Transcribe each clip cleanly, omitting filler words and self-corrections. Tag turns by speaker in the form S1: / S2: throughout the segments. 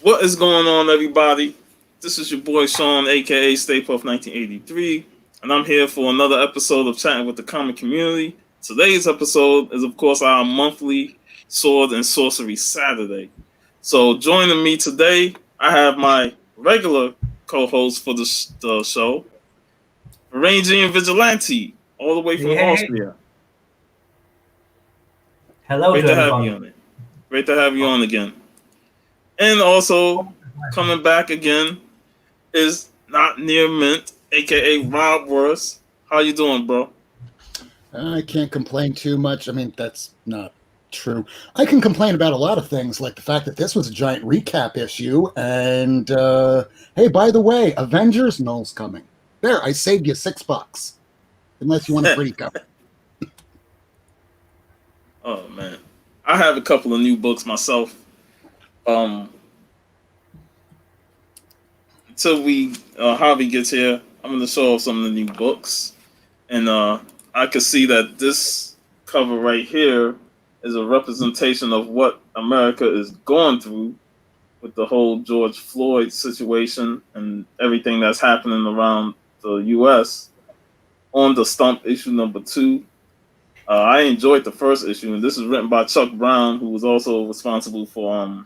S1: What is going on, everybody? This is your boy Sean, aka Stay Puff 1983, and I'm here for another episode of Chatting with the Comic Community. Today's episode is, of course, our monthly Sword and Sorcery Saturday. So, joining me today, I have my regular co-host for the show, Rangian Vigilante, all the way from
S2: Hey,
S1: Austria.
S2: hello
S1: Great
S2: to
S1: to have you
S2: everyone.
S1: on it. Great to have you on again. And also coming back again is not near mint, aka Rob Worth. How you doing, bro?
S3: I can't complain too much. I mean, that's not true. I can complain about a lot of things, like the fact that this was a giant recap issue. And hey, by the way, Avengers Null's coming. There, I saved you $6, unless you want a pretty cover.
S1: Oh man, I have a couple of new books myself. Until we Javi gets here, I'm gonna show off some of the new books, and I can see that this cover right here is a representation of what America is going through with the whole George Floyd situation and everything that's happening around the U.S. on the Stump issue number 2. I enjoyed the first issue, and this is written by Chuck Brown, who was also responsible for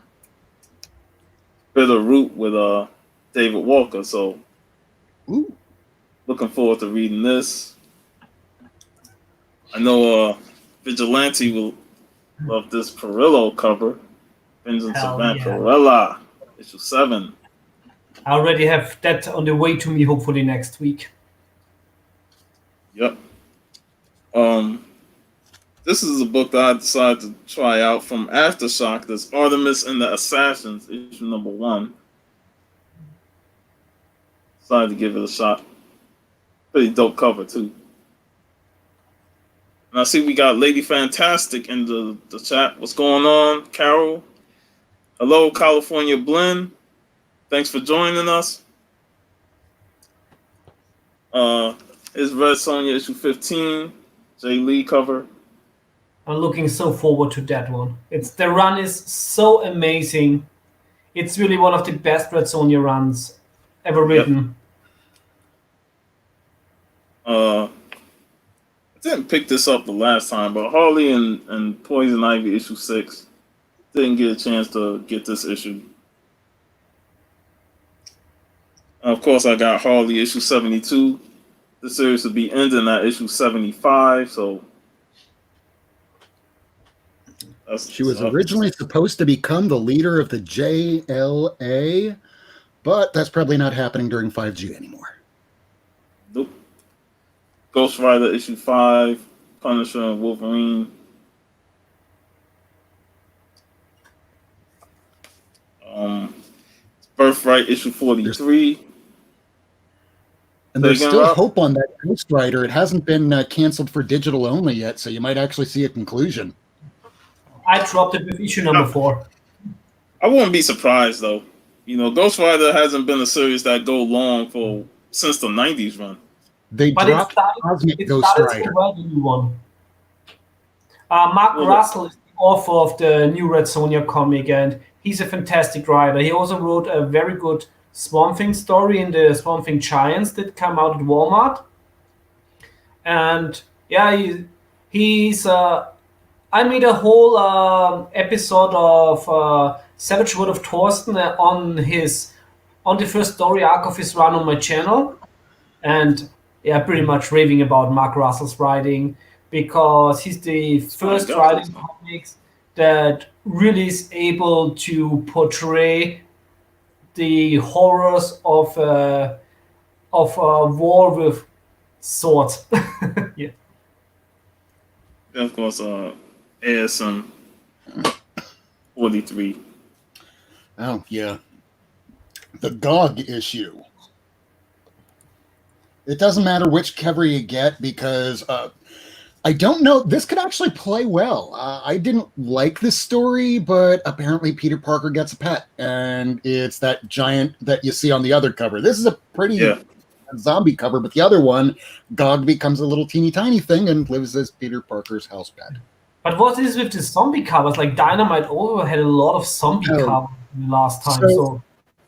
S1: Bitter Root with David Walker. So,
S3: Ooh.
S1: looking forward to reading this. I know Vigilante will love this Perillo cover. Vengeance of
S2: Hell yeah.
S1: Vampirella, issue 7.
S2: I already have that on the way to me, hopefully next week.
S1: Yep. This is a book that I decided to try out from Aftershock. That's Artemis and the Assassins, issue number 1. Decided to give it a shot. Pretty dope cover too. And I see we got Lady Fantastic in the chat. What's going on, Carol? Hello, California Blend. Thanks for joining us. Here's Red Sonja issue 15, Jay Lee cover.
S2: I'm looking so forward to that one. The run is so amazing. It's really one of the best Red Sonja runs ever written.
S1: I didn't pick this up the last time, but Harley and Poison Ivy issue 6 didn't get a chance to get this issue. Of course, I got Harley issue 72. The series will be ending at issue 75, so
S3: She was originally supposed to become the leader of the JLA, but that's probably not happening during 5G anymore.
S1: Nope. Ghost Rider issue 5, Punisher and Wolverine. Birthright issue 43.
S3: And there's still hope on that Ghost Rider. It hasn't been canceled for digital only yet, so you might actually see a conclusion.
S2: I dropped it with issue number 4.
S1: I wouldn't be surprised though. You know, Ghost Rider hasn't been a series that go long since the 90s run.
S3: They dropped Cosmic Ghost Rider.
S2: The new one. Mark Russell is the author of the new Red Sonja comic, and he's a fantastic writer. He also wrote a very good Swamp Thing story in the Swamp Thing Giants that come out at Walmart. And yeah, he's I made a whole episode of Savage World of Thorsten on the first story arc of his run on my channel, and yeah, pretty much raving about Mark Russell's writing, because he's the first writer in comics that really is able to portray the horrors of war with swords. Yeah.
S1: And of course, ASM 43.
S3: Oh, yeah. The GOG issue. It doesn't matter which cover you get, because I don't know. This could actually play well. I didn't like this story, but apparently Peter Parker gets a pet, and it's that giant that you see on the other cover. This is a pretty zombie cover, but the other one, GOG becomes a little teeny tiny thing and lives as Peter Parker's house pet.
S2: But what is with the zombie covers? Like Dynamite also had a lot of zombie covers last time.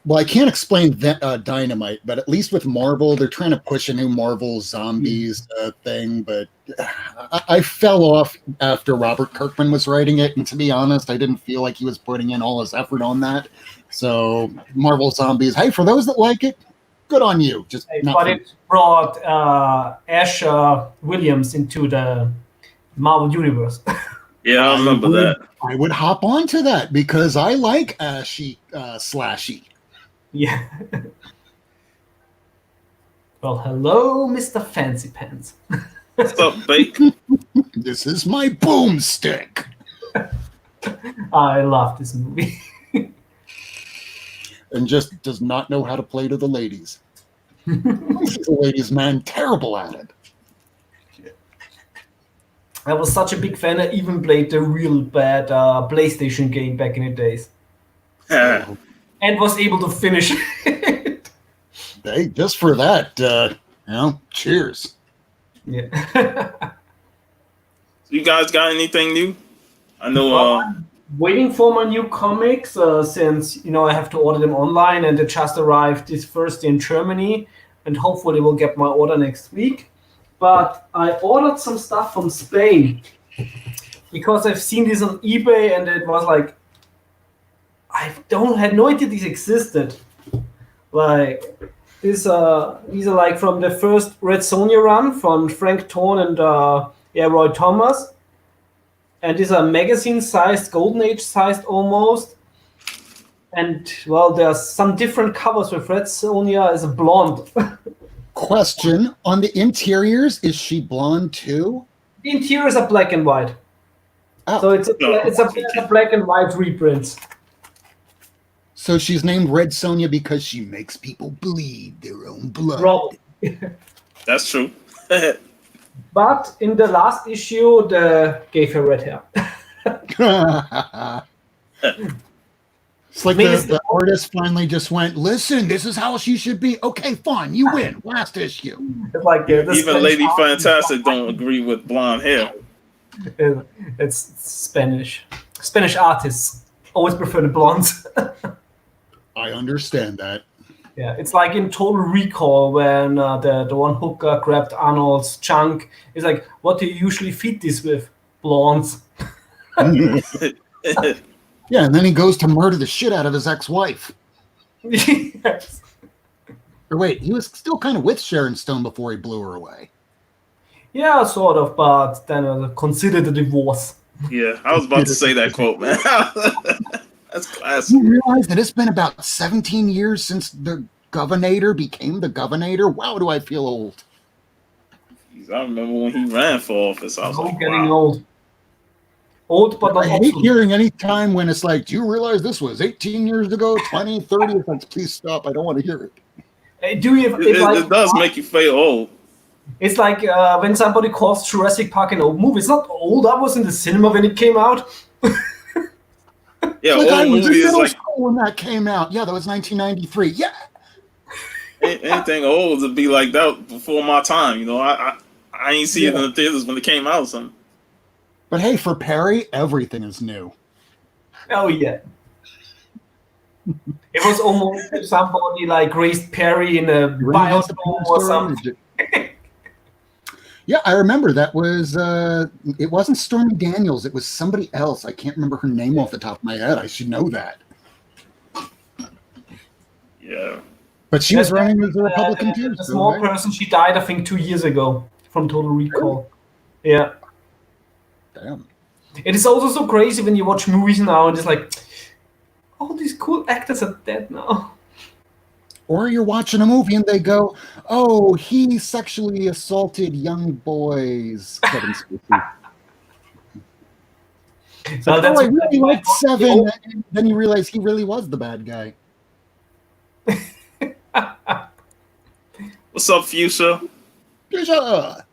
S3: Well, I can't explain that, Dynamite, but at least with Marvel, they're trying to push a new Marvel Zombies thing. But I fell off after Robert Kirkman was writing it, and to be honest, I didn't feel like he was putting in all his effort on that. So Marvel Zombies, hey, for those that like it, good on you.
S2: But it brought Ash Williams into the Marvel Universe.
S1: Yeah, I remember that.
S3: I would hop onto that because I like Ashy Slashy.
S2: Yeah. Well, hello, Mr. Fancy Pants.
S1: What's up, Bake?
S3: This is my boomstick.
S2: I love this movie.
S3: And just does not know how to play to the ladies. The ladies, man, terrible at it.
S2: I was such a big fan. I even played the real bad PlayStation game back in the days. And was able to finish it.
S3: Hey, just for that, cheers.
S2: Yeah.
S1: You guys got anything new? I know.
S2: I'm waiting for my new comics since I have to order them online, and they just arrived this Thursday in Germany, and hopefully will get my order next week. But I ordered some stuff from Spain because I've seen this on eBay, and it was like had no idea these existed. Like these are like from the first Red Sonja run from Frank Thorne and Roy Thomas, and these are magazine-sized, Golden Age-sized almost. And well, there's some different covers with Red Sonja as a blonde.
S3: Question on the interiors: is she blonde too?
S2: The interiors are black and white.
S3: Oh.
S2: So it's a black and white reprint.
S3: So she's named Red Sonja because she makes people bleed their own blood.
S2: Probably.
S1: That's true.
S2: But in the last issue, they gave her red hair.
S3: It's like the artist finally just went, listen, this is how she should be. Okay, fine, you win. Last issue.
S2: It's like
S1: even Lady Fantastic don't agree with blonde hair.
S2: It's Spanish artists always prefer the blondes.
S3: I understand that.
S2: Yeah, it's like in Total Recall when the one hooker grabbed Arnold's junk. It's like, what do you usually feed this with? Blondes.
S3: Yeah, and then he goes to murder the shit out of his ex-wife.
S2: Yes.
S3: Or wait, he was still kind of with Sharon Stone before he blew her away.
S2: Yeah, sort of, but then considered a divorce.
S1: Yeah, I was about to say that quote, man. That's classic.
S3: You realize that it's been about 17 years since the governor became the governor? Wow, do I feel old.
S1: Jeez, I remember when he ran for office. I was like,
S2: getting
S1: wow.
S2: Old, but not
S3: I hate hearing any time when it's like, do you realize this was 18 years ago, 20, 30? It's like, please stop. I don't want to hear it.
S1: It does make you feel old.
S2: It's like when somebody calls Jurassic Park an old movie. It's not old. I was in the cinema when it came out.
S1: Yeah,
S3: like
S1: old movie is like
S3: when that came out. Yeah, that was 1993. Yeah.
S1: Anything old would be like that before my time. I ain't see it in the theaters when it came out. Or something.
S3: But hey, for Perry, everything is new.
S2: Oh yeah. It was almost if somebody like raised Perry in a biodome or something.
S3: Yeah, I remember that was, it wasn't Stormy Daniels. It was somebody else. I can't remember her name off the top of my head. I should know that.
S1: Yeah.
S3: But she was running as a Republican too.
S2: The small person, she died, I think, 2 years ago from Total Recall. Yeah.
S3: Damn.
S2: It is also so crazy when you watch movies now and it's like, all these cool actors are dead now.
S3: Or you're watching a movie and they go, oh, he sexually assaulted young boys. Kevin Spacey. So I really liked Seven. And then you realize he really was the bad guy.
S1: What's up, Fuchsia?
S3: Fuchsia!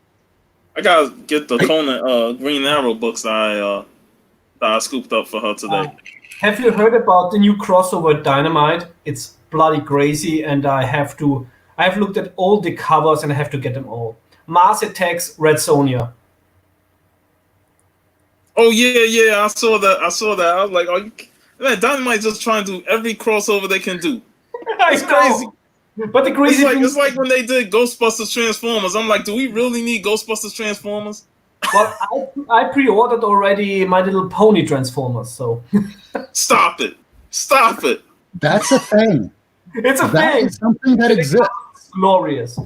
S1: I gotta get the Conan Green Arrow books that I scooped up for her today.
S2: Have you heard about the new crossover Dynamite? It's bloody crazy, and I have looked at all the covers and I have to get them all. Mars Attacks, Red Sonja.
S1: Oh yeah. I saw that. I was like, oh, man, Dynamite just trying to do every crossover they can do.
S2: I
S1: It's
S2: know.
S1: crazy.
S2: But the crazy thing
S1: It's like when they did Ghostbusters Transformers. I'm like, do we really need Ghostbusters Transformers?
S2: well, I pre-ordered already My Little Pony Transformers, so
S1: Stop it! Stop it!
S3: That's a thing.
S2: it's a
S3: That
S2: thing.
S3: is something that exists.
S2: It's glorious.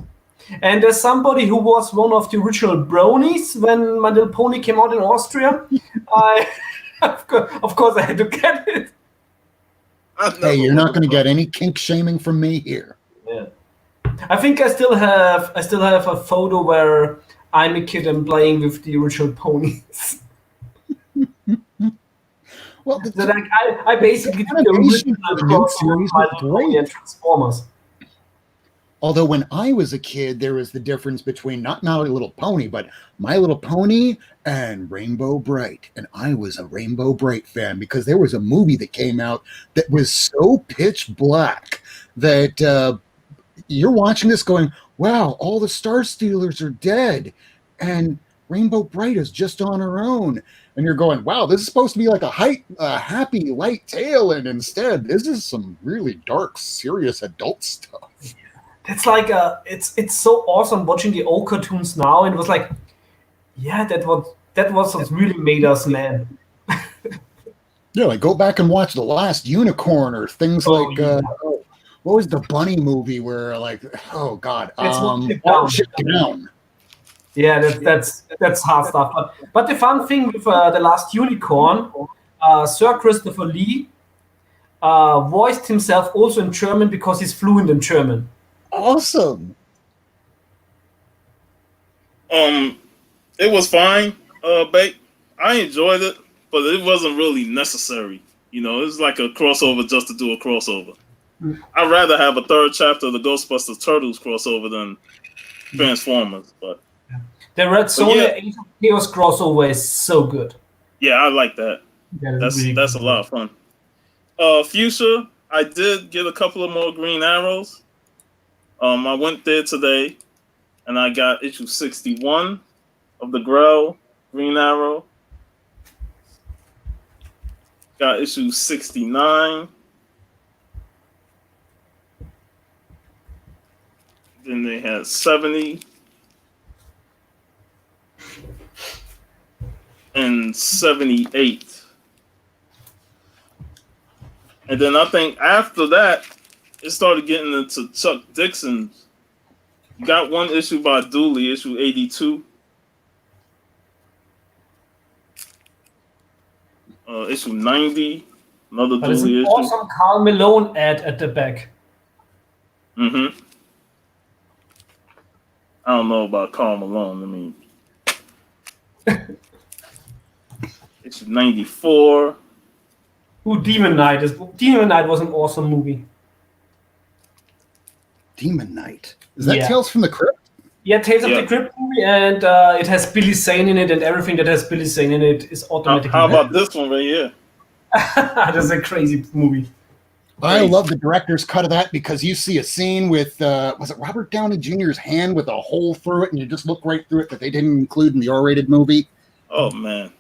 S2: And as somebody who was one of the original bronies when My Little Pony came out in Austria, I of course I had to get it.
S3: Hey, you're not going to get any kink shaming from me here.
S2: Yeah. I think I still have a photo where I'm a kid and playing with the original ponies.
S3: Well,
S2: So like I basically did the
S3: animation
S2: original
S3: for the new
S2: crossover
S3: series
S2: of My
S3: was
S2: Little Pony
S3: great.
S2: and Transformers.
S3: Although when I was a kid, there was the difference between not My Little Pony, but My Little Pony and Rainbow Bright. And I was a Rainbow Bright fan because there was a movie that came out that was so pitch black that you're watching this going, wow, all the Star Stealers are dead. And Rainbow Bright is just on her own. And you're going, wow, this is supposed to be like a happy, light tale. And instead, this is some really dark, serious adult stuff.
S2: It's like it's so awesome watching the old cartoons now, and it was like, yeah, that was what really made us man.
S3: Yeah, like go back and watch The Last Unicorn or things like
S2: yeah.
S3: what was the bunny movie where like oh god,
S2: It's One Chip
S3: One
S2: Down.
S3: Chip Down.
S2: Yeah, that's hard stuff. But the fun thing with The Last Unicorn, Sir Christopher Lee voiced himself also in German because he's fluent in German.
S3: Awesome.
S1: It was fine, Bake. I enjoyed it, but it wasn't really necessary. You know, it's like a crossover just to do a crossover. I'd rather have a third chapter of the Ghostbusters Turtles crossover than Transformers. But
S2: The Red Sonja
S1: yeah.
S2: Age of Chaos crossover is so good.
S1: yeah, I like that. That's a lot of fun. Fuchsia, I did get a couple of more Green Arrows. I went there today, and I got issue 61 of the Grell Green Arrow. Got issue 69. Then they had 70 and 78. And then I think after that, it started getting into Chuck Dixon's. You got one issue by Dooley, issue 82. Issue 90, another
S2: But it's
S1: Dooley
S2: an
S1: issue.
S2: awesome Carl Malone ad at the back.
S1: Mm-hmm. I don't know about Karl Malone. I mean, issue 94.
S2: Ooh, Demon Knight was an awesome movie.
S3: Demon Knight. Is that
S2: Yeah.
S3: Tales from the Crypt?
S2: Yeah, Tales of
S1: Yeah.
S2: the Crypt movie, and it has Billy Zane in it, and everything that has Billy Zane in it is automatically.
S1: How about this one right here?
S2: That's a crazy movie.
S3: I
S1: Crazy.
S3: love the director's cut of that because you see a scene with was it Robert Downey Jr.'s hand with a hole through it, and you just look right through it that they didn't include in the R-rated movie.
S1: Oh man,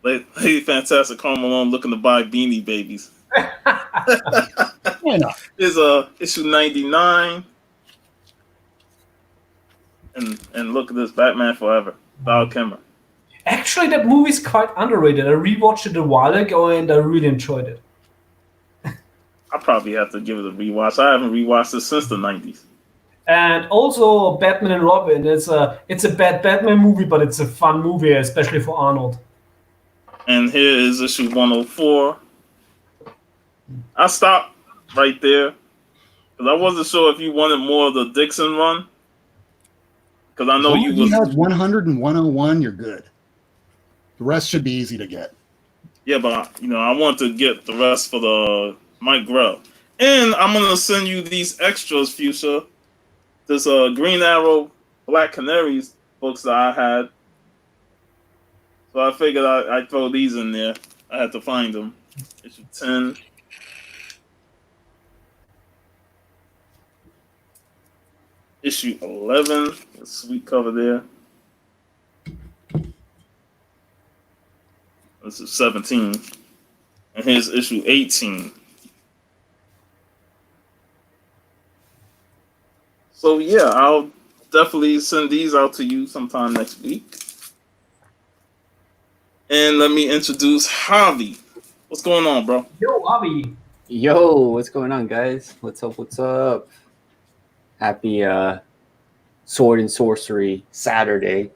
S1: Lady Fantastic Karl Malone looking to buy Beanie Babies.
S3: Why not?
S1: Is issue 99. And look at this, Batman Forever, Val Kilmer.
S2: Actually, that movie is quite underrated. I rewatched it a while ago, and I really enjoyed it.
S1: I probably have to give it a rewatch. I haven't rewatched it since the 90s.
S2: And also, Batman and Robin. It's a bad Batman movie, but it's a fun movie, especially for Arnold.
S1: And here is issue 104. I stopped right there because I wasn't sure if you wanted more of the Dixon run. Because I know
S3: As long
S1: you
S3: as
S1: was.
S3: has 100 and 101, you're good. The rest should be easy to get.
S1: Yeah, but I want to get the rest for the Mike Grell. And I'm gonna send you these extras, Fuchsia. This Green Arrow, Black Canaries books that I had. So I figured I'd throw these in there. I had to find them. Issue 10. Issue 11. A sweet cover there. This is 17. And here's issue 18. So yeah, I'll definitely send these out to you sometime next week. And let me introduce Javi. What's going on, bro?
S2: Yo, Avi.
S4: Yo, what's going on, guys? What's up? What's up? Happy Sword and Sorcery Saturday.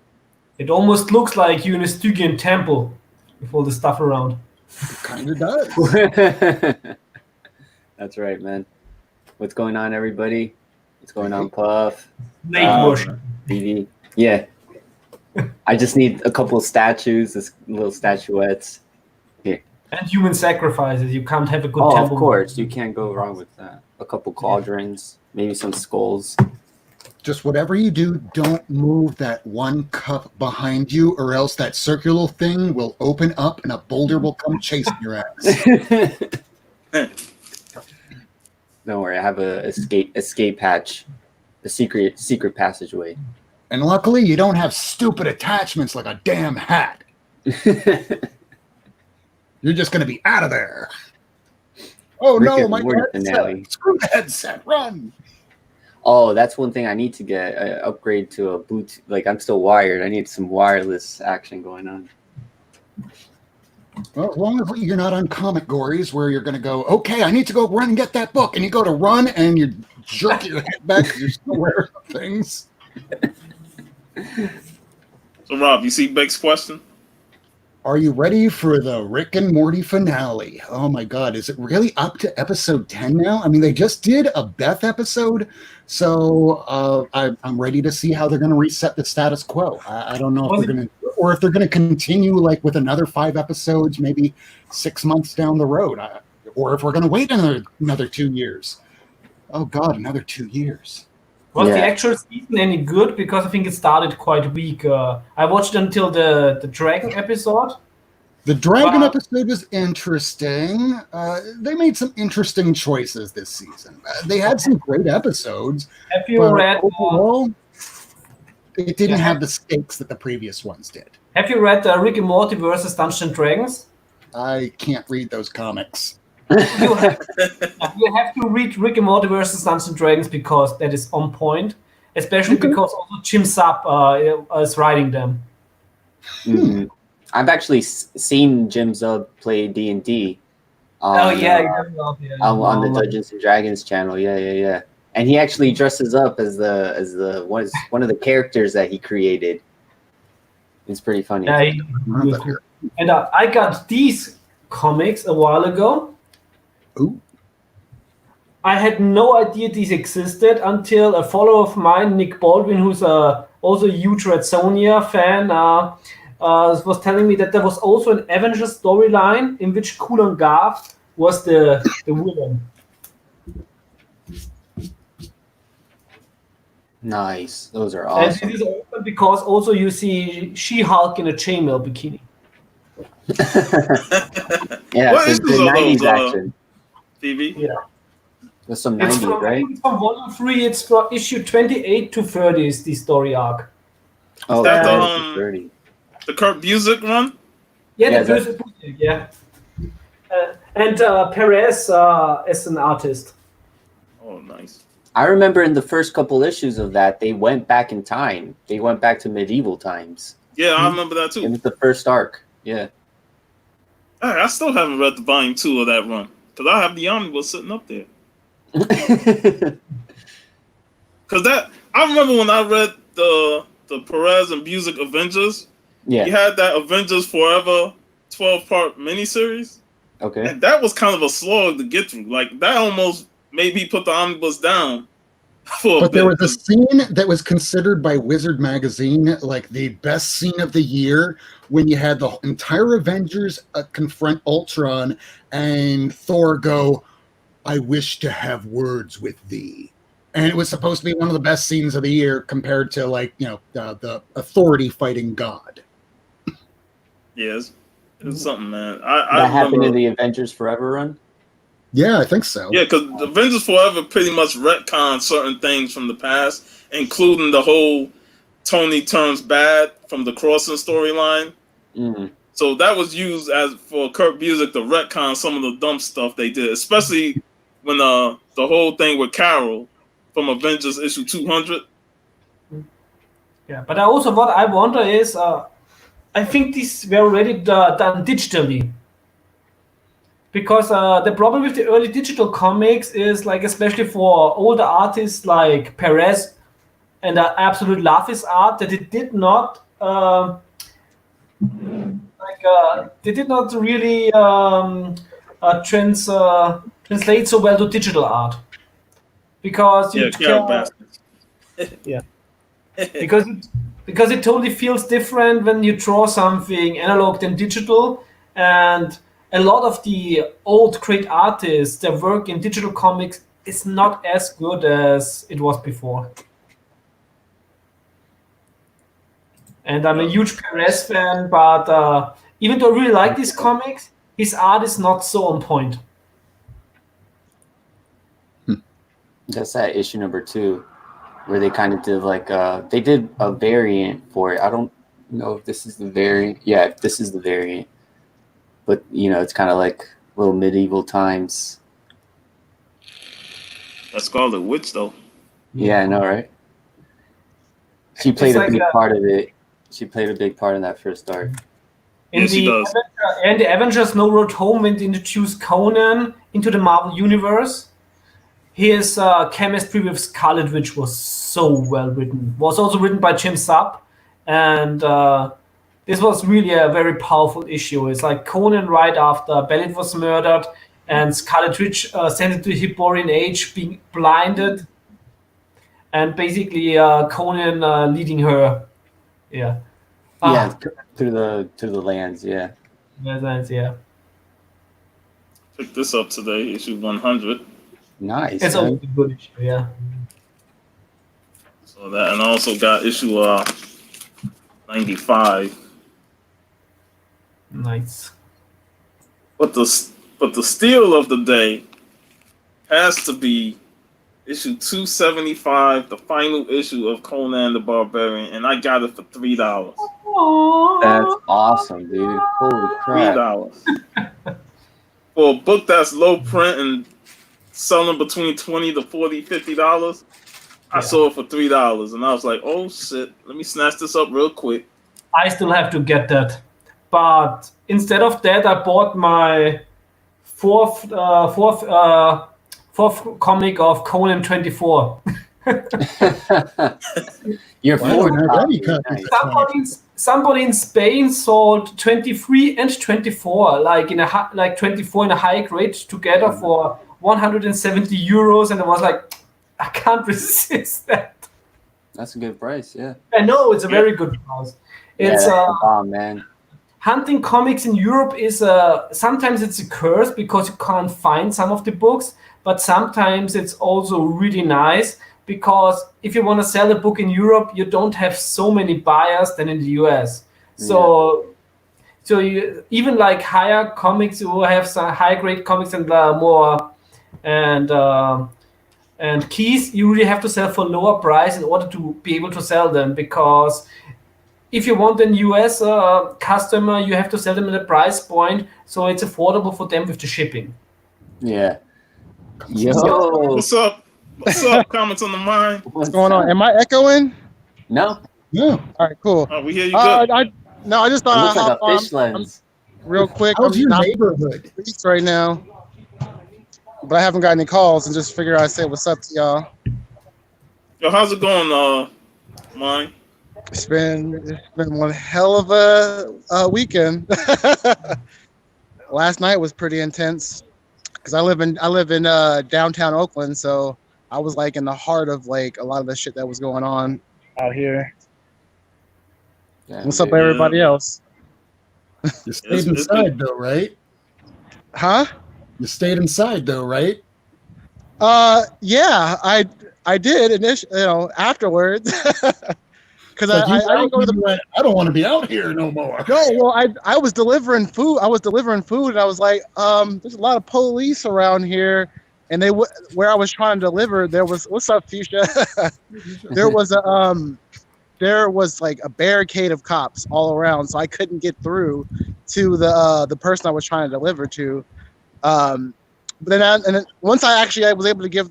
S2: It almost looks like you in a Stygian temple with all the stuff around.
S3: Kind of does.
S4: That's right, man. What's going on, everybody? What's going on, Puff?
S2: Lake worship.
S4: BD? Yeah. I just need a couple of statues, this little statuettes. Here.
S2: And human sacrifices. You can't have a good
S4: Oh,
S2: temple.
S4: of course. You can't go wrong with that. A couple cauldrons, maybe some skulls.
S3: Just whatever you do, don't move that one cup behind you, or else that circular thing will open up and a boulder will come chasing your ass.
S4: Don't worry, I have a escape hatch, a secret passageway.
S3: And luckily, you don't have stupid attachments like a damn hat. You're just going to be out of there. Oh
S4: Rick
S3: no,
S4: and
S3: my
S4: Morty
S3: headset.
S4: finale.
S3: Screw the headset, run.
S4: Oh, that's one thing I need to get. Upgrade to a Bluetooth. Like, I'm still wired. I need some wireless action going on.
S3: Well, as long as you're not on Comic Gories where you're going to go, okay, I need to go run and get that book. And you go to run and you jerk your head back because you're still wearing things.
S1: So Rob, you see Beck's question?
S3: Are you ready for the Rick and Morty finale? Oh my God, is it really up to episode 10 now? I mean, they just did a Beth episode, so I'm ready to see how they're going to reset the status quo. I don't know if they're going to, or if they're going to continue like with another 5 episodes, maybe 6 months down the road, or if we're going to wait another 2 years. Oh God, another 2 years.
S2: Was the actual season any good? Because I think it started quite weak. I watched until the Dragon episode.
S3: The Dragon episode was interesting. They made some interesting choices this season. They had some great episodes.
S2: Have you read?
S3: Overall, it didn't have the stakes that the previous ones did.
S2: Have you read Rick and Morty versus Dungeons and Dragons?
S3: I can't read those comics.
S2: You have to read Rick and Morty versus Dungeons and Dragons because that is on point, especially because also Jim Sub is writing them.
S4: Mm-hmm. I've actually seen Jim Zub play D&D.
S2: On
S4: the Dungeons and Dragons channel. Yeah. And he actually dresses up as the one of the characters that he created. It's pretty funny.
S2: And I got these comics a while ago.
S3: Ooh.
S2: I had no idea these existed until a follower of mine, Nick Baldwin, who's also a huge Red Sonja fan, was telling me that there was also an Avengers storyline in which Conan was the villain.
S4: Nice. Those are awesome.
S2: And this is open because also you see She-Hulk in a chainmail bikini.
S4: Yeah,
S1: What
S4: so
S1: issues
S4: the
S1: are
S4: 90s
S1: those,
S4: action.
S1: TV?
S2: Yeah.
S4: There's some
S2: It's
S4: 90s, right?
S2: from volume 3, it's from issue 28 to 30 is the story arc.
S4: Oh,
S1: that
S4: that's 30.
S1: The Kurt Busiek run?
S2: Yeah, and Perez as an artist.
S1: Oh, nice.
S4: I remember in the first couple issues of that, they went back in time. They went back to medieval times.
S1: Yeah, I remember that too.
S4: It was the first arc. Yeah.
S1: I still haven't read the volume 2 of that run because I have the omnibus sitting up there. Because I remember when I read the Perez and Busiek Avengers.
S4: Yeah.
S1: You had that Avengers Forever 12-part miniseries.
S4: Okay.
S1: And that was kind of a slog to get through. Like that almost made me put the omnibus down.
S3: But there was a scene that was considered by Wizard Magazine like the best scene of the year when you had the entire Avengers confront Ultron and Thor go, "I wish to have words with thee." And it was supposed to be one of the best scenes of the year compared to the Authority fighting God.
S1: Yes. It was something, man.
S4: That happened in the Avengers Forever run?
S3: Yeah, I think so.
S1: Yeah, because Avengers Forever pretty much retconned certain things from the past, including the whole Tony turns bad from the Crossing storyline.
S4: Mm-hmm.
S1: So that was used as for Kurt Busiek to retcon some of the dumb stuff they did, especially when the whole thing with Carol from Avengers issue 200.
S2: Yeah, but also what I wonder is, I think these were already done digitally. Because the problem with the early digital comics is, like, especially for older artists like Perez, and I absolutely love his art, that it did not they did not really translate so well to digital art, because you
S1: Carol Baskin.
S2: yeah because it totally feels different when you draw something analog than digital, and a lot of the old great artists, their work in digital comics is not as good as it was before. And I'm a huge Perez fan, but even though I really like these comics, his art is not so on point.
S4: That's that issue number 2, where they kind of did like they did a variant for it. I don't know if this is the variant. Yeah, this is the variant. But it's kind of like little medieval times.
S1: That's Scarlet Witch, though.
S4: Yeah, I know, right? She played a big part of it. She played a big part in that first arc.
S2: In the Avengers No Road Home, when they introduced Conan into the Marvel Universe, his chemistry with Scarlet Witch was so well written. Was also written by Jim Sapp, and this was really a very powerful issue. It's like Conan right after Belit was murdered, and Scarlet Witch sent into Hyborian Age, being blinded, and basically Conan leading her. Yeah.
S4: Through the lands. Yeah.
S2: Yeah.
S1: Picked this up today, issue 100.
S4: Nice.
S2: It's a good issue. Yeah.
S1: So that, and I also got issue 95.
S2: Nice.
S1: But the steal of the day has to be issue 275, the final issue of Conan the Barbarian, and I got it for $3.
S4: That's awesome, dude. Holy crap.
S1: $3. For a book that's low print and selling between $20 to $40, $50, I sold it for $3, and I was like, oh shit, let me snatch this up real quick.
S2: I still have to get that, but instead of that, I bought my fourth comic of Conan 24.
S4: You're
S2: Somebody in Spain sold 23 and 24, like 24 in a high grade together for €170, and I was like, I can't resist that.
S4: That's a good price, yeah.
S2: I know, it's a very good price. It's
S4: man.
S2: Hunting comics in Europe is sometimes it's a curse because you can't find some of the books, but sometimes it's also really nice because if you want to sell a book in Europe, you don't have so many buyers than in the US. So you, even like higher comics who have some high grade comics and more and keys, you really have to sell for lower price in order to be able to sell them, because if you want an US customer, you have to sell them at a price point so it's affordable for them with the shipping.
S4: Yeah.
S1: Yo. What's up? What's up? Comments on the mind?
S5: What's going on? Am I echoing?
S4: No.
S3: Yeah.
S5: All right, cool.
S1: We hear you good.
S5: I just thought
S4: It looks like a fish lens.
S5: Real quick.
S3: How's your
S5: not
S3: neighborhood
S5: right now, but I haven't got any calls, and just figure I'd say what's up to y'all.
S1: Yo, how's it going, mine?
S5: It's been one hell of a weekend. Last night was pretty intense because I live in downtown Oakland, so I was like in the heart of like a lot of the shit that was going on out here.
S4: Yeah,
S5: what's up, everybody else?
S3: You stayed inside though, right?
S5: Huh?
S3: You stayed inside though, right?
S5: Yeah, I did initially, afterwards. Because I don't go to the.
S3: I don't want to be out here no more.
S5: No, well, I was delivering food. And I was like, there's a lot of police around here, and where I was trying to deliver, there was, what's up, Fuchsia? There was there was like a barricade of cops all around, so I couldn't get through to the person I was trying to deliver to. But then once I was able to give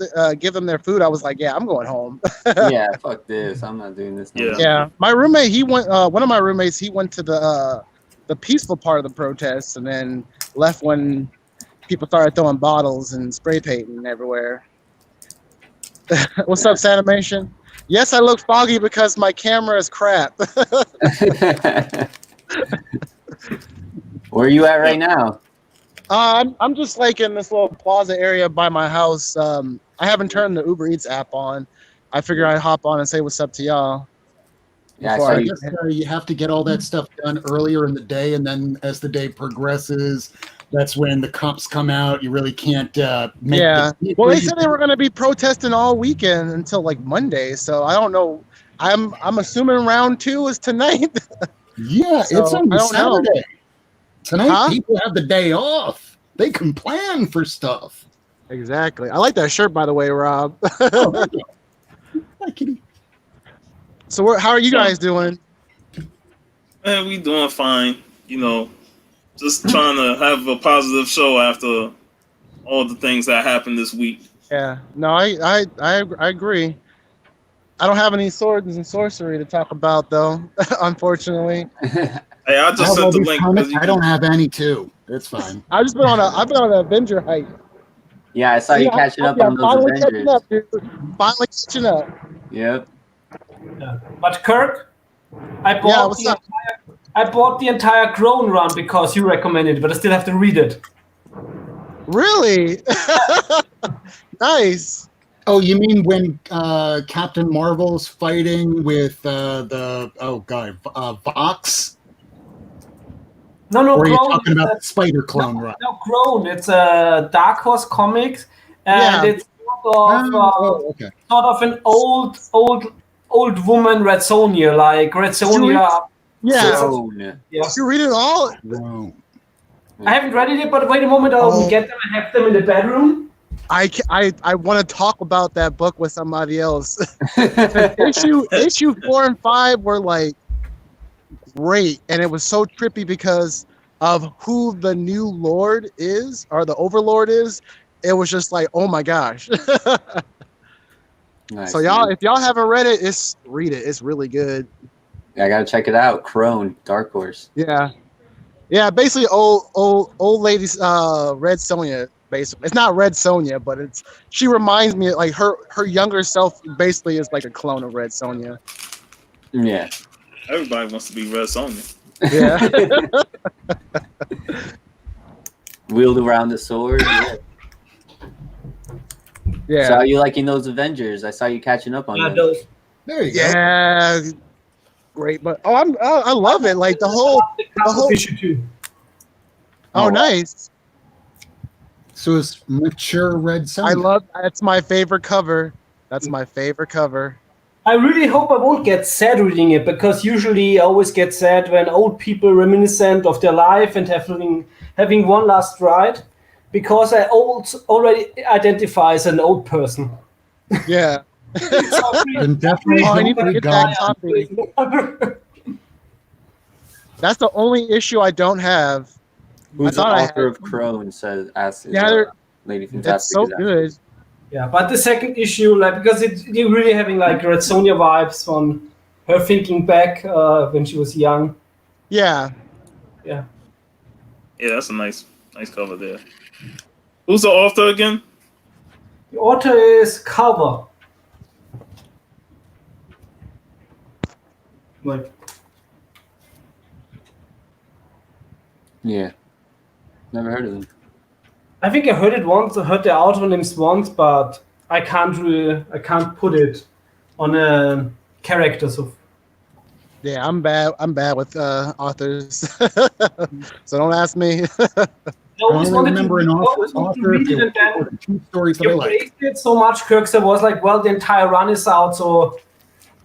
S5: them their food, I was like, yeah, I'm going home.
S4: Yeah, fuck this. I'm not doing this no
S1: Yeah.
S4: more.
S5: Yeah, my roommate, he went. One of my roommates, he went to the peaceful part of the protest, and then left when people started throwing bottles and spray painting everywhere. What's up, Sanimation? Yes, I look foggy because my camera is crap.
S4: Where are you at right now?
S5: I'm just like in this little plaza area by my house. I haven't turned the Uber Eats app on. I figure I'd hop on and say what's up to y'all.
S4: Yeah, I
S5: before
S4: saw
S3: I
S4: you.
S3: guess you have to get all that stuff done earlier in the day, and then as the day progresses, that's when the cops come out. You really can't make.
S5: Yeah.
S3: The
S5: Well, they said they were going to be protesting all weekend until like Monday, so I don't know. I'm assuming round 2 is tonight.
S3: Yeah,
S5: So,
S3: it's on
S5: I don't know.
S3: Saturday. Tonight,
S5: Huh?
S3: people have the day off. They can plan for stuff.
S5: Exactly. I like that shirt, by the way, Rob.
S3: Oh, thank you. Hi, kitty.
S5: So, how are you guys doing?
S1: Man, we doing fine. You know, just trying to have a positive show after all the things that happened this week.
S5: Yeah. No, I agree. I don't have any swords and sorcery to talk about, though. Unfortunately,
S1: Hey, I just sent the link because
S3: I don't have any too. It's fine.
S5: I've been on an Avenger hype.
S4: Yeah, I saw you catching up on those
S5: finally
S4: Avengers.
S5: catching up, dude. Finally catching up.
S4: Yep.
S2: Yeah. But Kirk, I
S5: Yeah,
S2: bought
S5: what's up?
S2: I bought the entire Crone run because you recommended it, but I still have to read it.
S5: Really? Nice.
S3: Oh, you mean when Captain Marvel's fighting with Vox?
S2: No,
S3: Or are you
S2: Crone.
S3: talking about the Spider Clone run?
S2: No, Crone. It's a Dark Horse comics, and
S5: Yeah.
S2: it's
S3: Okay.
S2: sort of an old woman Red Sonja, like Red Sonja.
S5: Yeah.
S4: Crone.
S2: Yeah.
S5: You read it all?
S3: Wow.
S2: I haven't read it yet, but wait a moment, I'll get them. I have them in the bedroom.
S5: I want to talk about that book with somebody else. issue 4 and 5 were like great, and it was so trippy because of who the new Lord is, or the Overlord is. It was just like, oh my gosh.
S4: Nice,
S5: So y'all,
S4: man.
S5: if y'all haven't read it, read it. It's really good.
S4: I gotta check it out. Crone, Dark Horse.
S5: Yeah. Yeah, basically old ladies Red Sonja. Basically, it's not Red Sonja, but she reminds me like her younger self. Basically, is like a clone of Red Sonja.
S4: Yeah.
S1: Everybody wants to be Red Sonja.
S5: Yeah.
S4: Wheeled around the sword. Yeah.
S5: Yeah.
S4: So how you liking those Avengers? I saw you catching up on them.
S2: Those.
S3: There you go.
S5: Yeah. Great, but I love it. Like the whole.
S2: issue 2.
S5: Oh, nice.
S3: So it's mature Red Sonja.
S5: That's my favorite cover. That's my favorite cover.
S2: I really hope I won't get sad reading it, because usually I always get sad when old people reminiscent of their life and having one last ride, because I already identify as an old person.
S5: Yeah.
S3: And definitely
S5: I
S3: don't
S5: need to
S3: read
S5: get
S3: God.
S5: that copy. That's the only issue I don't have.
S4: Who's the
S5: thought I
S4: author
S5: had-
S4: of Crone? Says Lady
S5: That's
S4: Fantastic.
S5: so
S4: is out.
S5: good.
S2: Yeah, but the second issue, like, because you're really having like Red Sonja vibes from her thinking back when she was young.
S5: Yeah.
S2: Yeah.
S1: Yeah, that's a nice cover there. Who's the author again?
S2: The author is Carver. Like,
S4: Yeah. Never heard of them.
S2: I think I heard it once. I heard the author names once, but I can't put it on a character. So
S5: Yeah, I'm bad with authors. So don't ask me.
S2: I always
S3: I only
S2: wanted
S3: remember
S2: to,
S3: an
S2: always wanted to
S3: author
S2: read it, and then
S3: for the 2 stories that I
S2: you
S3: like.
S2: praised it so much, Kirk. So I was like, well, the entire run is out, so,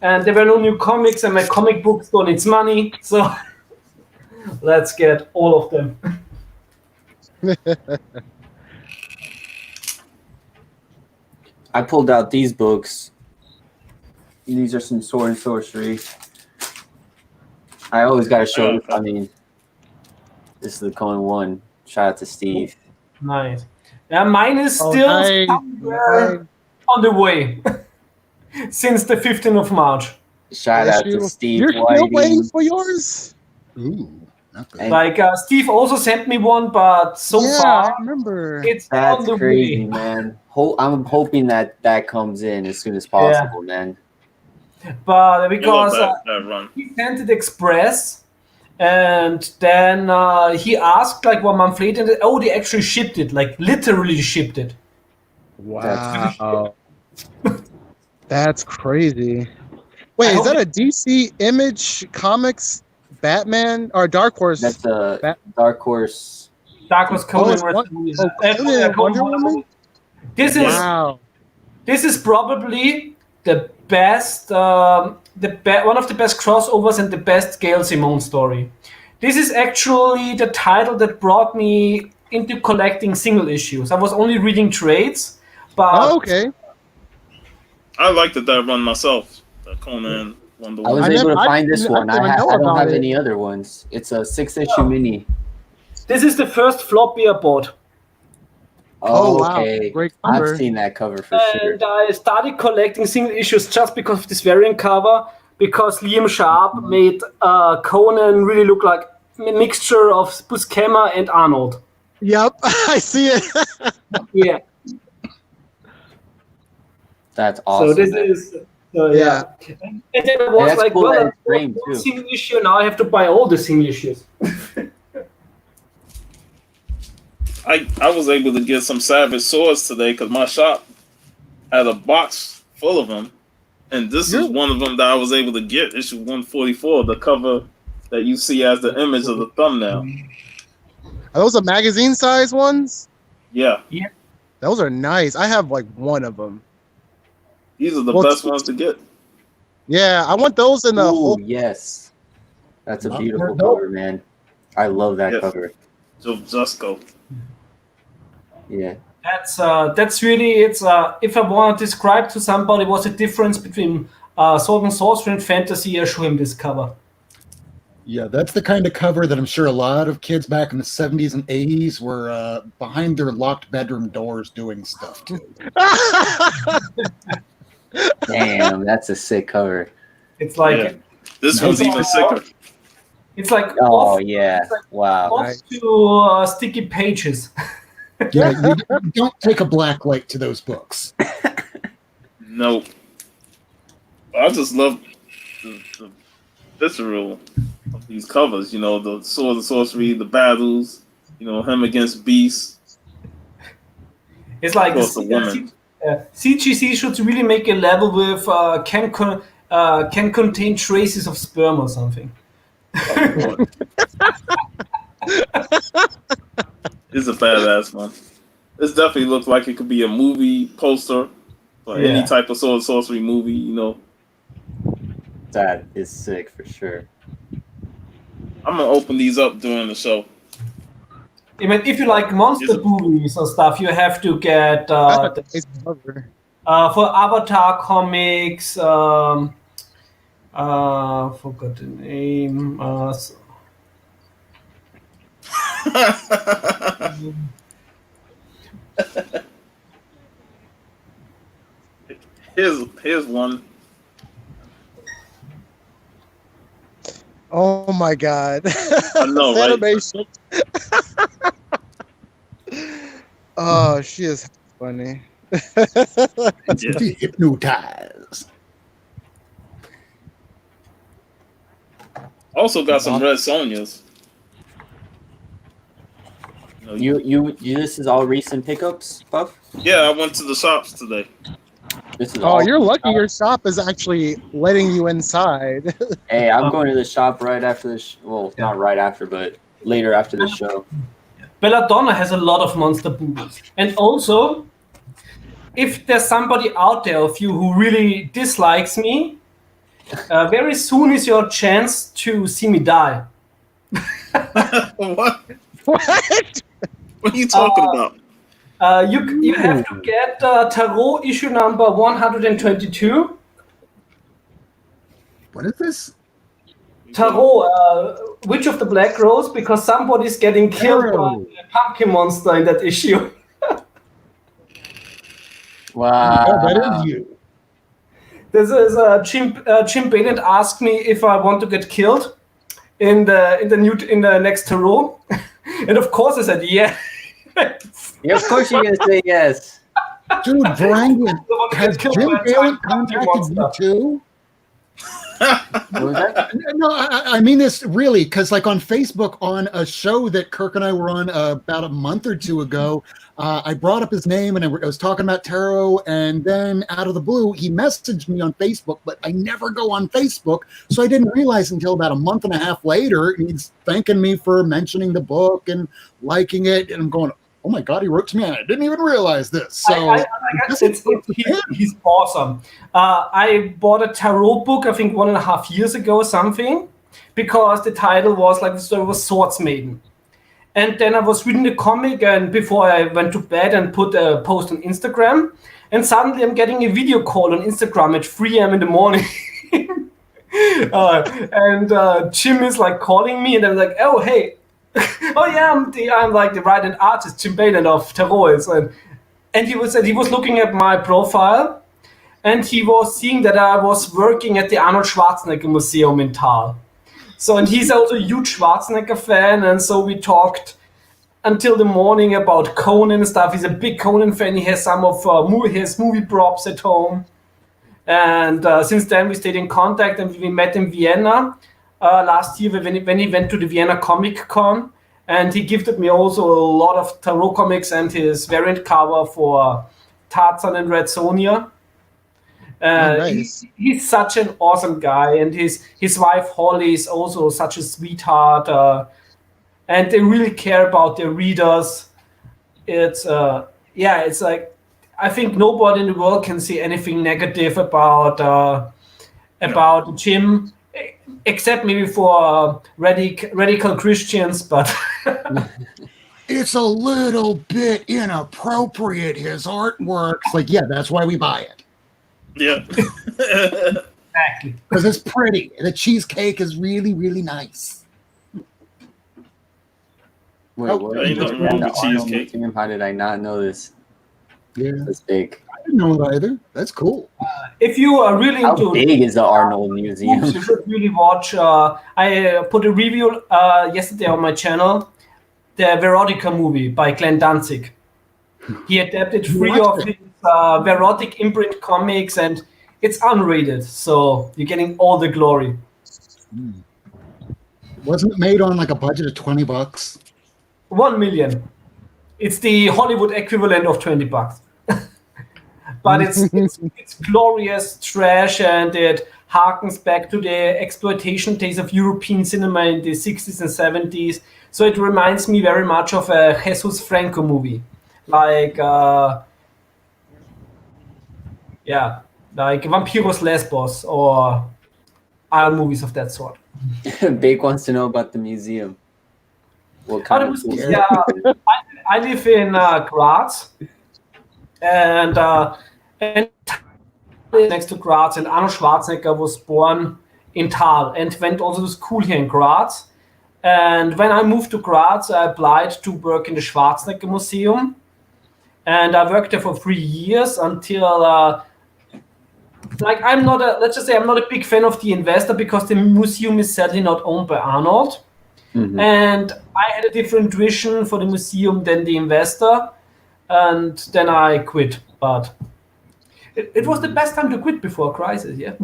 S2: and there were no new comics, and my comic book store needs money, so let's get all of them.
S4: I pulled out these books. These are some sword and sorcery. I always got to show.
S1: Okay.
S4: I mean, this is the Conan one. Shout out to Steve.
S2: Nice. Yeah, mine is
S5: Oh,
S2: still
S5: nice,
S2: somewhere
S5: nice.
S2: on the way since the 15th of March.
S4: Shout out to Steve
S5: You're still waiting
S4: Whiting.
S5: for yours?
S3: Ooh, not bad.
S4: And
S2: Like Steve also sent me one, but so
S5: yeah,
S2: far
S5: I remember.
S2: it's
S4: that's
S2: on the
S4: crazy,
S2: way.
S4: man. I'm hoping that comes in as soon as possible, man.
S2: But
S1: I love
S2: because
S1: that run.
S2: he sent it express, and then he asked like 1 month later, and oh, they actually shipped it, like literally shipped it.
S5: Wow. That's crazy. Wait, is that a DC Image Comics Batman or Dark Horse?
S4: That's a
S5: Bat-
S4: Dark Horse.
S2: Dark Horse Conan.
S5: it's
S2: versus-
S5: Conan and Wonder Woman?
S2: This is
S5: Wow.
S2: this is probably the best, one of the best crossovers and the best Gail Simone story. This is actually the title that brought me into collecting single issues. I was only reading trades, but
S5: Oh, okay.
S1: I liked that run myself. The Conan Wonder
S4: I was
S1: Woman.
S4: able to
S5: I
S4: find this
S5: didn't
S4: one. I
S5: even know
S4: don't
S5: about
S4: have
S5: it.
S4: any other ones. It's a 6-issue mini.
S2: this is the first floppy I bought.
S5: Oh, wow.
S4: Okay.
S5: Great cover.
S4: I've seen that cover for sure.
S2: And I started collecting single issues just because of this variant cover, because Liam Sharp made Conan really look like a mixture of Buscema and Arnold.
S5: Yep, I see it.
S2: Yeah.
S4: That's awesome.
S2: So this
S4: man.
S2: is yeah. And then I was
S4: that's
S2: like,
S4: cool
S2: well,
S4: that
S2: I
S4: it's framed,
S2: bought one
S4: too.
S2: single issue, now I have to buy all the single issues.
S1: I was able to get some Savage Swords today because my shop had a box full of them, and this is one of them that I was able to get. Issue 144, the cover that you see as the image of the thumbnail.
S5: Are those the magazine size ones?
S1: Yeah,
S5: Those are nice. I have like one of them.
S1: these are the
S5: Well,
S1: best ones to get.
S5: Yeah, I want those in the
S4: Ooh,
S5: whole.
S4: yes. That's a
S3: Not
S4: beautiful
S2: bad.
S4: cover, man. I love that
S1: Yes.
S4: cover.
S1: So just go.
S4: Yeah.
S2: That's really it's. If I want to describe to somebody what's the difference between sword and sorcery and fantasy, I show him this cover.
S3: Yeah, that's the kind of cover that I'm sure a lot of kids back in the 70s and 80s were behind their locked bedroom doors doing stuff to.
S4: Damn, that's a sick cover.
S2: It's like
S1: Yeah. This one's even sicker.
S2: it's like
S4: Oh,
S2: off,
S4: yeah. Wow.
S2: off
S5: Nice.
S2: to sticky pages.
S3: Yeah, you don't take a black light to those books.
S1: Nope. I just love the visceral of these covers. You know, the sword and sorcery, the battles. You know, him against beasts.
S2: It's like
S1: Of course, the woman.
S2: CGC should really make a level with can contain traces of sperm or something.
S1: Oh, Lord. It's a badass one. This definitely looks like it could be a movie poster for any
S2: Yeah.
S1: type of sword and sorcery movie. You know,
S4: That is sick for sure.
S1: I'm gonna open these up during the show.
S2: I mean, if you like monster movies or stuff, you have to get
S5: That's a nice cover.
S2: for Avatar comics. Forgot the name.
S1: Here's one.
S5: Oh my god.
S1: I know, right?
S5: Animation. Oh, she is funny.
S1: Yeah.
S3: Hypnotize.
S1: Also got some Red Sonjas.
S4: You this is all recent pickups, Buff?
S1: Yeah, I went to the shops today.
S4: This is
S5: Oh,
S4: all
S5: you're lucky your shop is actually letting you inside.
S4: Hey, I'm going to the shop right after this. Well, not right after, but later after the show.
S2: Belladonna has a lot of monster movies, and also, if there's somebody out there of you who really dislikes me, very soon is your chance to see me die.
S1: What?
S5: What?
S1: What are you talking about?
S2: You have to get Tarot issue number 122.
S3: What is this?
S2: Tarot, Witch of the Black Rose, because somebody's getting killed by
S3: Tarot.
S2: a pumpkin monster in that issue.
S4: Wow.
S3: Yeah, that is you.
S2: This is Jim Bennett asked me if I want to get killed in the next tarot, and of course I said yeah.
S4: Yeah, of course you're gonna say yes.
S3: Dude, Brandon, has
S2: killed
S3: Jim
S2: by a
S3: Galen
S2: giant pumpkin
S3: contacted you
S2: monster.
S3: too?
S4: What was that?
S3: No, I mean this really, because like on Facebook, on a show that Kirk and I were on about a month or two ago, I brought up his name and I was talking about tarot, and then out of the blue, he messaged me on Facebook, but I never go on Facebook, so I didn't realize until about a month and a half later, he's thanking me for mentioning the book and liking it, and I'm going, oh my God, he wrote to me, and I didn't even realize this. So
S2: I guess he's awesome. I bought a tarot book, I think 1.5 years ago or something, because the title was like the story was Swords Maiden. And then I was reading the comic, and before I went to bed and put a post on Instagram, and suddenly I'm getting a video call on Instagram at 3 a.m. in the morning. And Jim is like calling me, and I'm like, oh hey, oh yeah, I'm like the writer artist Jim Balen of Tarot, and he was looking at my profile, and he was seeing that I was working at the Arnold Schwarzenegger Museum in Thal. So, and he's also a huge Schwarzenegger fan, and so we talked until the morning about Conan and stuff. He's a big Conan fan. He has some of his movie props at home. And since then, we stayed in contact, and we met in Vienna last year when he went to the Vienna Comic Con. And he gifted me also a lot of tarot comics and his variant cover for Tarzan and Red Sonja.
S5: Nice.
S2: He's such an awesome guy, and his wife Holly is also such a sweetheart. And they really care about their readers. It's like I think nobody in the world can say anything negative about Jim, except maybe for radical Christians, but
S3: it's a little bit inappropriate, his artwork's like, yeah, that's why we buy it.
S1: Yeah.
S2: exactly.
S3: Because it's pretty. The cheesecake is really, really nice.
S4: Wait,
S3: Oh,
S4: what?
S1: ain't nothing wrong with cheesecake.
S4: How did I not know this?
S3: Yeah,
S4: That's big.
S3: I didn't know it either. That's cool.
S2: If you are really
S4: How
S2: into
S4: big is the Arnold Museum?
S2: you should really watch. I put a review yesterday on my channel, the Verotica movie by Glenn Danzig. He adapted 3 of his Verotic imprint comics, and it's unrated, so you're getting all the glory.
S3: Wasn't it made on like a budget of $20?
S2: 1 million. It's the Hollywood equivalent of $20. But it's glorious trash, and it harkens back to the exploitation days of European cinema in the 60s and 70s. So it reminds me very much of a Jesus Franco movie, like like Vampiros Lesbos or other movies of that sort.
S4: Bake wants to know about the museum. What kind of cool
S2: Yeah, I live in Graz, and next to Graz, and Arnold Schwarzenegger was born in Thal and went also to school here in Graz. And when I moved to Graz, I applied to work in the Schwarzenegger Museum, and I worked there for 3 years until let's just say I'm not a big fan of the investor, because the museum is sadly not owned by Arnold.
S4: Mhm.
S2: And I had a different vision for the museum than the investor, and then I quit. But it was the best time to quit before a crisis, yeah.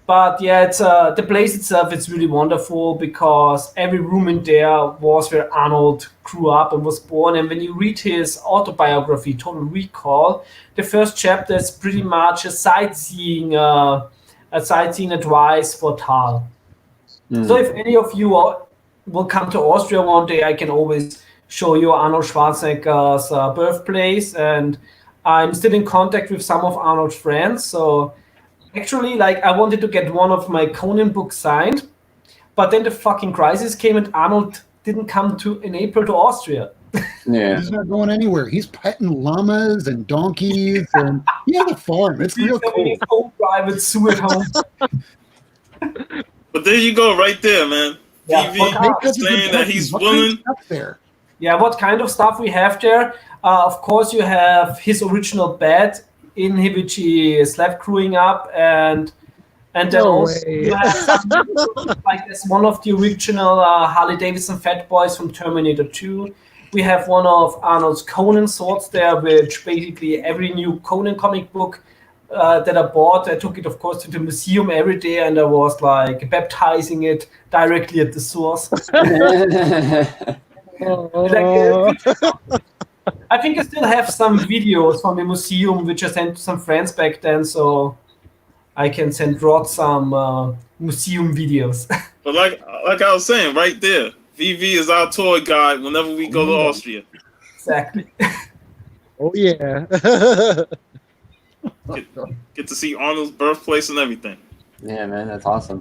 S2: But yeah, it's the place itself. It's really wonderful, because every room in there was where Arnold grew up and was born. And when you read his autobiography, Total Recall, the first chapter is pretty much a sightseeing advice for Thal. So if any of you will come to Austria one day, I can always show you Arnold Schwarzenegger's birthplace, and I'm still in contact with some of Arnold's friends. So actually, like, I wanted to get one of my Conan books signed, but then the fucking crisis came, and Arnold didn't come in April to Austria.
S4: Yeah.
S3: He's not going anywhere. He's petting llamas and donkeys, and he has a farm. It's real
S2: Having
S3: cool.
S2: his own private zoo at home.
S1: But there you go, right there, man.
S2: Yeah,
S1: VV
S2: what kind-
S1: saying that he's
S3: What kind of
S1: willing.
S3: stuff there?
S2: Yeah, what kind of stuff we have there? Of course, you have his original bed in which he slept growing up, and then
S5: No
S2: also
S5: way.
S2: you have some, like there's one of the original Harley Davidson Fat Boys from Terminator 2. We have one of Arnold's Conan swords there, which basically every new Conan comic book that I bought, I took it, of course, to the museum every day, and I was like baptizing it directly at the source. I think I still have some videos from the museum which I sent to some friends back then, so I can send Rod some museum videos.
S1: But like I was saying, right there, VV is our tour guide whenever we go to Austria.
S2: Exactly.
S5: Oh yeah.
S1: Get to see Arnold's birthplace and everything.
S4: Yeah, man, that's awesome.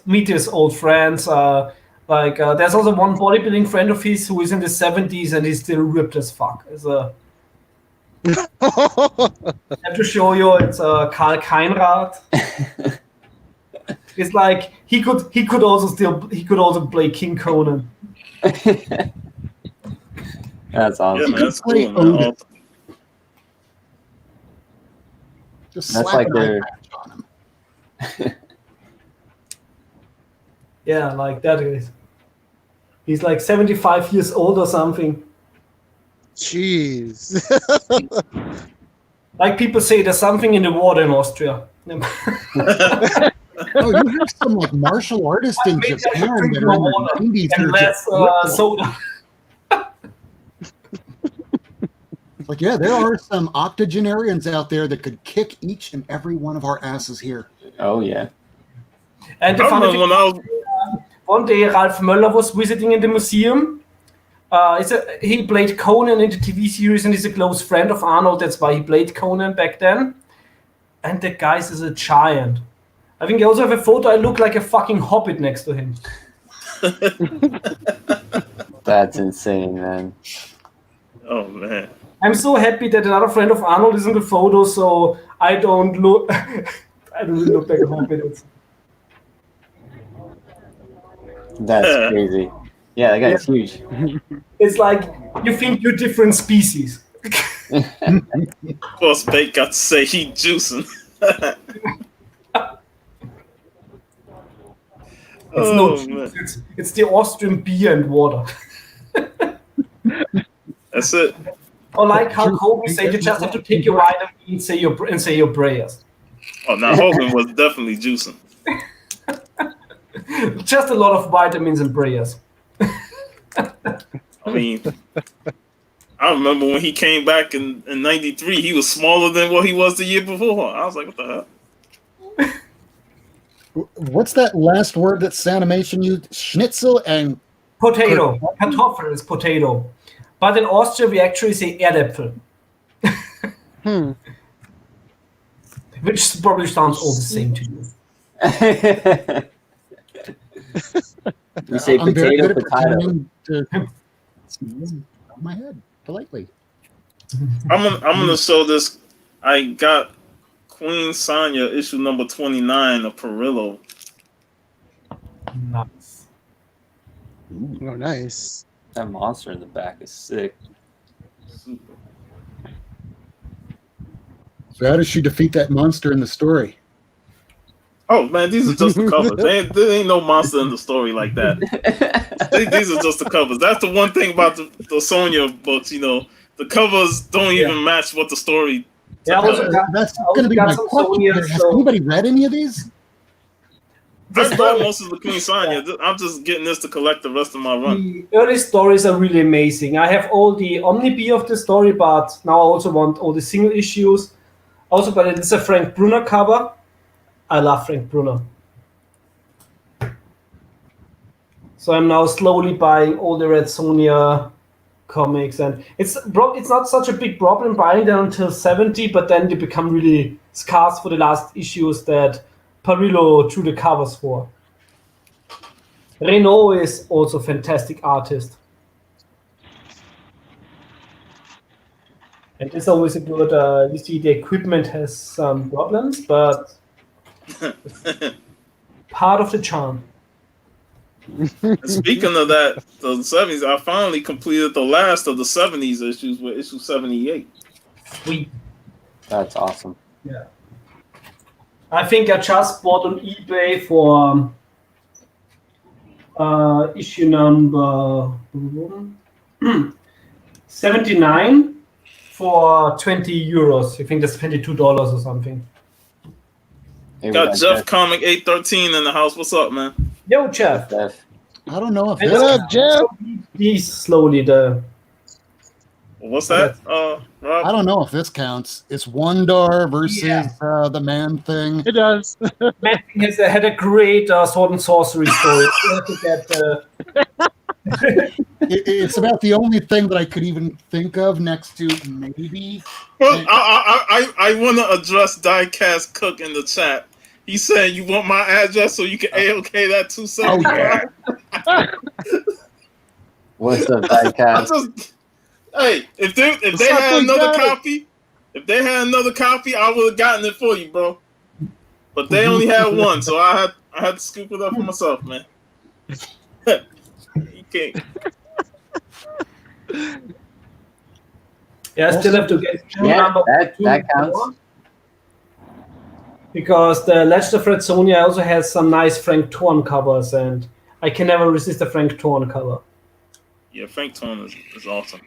S2: Meet his old friends. There's also one bodybuilding friend of his who is in the 70s and he's still ripped as fuck. I have to show you. It's Karl Keinrad. It's like he could also play King Conan.
S4: That's
S1: Yeah,
S4: awesome.
S1: man, that's
S3: Play
S1: cool, man.
S3: Odin. Just
S4: That's
S3: slap
S4: like
S3: an eye
S4: their-
S3: patch on him.
S2: Yeah, like that is. He's like 75 years old or something.
S5: Jeez.
S2: Like people say, there's something in the water in Austria.
S3: Oh, you have some like martial artists in
S2: Maybe I should
S3: Japan
S2: drink
S3: that are
S2: more
S3: in
S2: water
S3: their 90s.
S2: and
S3: They're
S2: less
S3: just
S2: soda.
S3: like, yeah, there are some octogenarians out there that could kick each and every one of our asses here.
S4: Oh yeah.
S2: And the
S1: I
S2: funny
S1: remember
S2: thing,
S1: when I was
S2: one day Ralph Möller was visiting in the museum. He played Conan in the TV series and he's a close friend of Arnold. That's why he played Conan back then. And the guy is a giant. I think I also have a photo. I look like a fucking hobbit next to him.
S4: That's insane, man.
S1: oh man.
S2: I'm so happy that another friend of Arnold is in the photo, so I don't look. I don't look like a hobbit.
S4: That's crazy. Yeah, that guy's huge.
S2: It's like you think you're different species.
S1: Of course, Bate got to say he juicing.
S2: It's no juice. It's the Austrian beer and water.
S1: That's it.
S2: Or like how Kobe said, you just have to take your vitamins and say your prayers.
S1: Oh, now Hogan was definitely juicing.
S2: Just a lot of vitamins and prayers.
S1: I mean, I remember when he came back in '93, he was smaller than what he was the year before. I was like, what the hell?
S3: What's that last word that Sanimation used? Schnitzel and
S2: Potato. Kartoffel is potato. But in Austria, we actually say Erdäpfel. Which probably sounds all the same to you.
S4: You say
S3: I'm very
S4: potato,
S3: good at
S4: potato.
S3: pretending to on my head politely.
S1: I'm gonna show this. I got Queen Sonya issue number 29 of Perillo.
S2: Nice.
S5: Oh, nice.
S4: That monster in the back is sick.
S1: Super.
S3: So how does she defeat that monster in the story?
S1: Oh man, these are just the covers. There ain't no monster in the story like that. These are just the covers. That's the one thing about the Sonya books. You know, the covers don't even match what the story.
S2: Yeah, I also got,
S3: That's
S2: I also
S3: going to be
S2: got
S3: my
S2: some
S3: question.
S2: Sonya,
S3: Has
S2: so
S3: anybody read any of these?
S1: I've read most of the Queen Sonya. I'm just getting this to collect the rest of my run.
S2: the early stories are really amazing. I have all the omnibi of the story, but now I also want all the single issues. Also, but it's a Frank Brunner cover. I love Frank Brunner. So I'm now slowly buying all the Red Sonja comics, and it's not such a big problem buying them until 70, but then they become really scarce for the last issues that Parillo drew the covers for. Renault is also a fantastic artist. And it's always a good. You see, the equipment has some problems, but part of the charm.
S1: Speaking of that, the 70s, I finally completed the last of the 70s issues with issue 78.
S2: Sweet.
S4: That's awesome.
S2: Yeah. I think I just bought on eBay for issue number 79 for €20. I think that's $22 or something.
S4: Hey, we
S1: Got Jeff
S4: Jeff.
S1: Comic 813 in the house. What's up, man?
S2: Yo, Jeff.
S4: Jeff.
S3: I don't know if
S2: And
S3: this
S5: What up, Jeff?
S2: He's slowly the.
S1: What's that,
S3: I
S1: Rob?
S3: don't know if this counts. It's Wondar versus
S2: Yeah.
S3: the man thing.
S5: It does.
S2: Man had a great sword and sorcery story. You have to get,
S3: It's about the only thing that I could even think of next to maybe.
S1: Well, I want to address Diecast Cook in the chat. He said, "You want my address so you can AOK that 275."
S3: Oh, yeah.
S4: What's up,
S1: I
S4: Diecast?
S1: just, hey, if they
S5: What's
S1: had
S5: up, big
S1: another
S5: guy?
S1: copy, I would have gotten it for you, bro. But they only had one, so I had to scoop it up for myself, man. You can't.
S2: I still have to get
S4: Yeah,
S2: number
S4: that
S2: 2
S4: counts.
S2: more, because the Legend of Red Sonja also has some nice Frank Thorne covers, and I can never resist a Frank Thorne cover.
S1: Yeah, Frank Tone is awesome.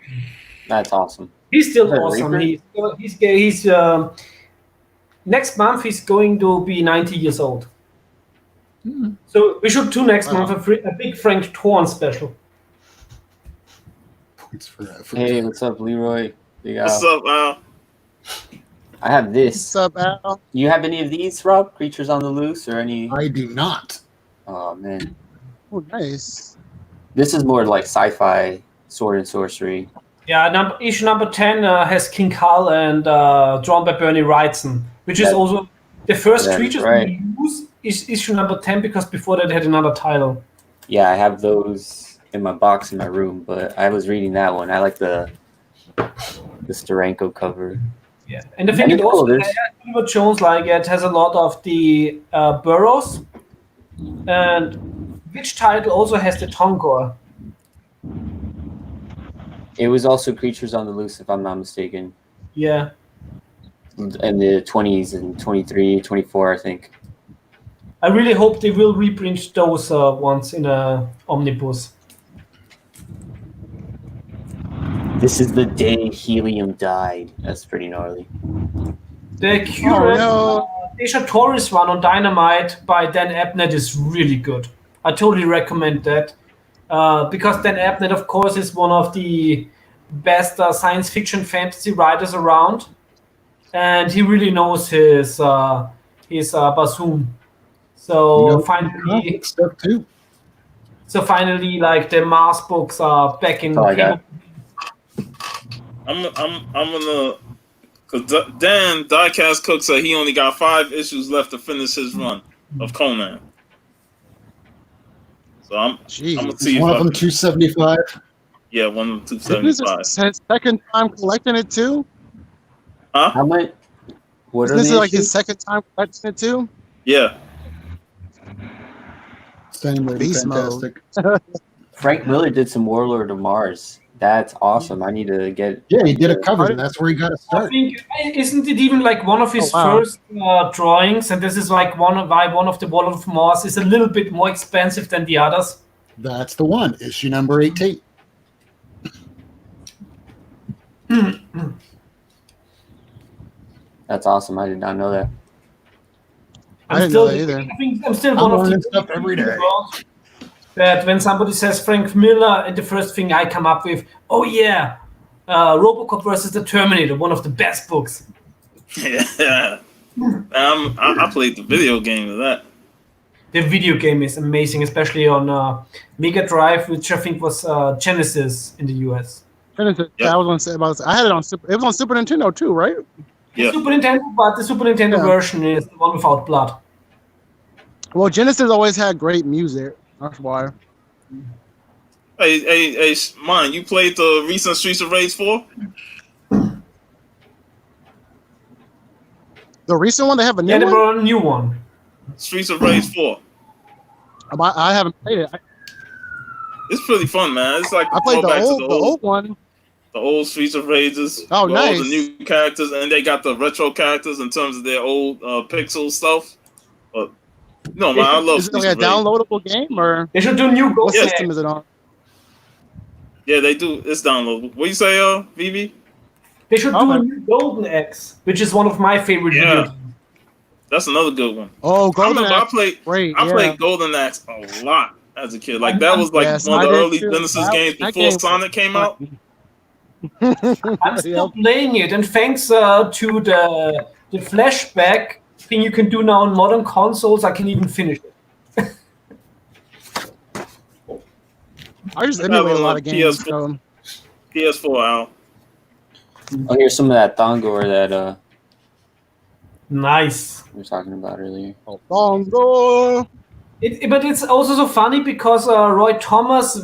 S4: That's awesome.
S2: He's still
S4: Is that
S2: awesome.
S4: Reaper?
S2: He's next month he's going to be 90 years old. So we should do next
S3: Wow.
S2: month a big Frank Thorne special.
S3: Points for
S4: Hey, what's up, Leroy? Big Al.
S1: What's up, Al?
S4: I have this.
S5: What's up, Al?
S4: You have any of these, Rob? Creatures on the Loose or any?
S3: I do not.
S4: Oh man,
S5: Oh, nice.
S4: this is more like sci-fi sword and sorcery.
S2: Yeah, issue number 10 has King Hal and drawn by Bernie Wrightson, which is
S4: That-
S2: also the first
S4: that is
S2: creatures
S4: right.
S2: we use is issue number 10, because before that they had another title.
S4: Yeah, I have those in my box in my room, but I was reading that one. I like the Steranko cover.
S2: Yeah, and I think
S4: And
S2: it also
S4: there's-
S2: Oliver Jones, like it has a lot of the burrows, and which title also has the Tongor.
S4: It was also Creatures on the Loose, if I'm not mistaken,
S2: Yeah,
S4: in the 20s and 23, 24, I think.
S2: I really hope they will reprint those ones in a omnibus.
S4: This is the day Helium died. That's pretty gnarly.
S2: The Curate
S5: no.
S2: Deja Torres one on Dynamite by Dan Abnett is really good. I totally recommend that. Because Dan Abnett, of course, is one of the best science fiction fantasy writers around, and he really knows his bassoon. So finally,
S3: Stuff too.
S2: like the Mars books are back in.
S4: That's all I got.
S1: I'm gonna, cause Dan Diecast Cook said he only got 5 issues left to finish his run of Conan. So I'm
S5: Jeez.
S1: gonna see if
S3: One of
S1: I
S3: them
S1: can,
S3: 275.
S1: yeah, one of them
S5: This is
S1: 275.
S5: his second time collecting it too.
S1: Huh?
S4: How much? What are
S5: This is
S4: the
S5: like his
S4: issues?
S5: second time collecting it too.
S1: Yeah.
S3: Same lady,
S5: Beast mode.
S3: fantastic.
S4: Frank Miller did some Warlord of Mars. That's awesome. I need to get.
S3: Yeah, he did a cover. That's where he got to
S2: I
S3: start.
S2: think isn't it even like one of his
S5: Oh, wow.
S2: first drawings, and this is like one of the Wall of Mars is a little bit more expensive than the others.
S3: That's the one. Issue number 18.
S4: That's awesome. I did not know that.
S5: I didn't know that either.
S2: I think I'm still
S3: I'm
S2: one of
S3: learning
S2: the
S3: stuff every day.
S2: that when somebody says Frank Miller, and the first thing I come up with, oh yeah, RoboCop versus the Terminator, one of the best books.
S1: Yeah. I played the video game of that.
S2: The video game is amazing, especially on Mega Drive, which I think was Genesis in the US.
S5: Genesis.
S1: Yep.
S5: I was gonna say about. I had it on. It was on Super Nintendo too, right?
S1: Yeah.
S2: Super Nintendo, but the Super Nintendo
S5: Yeah.
S2: version is the one without blood.
S5: Well, Genesis always had great music. That's why.
S1: Hey, Mine, you played the recent Streets of Rage 4?
S5: The recent one, they have a new
S2: Yeah, they
S5: one.
S2: brought a new one.
S1: Streets of Rage 4.
S5: I haven't played it.
S1: It's pretty fun, man. It's like
S5: I played the
S1: throwback to
S5: old one.
S1: the old Streets of Rages.
S5: Oh,
S1: with all
S5: nice.
S1: the new characters, and they got the retro characters in terms of their old pixel stuff. But no, man, I love
S5: Is it
S1: Streets
S5: like a
S1: of Rage.
S5: downloadable game or
S2: They should do new
S5: what
S2: Golden
S5: system
S2: Axe.
S5: is it on?
S1: Yeah, they do. It's downloadable. What you say, Vivi?
S2: They should do a
S5: Okay.
S2: new Golden Axe, which is one of my favorite
S1: Yeah.
S2: video games.
S1: That's another good one.
S5: Oh,
S1: I
S5: Golden
S1: remember
S5: Axe. Great.
S1: I
S5: Yeah.
S1: played Golden Axe a lot as a kid. Like that was like
S5: Yes,
S1: one
S5: I
S1: of the
S5: did
S1: early
S5: too.
S1: Genesis games
S5: That
S1: before
S5: game was
S1: Sonic came out.
S2: I'm still playing it, and thanks to the flashback thing you can do now on modern consoles, I can even finish it.
S5: I just emulate a lot of games.
S1: PS4.
S5: So.
S1: PS4 Al.
S4: Oh, here's some of that Thongor that
S2: Nice.
S4: we were talking about earlier.
S5: Bongo.
S2: But it's also so funny because Roy Thomas,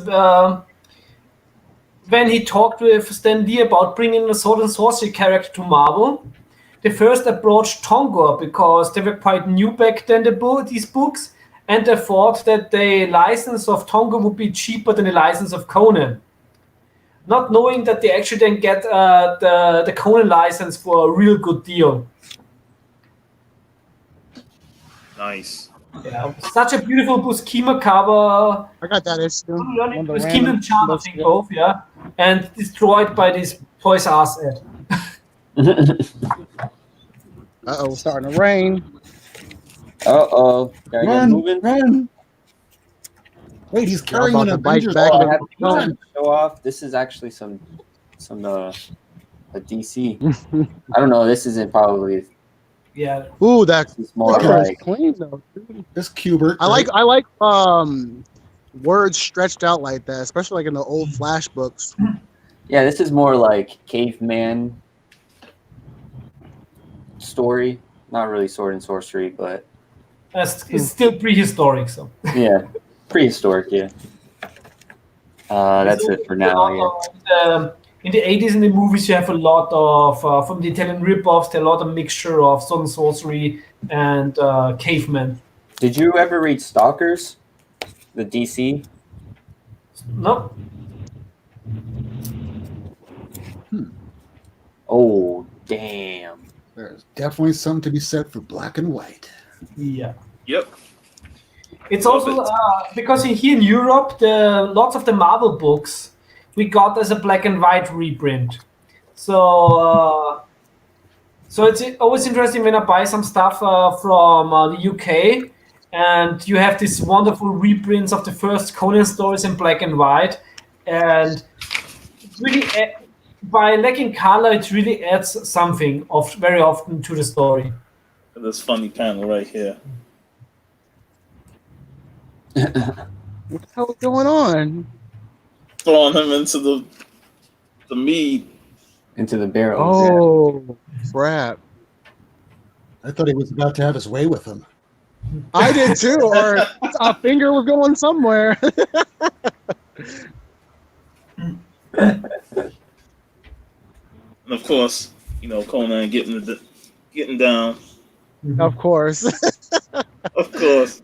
S2: when he talked with Stan Lee about bringing a sword and sorcery character to Marvel, they first approached Thongor because they were quite new back then, these books, and they thought that the license of Thongor would be cheaper than the license of Conan. Not knowing that they actually then get the Conan license for a real good deal.
S1: Nice.
S2: Yeah, such a beautiful Buscema cover.
S5: I got that issue.
S2: Buscema and Chan, I think both, yeah. And destroyed by this Toys R Us ad.
S5: Uh-oh, starting to rain.
S4: Uh-oh. Gotta get moving.
S3: Run! Wait, he's carrying an
S5: about to bike
S3: Avengers
S5: back.
S4: Oh, I
S3: armor.
S4: have to
S3: Run!
S4: show off. This is actually a DC. I don't know. This isn't probably.
S2: Yeah.
S5: Ooh, that
S4: This is more
S5: cover is
S4: like.
S5: clean though. Dude.
S3: This Cubert.
S5: I like words stretched out like that, especially like in the old Flash books.
S4: Yeah, this is more like caveman story. Not really sword and sorcery, but
S2: It's still prehistoric, so.
S4: yeah, prehistoric. Yeah. That's
S2: So
S4: it for now. Yeah.
S2: In the 80s, in the movies, you have a lot of, from the Italian rip-offs, there are a lot of mixture of sword and sorcery and cavemen.
S4: Did you ever read Stalkers? The DC?
S2: No?
S4: Oh, damn.
S3: There's definitely something to be said for black and white.
S2: Yeah.
S1: Yep.
S2: It's
S1: Love
S2: also
S1: it.
S2: because here in Europe, lots of the Marvel books we got as a black and white reprint. So it's always interesting when I buy some stuff from the UK, and you have these wonderful reprints of the first Conan stories in black and white, and it's really by lacking color, it really adds something very often to the story.
S1: This funny panel right here.
S5: What the hell is going on?
S1: Throwing him into the mead.
S4: Into the barrel.
S5: Oh, crap.
S3: I thought he was about to have his way with him.
S5: I did too, or a finger was going somewhere.
S1: And of course, Conan getting down.
S5: Of course.
S1: Of course.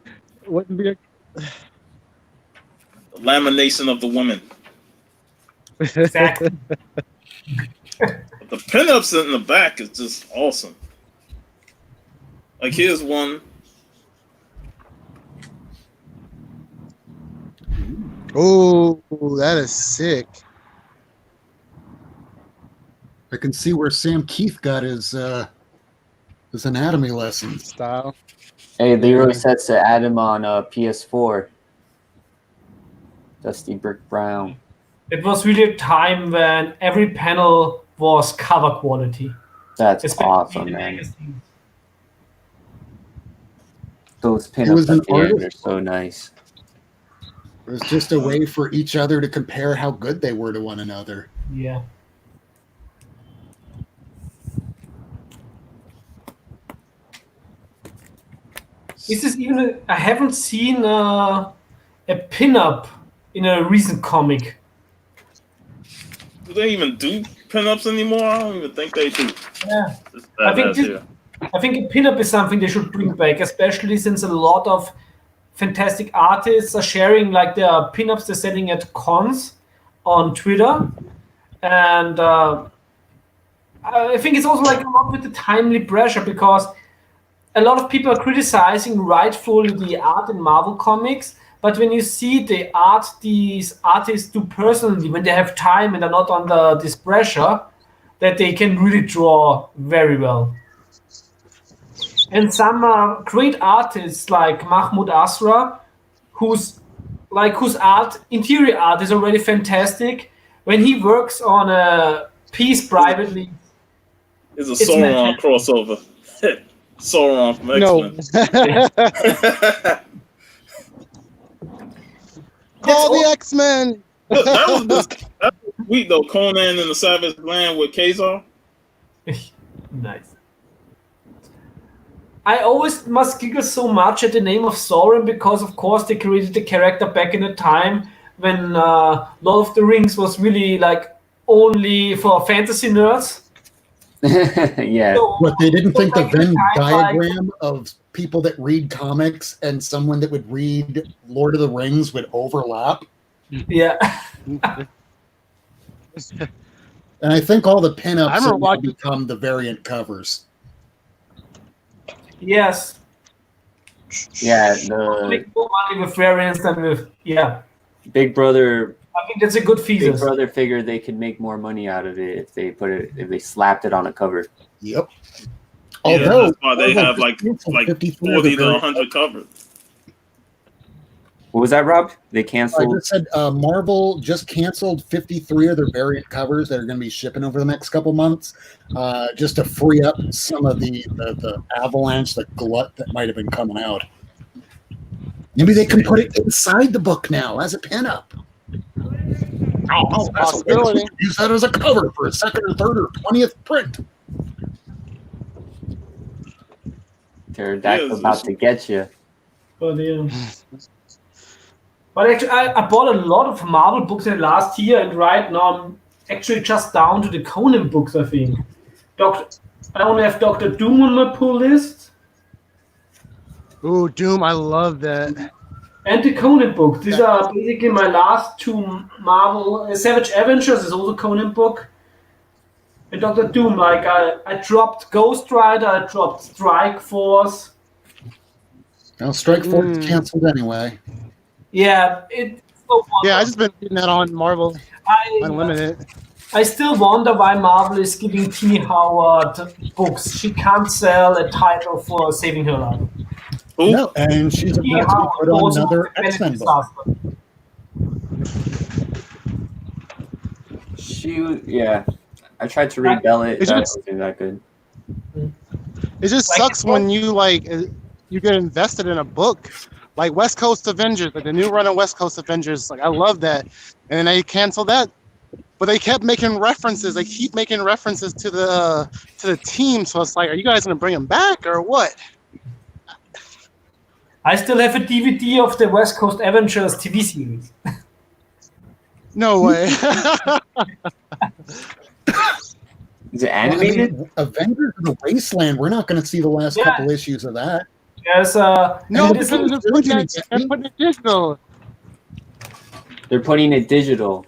S5: Wouldn't be a
S1: The lamination of the woman.
S2: Exactly.
S1: But the pinups in the back is just awesome. Like here's one.
S5: Oh, that is sick.
S3: I can see where Sam Keith got his anatomy lessons.
S5: Style.
S4: Hey, Leroy sets to Adam on PS4. Dusty Brick Brown.
S2: It was really a time when every panel was cover quality.
S4: That's
S2: Especially
S4: awesome,
S2: in the
S4: man.
S2: magazines.
S3: was
S4: Those pinups
S3: an
S4: at the end
S3: artist.
S4: are so nice.
S3: It was just a way for each other to compare how good they were to one another.
S2: Yeah. Is this even I haven't seen a pinup in a recent comic.
S1: Do they even do pinups anymore? I don't even think they do.
S2: Yeah.
S1: Just
S2: I
S1: that
S2: think
S1: ass
S2: this-
S1: here.
S2: I think a pinup is something they should bring back, especially since a lot of fantastic artists are sharing like their pinups they're selling at cons on Twitter, and I think it's also like a lot with the timely pressure because a lot of people are criticizing rightfully the art in Marvel comics, but when you see the art these artists do personally, when they have time and are not under this pressure, that they can really draw very well. And some great artists like Mahmoud Asra, whose art, interior art is already fantastic. When he works on a piece privately,
S1: It's a
S2: It's
S1: Sauron crossover. Sauron from
S5: No.
S1: X-Men.
S5: Call the X-Men.
S1: Look, that was sweet though. Conan in the Savage Land with Kazar.
S2: nice. I always must giggle so much at the name of Sauron because, of course, they created the character back in a time when Lord of the Rings was really like only for fantasy nerds.
S4: Yeah.
S2: So,
S3: But they didn't think the
S2: back in
S3: Venn
S2: time, like-
S3: diagram of people that read comics and someone that would read Lord of the Rings would overlap.
S2: yeah.
S3: And I think all the pinups
S5: I
S3: have
S5: remember
S3: now
S5: watching-
S3: become the variant covers.
S2: Yes.
S4: Yeah. The
S2: Make more money with variants than with
S4: Big Brother
S2: I think that's a good
S4: Big
S2: thesis.
S4: Brother figured they could make more money out of it if they slapped it on a cover.
S3: Yep.
S1: Yeah,
S3: Although
S1: that's why they have like
S3: 53 of the
S1: 40 to
S3: variant-
S1: 100 covered.
S4: What was that, Rob? They
S3: I
S4: canceled.
S3: just said Marvel just canceled 53 of their variant covers that are going to be shipping over the next couple months, just to free up some of the avalanche, the glut that might have been coming out. Maybe they can put it inside the book now as a pinup. Oh, that's a
S5: possibility.
S3: use that as a cover for a second or third or 20th print.
S4: Pterodactyl
S1: Yes,
S4: about to get you.
S2: But actually, I bought a lot of Marvel books in the last year, and right now I'm actually just down to the Conan books, I think. I only have Doctor Doom on my pull list,
S5: Ooh, Doom! I love that.
S2: and the Conan book. These are basically my last two Marvel. Savage Avengers is also a Conan book. And Doctor Doom, like I dropped Ghost Rider, I dropped Strike Force.
S3: Now, Strike Force is canceled anyway.
S2: Yeah, it's so
S5: Yeah, I just been reading that on Marvel Unlimited.
S2: I still wonder why Marvel is giving Tini Howard books. She can't sell a title for saving her life.
S1: Who?
S3: No, and she's
S2: Tini
S3: about to
S2: Howard
S3: put on
S2: was
S3: another
S2: a
S3: X-Men book.
S2: disaster.
S4: Yeah. I tried to read Bellet.
S5: It's
S4: That
S5: just-
S4: wasn't that good.
S5: It just
S2: Like-
S5: sucks when you you get invested in a book, like West Coast Avengers, like the new run of West Coast Avengers. Like I love that, and then they canceled that, but they kept making references. They keep making references to the team. So it's like, are you guys gonna bring them back or what?
S2: I still have a DVD of the West Coast Avengers TV series.
S5: No way.
S4: Is it
S3: Well, I mean,
S4: animated?
S3: Avengers of the Wasteland, we're not going to see the last
S2: Yeah.
S3: couple issues of that.
S2: There's
S5: no,
S3: And
S5: because
S3: it's
S5: they're putting it digital.
S4: They're putting it digital.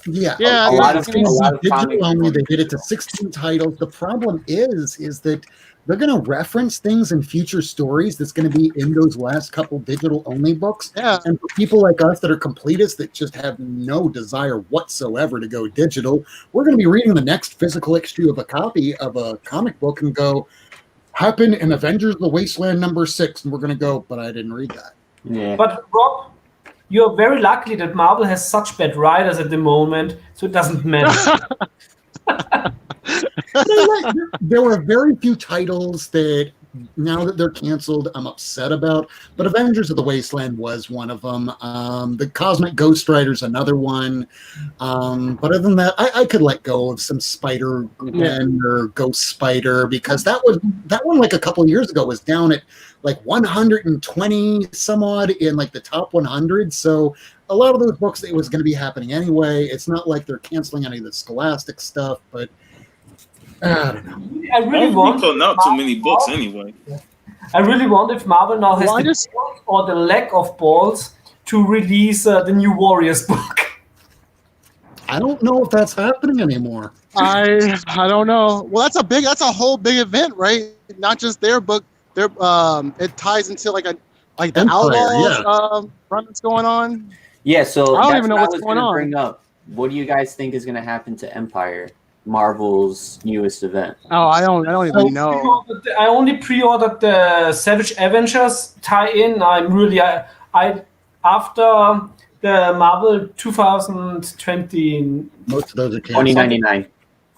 S3: Yeah,
S5: Yeah,
S4: a lot of
S3: it's going
S4: a lot
S3: to
S4: of
S3: be digital
S4: comics
S3: only. They did it to 16 titles. The problem is that they're going to reference things in future stories that's going to be in those last couple digital only books.
S5: Yeah.
S3: And for people like us that are completists that just have no desire whatsoever to go digital, we're going to be reading the next physical issue of a copy of a comic book and go, happened in Avengers of the Wasteland #6. And we're going to go, but I didn't read that.
S4: Yeah.
S2: But Rob, you're very lucky that Marvel has such bad writers at the moment, so it doesn't matter.
S3: There were very few titles that now that they're canceled, I'm upset about. But Avengers of the Wasteland was one of them. The Cosmic Ghost Rider's another one. But other than that, I could let go of some Spider Gwen or Ghost Spider because that one like a couple of years ago was down at like 120 some odd in like the top 100. So a lot of those books, it was going to be happening anyway. It's not like they're canceling any of the Scholastic stuff, but I don't know.
S2: I really
S1: Won't
S2: want.
S1: be putting out too many books anyway.
S2: I really want if Marvel now has
S5: Well, I
S2: the
S5: just-
S2: balls or the lack of balls to release the new Warriors book.
S3: I don't know if that's happening anymore.
S5: I don't know. Well, that's a whole big event, right? Not just their book. Their it ties into like the
S3: Empire,
S5: Outlaws
S3: yeah.
S5: run that's going on.
S4: Yeah, so
S5: I don't
S4: that's
S5: even know
S4: what I
S5: what's
S4: was
S5: going
S4: gonna
S5: on.
S4: bring up. What do you guys think is gonna happen to Empire, Marvel's newest event?
S5: Oh, I don't even know.
S2: I only pre-ordered the Savage Avengers tie-in. I'm really I after the Marvel 2020.
S3: Most of those are canceled.
S4: $20.99.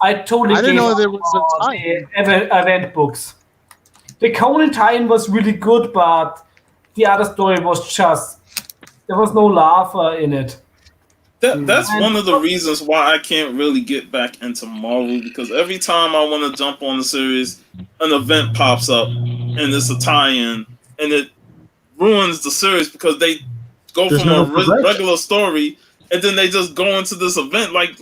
S2: I totally
S5: I didn't
S2: gave
S5: know
S2: up
S5: there was a
S2: on
S5: tie-in.
S2: the event books. The Conan tie-in was really good, but the other story was just there was no laugh in it.
S1: That's one of the reasons why I can't really get back into Marvel, because every time I want to jump on the series, an event pops up and it's a tie-in, and it ruins the series because they go
S3: There's
S1: from
S3: no
S1: a
S3: progression.
S1: regular story and then they just go into this event. Like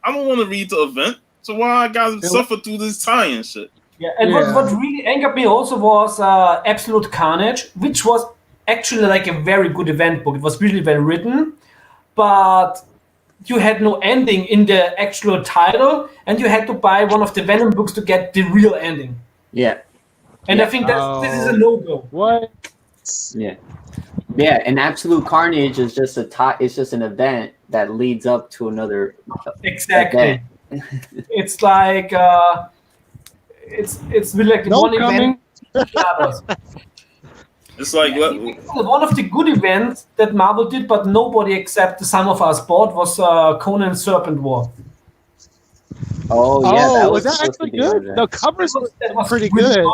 S1: I don't want to read the event, so why I gotta suffer through this tie-in shit?
S2: Yeah, and what really angered me also was Absolute Carnage, which was actually like a very good event book. It was really well written, but you had no ending in the actual title, and you had to buy one of the Venom books to get the real ending.
S4: Yeah,
S2: And I think this is a no-go.
S5: What?
S4: yeah, yeah. And Absolute Carnage is just it's just an event that leads up to another
S2: Exactly.
S4: event.
S2: It's like it's really like
S5: No
S2: one
S5: coming.
S2: event. The others.
S1: It's like
S2: One of the good events that Marvel did, but nobody except the Sum of Us bought, was Conan Serpent War.
S4: Oh yeah,
S5: was that
S4: supposed to
S5: actually
S4: be
S5: good?
S4: an
S5: The
S4: event.
S5: covers were
S2: That was
S5: pretty
S2: really
S5: good.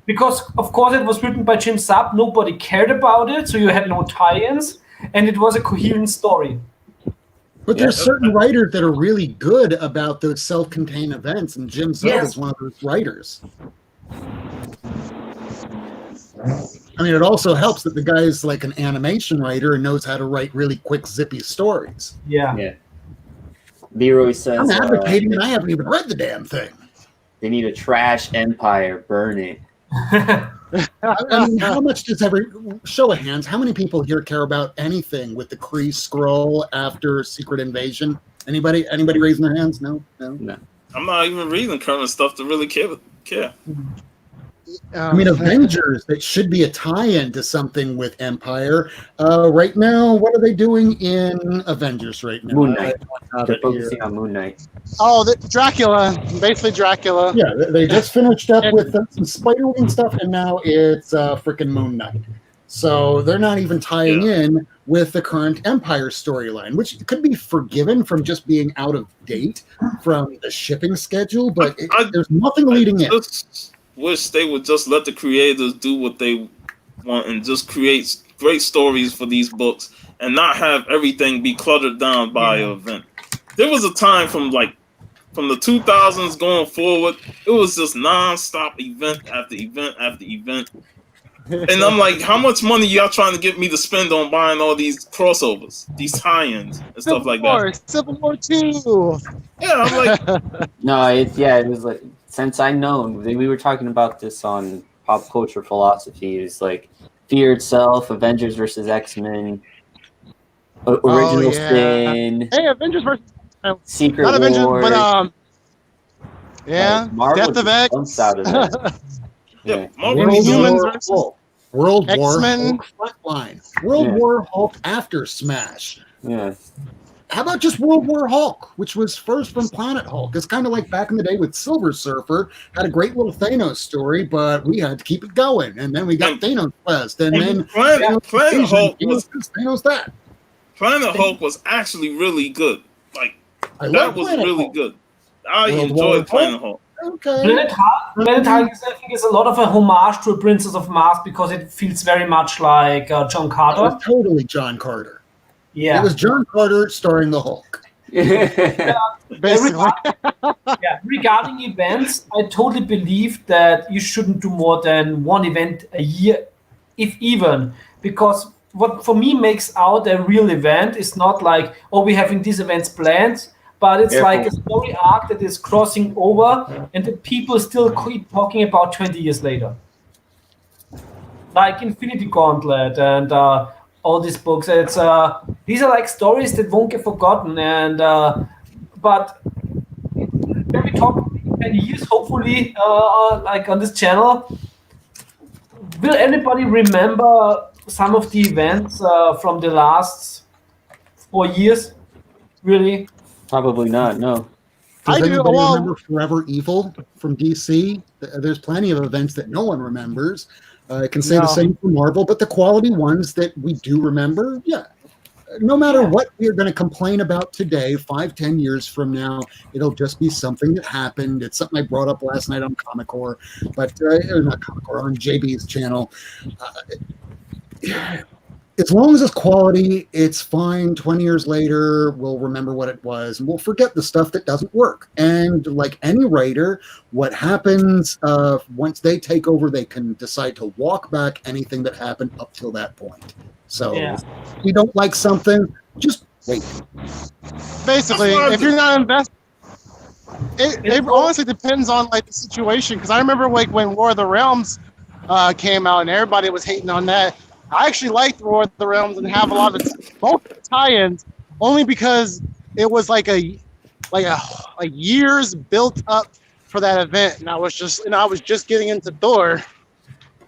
S2: because, of course, it was written by Jim Sapp. Nobody cared about it, so you had no tie-ins, and it was a coherent story.
S3: But there's certain writers that are really good about those self-contained events, and Jim Zub
S2: Yes.
S3: is one of those writers. I mean, it also helps that the guy's like an animation writer and knows how to write really quick, zippy stories.
S2: Yeah.
S4: Yeah. Leroy says
S3: I'm advocating, and I haven't even read the damn thing.
S4: they need a trash Empire, burn it.
S3: I mean, how much does every show of hands? How many people here care about anything with the Kree scroll after Secret Invasion? Anybody raising their hands? No.
S1: I'm not even reading current stuff to really care.
S3: I mean, Avengers, that should be a tie-in to something with Empire. Right now, what are they doing in Avengers right now?
S4: Moon Knight.
S3: I have
S4: They're
S3: it here.
S4: focusing on Moon Knight.
S5: Dracula, basically Dracula.
S3: Yeah, they just finished up with some Spider-Wing stuff, and now it's freaking Moon Knight. So they're not even tying in with the current Empire storyline, which could be forgiven from just being out of date from the shipping schedule, but there's nothing leading in.
S1: Just wish they would just let the creators do what they want and just create great stories for these books and not have everything be cluttered down by an event. There was a time from the 2000s going forward, it was just non-stop event after event after event. And I'm like, how much money y'all trying to get me to spend on buying all these crossovers, these tie-ins and stuff like that?
S5: Civil War 2.
S1: Yeah, I'm like,
S4: No, it was like since I known we were talking about this on Pop Culture Philosophy. It's like Fear itself, Avengers versus X-Men, Original Sin,
S5: Hey, Avengers versus
S4: Secret
S5: not Avengers,
S4: Wars.
S5: but
S4: Like, Marvel
S5: Death of
S4: just
S5: X.
S4: bumps out of that.
S1: yeah, Marvel
S3: World
S1: needs
S5: Humans
S3: War
S5: versus
S3: Hulk. World War
S5: X-Men.
S3: Hulk Frontline. World War Hulk after Smash.
S4: Yeah.
S3: How about just World War Hulk, which was first from Planet Hulk? It's kind of like back in the day with Silver Surfer, had a great little Thanos story, but we had to keep it going. And then we got Thanos Quest, and then
S1: Planet Hulk was
S3: Thanos that.
S1: Planet Hulk was actually really good. Like
S3: I
S1: that
S3: love
S1: was
S3: Planet
S1: really
S3: Hulk.
S1: good. I
S3: World
S1: enjoyed
S3: War
S1: Planet Hulk.
S3: Okay.
S2: Planet Hulk, I think, is a lot of a homage to a Princess of Mars because it feels very much like John
S3: It
S2: Carter.
S3: was totally John Carter.
S2: Yeah.
S3: It was John Carter starring the Hulk.
S5: Basically.
S2: Regarding events, I totally believe that you shouldn't do more than one event a year, if even, because what for me makes out a real event is not like, oh, we're having these events planned, but it's
S4: Careful.
S2: like a story arc that is crossing over, and the people still keep talking about 20 years later. Like Infinity Gauntlet and all these books. It's these are like stories that won't get forgotten, and but when we talk in 10 years, hopefully, like on this channel, will anybody remember some of the events from the last 4 years? Really?
S4: Probably not. No.
S3: Does
S5: I do.
S3: anybody
S5: Well,
S3: remember Forever Evil from DC? There's plenty of events that no one remembers. I can say the
S5: No.
S3: same for Marvel, but the quality ones that we do remember, yeah. No matter what we're going to complain about today, 5-10 years from now, it'll just be something that happened. It's something I brought up last night on Comic Core, but not Comic Core, on JB's channel. As long as it's quality, it's fine. 20 years later, we'll remember what it was, and we'll forget the stuff that doesn't work. And like any writer, what happens once they take over, they can decide to walk back anything that happened up till that point. So if you don't like something, just wait.
S5: basically, if you're not invested, it honestly depends on like the situation. Because I remember like when War of the Realms came out and everybody was hating on that. I actually liked War of the Realms and have a lot of both tie-ins only because it was like a years built up for that event, and I was just getting into Thor.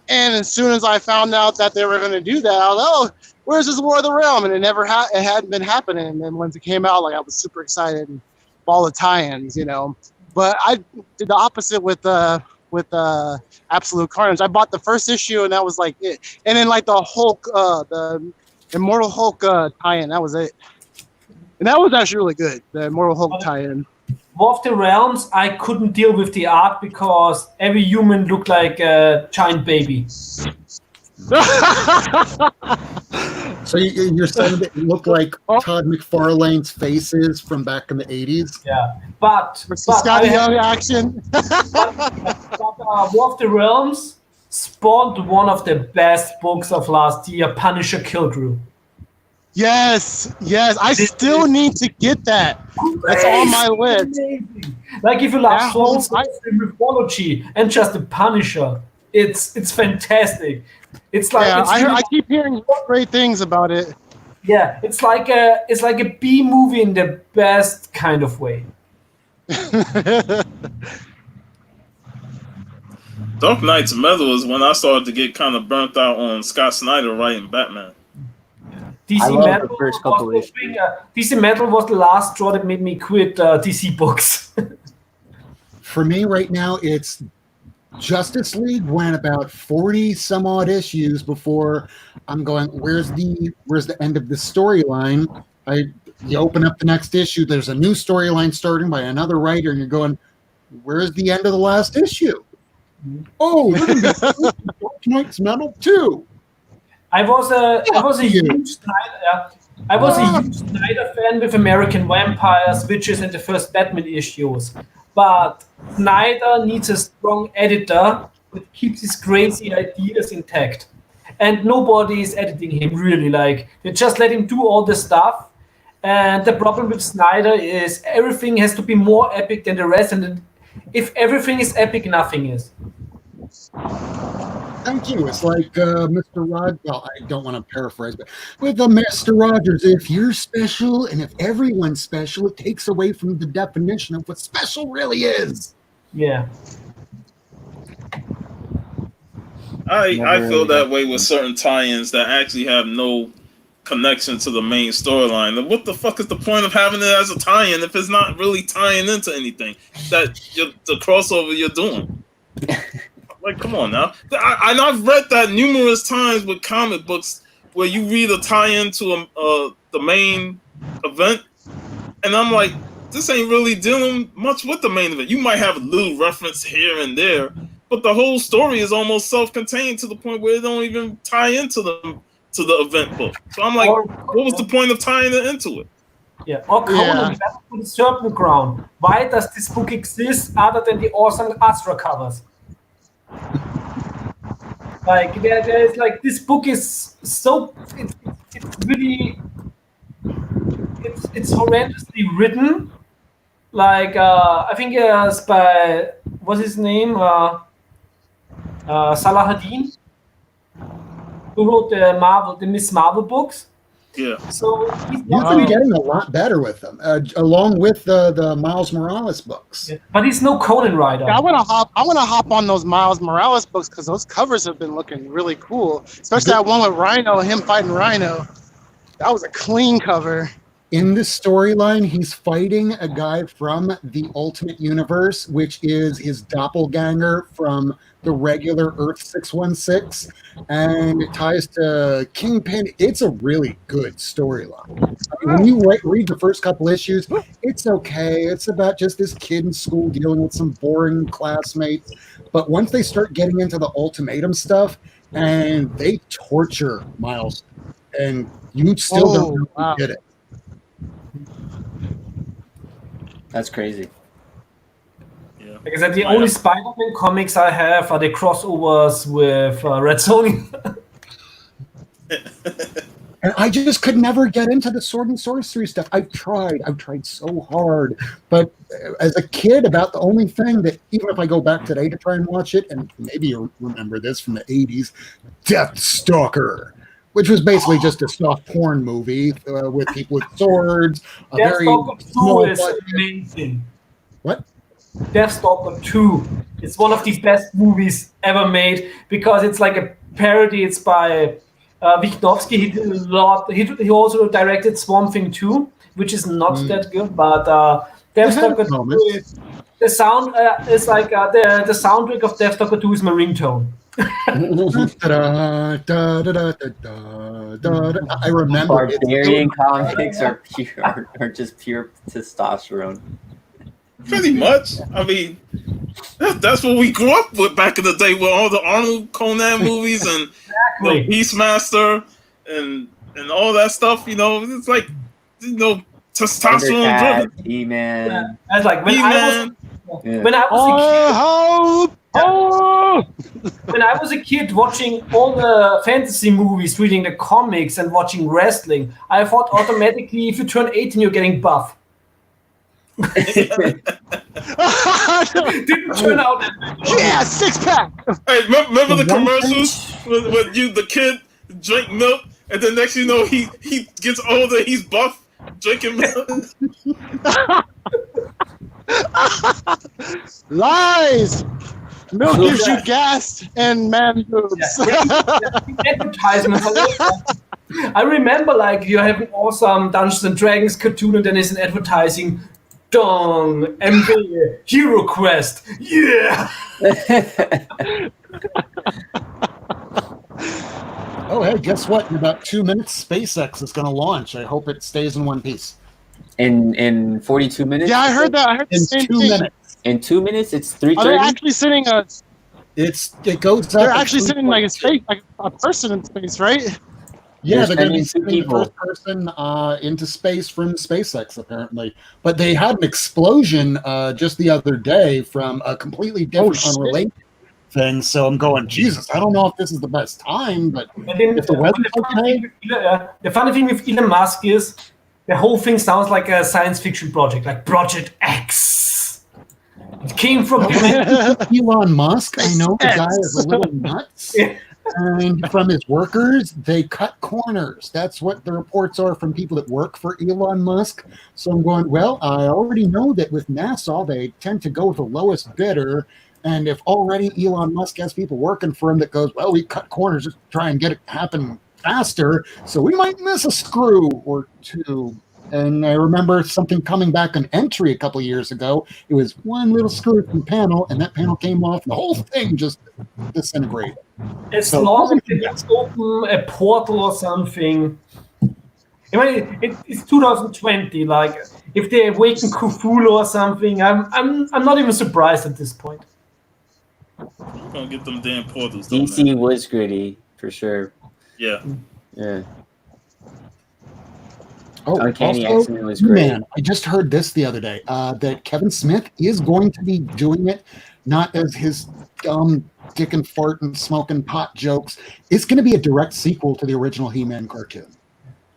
S5: And as soon as I found out that they were going to do that, I was like, oh, where's this War of the Realm? And it hadn't been happening. And then once it came out, like I was super excited and all the tie-ins, you know. But I did the opposite with Absolute Carnage. I bought the first issue, and that was like it. And then like the Hulk, the Immortal Hulk tie-in, that was it. And that was actually really good. The Immortal Hulk tie-in.
S2: War of the Realms, I couldn't deal with the art because every human looked like a giant baby.
S3: So you're saying that it looked like Todd McFarlane's faces from back in the 80s?
S2: Yeah, but
S5: Scotty Young action.
S2: War of the Realms spawned one of the best books of last year, Punisher Kill Crew.
S5: Yes, I still need to get that. That's on my list.
S2: Amazing. Like if you love Souls and mythology and just the Punisher, it's fantastic. It's like
S5: I keep hearing great things about it.
S2: Yeah, it's like a B movie in the best kind of way.
S1: Dark Knight's Metal is when I started to get kind of burnt out on Scott Snyder writing Batman.
S2: DC Metal was the last straw that made me quit DC books.
S3: For me right now, it's Justice League went about 40 some odd issues before I'm going, where's the end of the storyline? You open up the next issue, there's a new storyline starting by another writer, and you're going, where's the end of the last issue? Oh, Dark Knight's Metal 2.
S2: I was a huge Snyder fan with American Vampires, Witches, and the first Batman issues. But Snyder needs a strong editor that keeps his crazy ideas intact. And nobody is editing him, really. Like, they just let him do all the stuff. And the problem with Snyder is everything has to be more epic than the rest. And if everything is epic, nothing is.
S3: Thank you. It's like Mr. Rogers. Well, I don't want to paraphrase, but with Mr. Rogers, if you're special and if everyone's special, it takes away from the definition of what special really is.
S2: Yeah.
S1: I feel that way with certain tie-ins that actually have no connection to the main storyline. And what the fuck is the point of having it as a tie-in if it's not really tying into anything that the crossover you're doing? Like, come on now. I've read that numerous times with comic books where you read a tie-in to the main event, and I'm like, this ain't really dealing much with the main event. You might have a little reference here and there, but the whole story is almost self-contained to the point where it don't even tie into the event book. So I'm like, what was the point of tying it into it?
S2: Yeah, or Conan, Battle for the Serpent Crown. Why does this book exist other than the awesome Astra covers? Like there is like this book is so it's really it's horrendously written, Like I think it's by what's his name? Salahuddin, who wrote the Miss Marvel books.
S1: Yeah.
S2: So he's
S3: You've
S2: not
S3: been
S2: really,
S3: getting a lot better with them, along with the Miles Morales books.
S2: but he's no Conan writer.
S5: Yeah, I want to hop on those Miles Morales books because those covers have been looking really cool. Especially that one with Rhino, him fighting Rhino. That was a clean cover.
S3: In this storyline, he's fighting a guy from the Ultimate Universe, which is his doppelganger from the regular Earth 616, and it ties to Kingpin. It's a really good storyline. When you read the first couple issues, it's okay. It's about just this kid in school dealing with some boring classmates. But once they start getting into the ultimatum stuff, and they torture Miles, and you still don't know who did it.
S4: That's crazy.
S1: Yeah.
S2: Like I said, the only Spider-Man comics I have are the crossovers with Red Sonja.
S3: And I just could never get into the sword and sorcery stuff. I've tried so hard. But as a kid, about the only thing that, even if I go back today to try and watch it, and maybe you remember this from the 80s, Deathstalker, which was basically just a soft porn movie with people with swords.
S2: Deathstalker 2 is amazing.
S3: What?
S2: Deathstalker 2 is one of the best movies ever made because it's like a parody. It's by Wichkowski. He did a lot. He also directed Swamp Thing 2, which is not that good, but Deathstalker 2 the sound is like the soundtrack of Deathstalker 2 is my ringtone.
S3: I remember
S4: Barbarian comics are just pure testosterone.
S1: Pretty much. I mean, that's what we grew up with back in the day, with all the Arnold Conan movies and
S2: Exactly.
S1: Beastmaster and all that stuff. You know, it's like, you know, testosterone driven.
S4: He-Man.
S2: I was like when
S1: He-Man.
S2: when I was a kid, when I was a kid watching all the fantasy movies, reading the comics, and watching wrestling, I thought automatically if you turn 18, you're getting buff. Didn't turn out that way.
S5: Yeah, 6-pack.
S1: Hey, remember the commercials with you, the kid drink milk, and then next you know he gets older, he's buff, drinking milk.
S5: Lies. Milk gives you gas and man boobs.
S2: Advertisements. I remember like you have an awesome Dungeons and Dragons cartoon, and then there's an advertising. Dong MV Hero Quest. Yeah.
S3: Oh, hey, guess what? In about 2 minutes, SpaceX is going to launch. I hope it stays in one piece.
S4: In 42 minutes?
S5: Yeah, I heard that. I heard the
S3: In
S5: same
S3: 2
S5: thing.
S3: minutes.
S4: In 2 minutes, it's 3:30.
S5: Are they actually sending a?
S3: It goes up.
S5: They're
S3: at
S5: actually sending like
S3: 3:42.
S5: a person in space, right?
S3: Yeah,
S4: They're
S3: they're going to be
S4: sending two
S3: sending the
S4: people.
S3: first person into space from SpaceX, apparently. But they had an explosion just the other day from a completely different,
S5: shit.
S3: unrelated thing. So I'm going, Jesus, I don't know if this is the best time, but
S2: And then
S3: if the weather's okay.
S2: the funny thing with Elon Musk is the whole thing sounds like a science fiction project, like Project X. It came from
S3: Elon Musk, I know the guy
S5: SpaceX.
S3: is a little nuts.
S2: Yeah.
S3: And from his workers, they cut corners. That's what the reports are from people that work for Elon Musk. So I'm going, well, I already know that with NASA, they tend to go with the lowest bidder. And if already Elon Musk has people working for him that goes, well, we cut corners just to try and get it happen faster, so we might miss a screw or two. And I remember something coming back on Entry a couple of years ago. It was one little screw from the panel, and that panel came off, and the whole thing just disintegrated.
S2: as long as they just open a portal or something. I mean, it's 2020. Like if they awaken Cthulhu or something, I'm not even surprised at this point.
S1: Gonna get them damn portals, though, man.
S4: DC was gritty, for sure.
S1: Yeah.
S4: Yeah.
S3: Oh,
S4: Uncanny
S3: also,
S4: X-Men was great.
S3: Man, I just heard this the other day, that Kevin Smith is going to be doing it, not as his dumb dick and fart and smoking pot jokes. It's going to be a direct sequel to the original He-Man cartoon.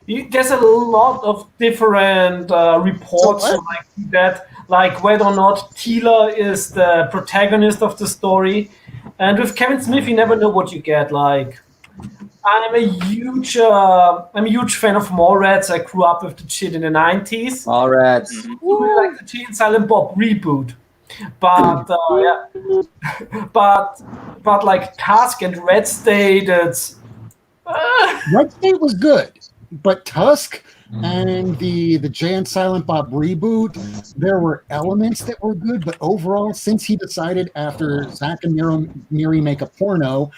S2: There's a lot of different reports
S5: So
S2: like that. like whether or not Tila is the protagonist of the story. And with Kevin Smith, you never know what you get. Like, I'm a huge fan of Mallrats. I grew up with the shit in the 90s.
S4: Mallrats.
S1: Mhm.
S2: Really like the Jay and Silent Bob reboot. But but like Tusk and Red State, it's
S3: Red State was good, but Tusk and the Jay and Silent Bob reboot, there were elements that were good, but overall, since he decided after Zach and Miri make a porno,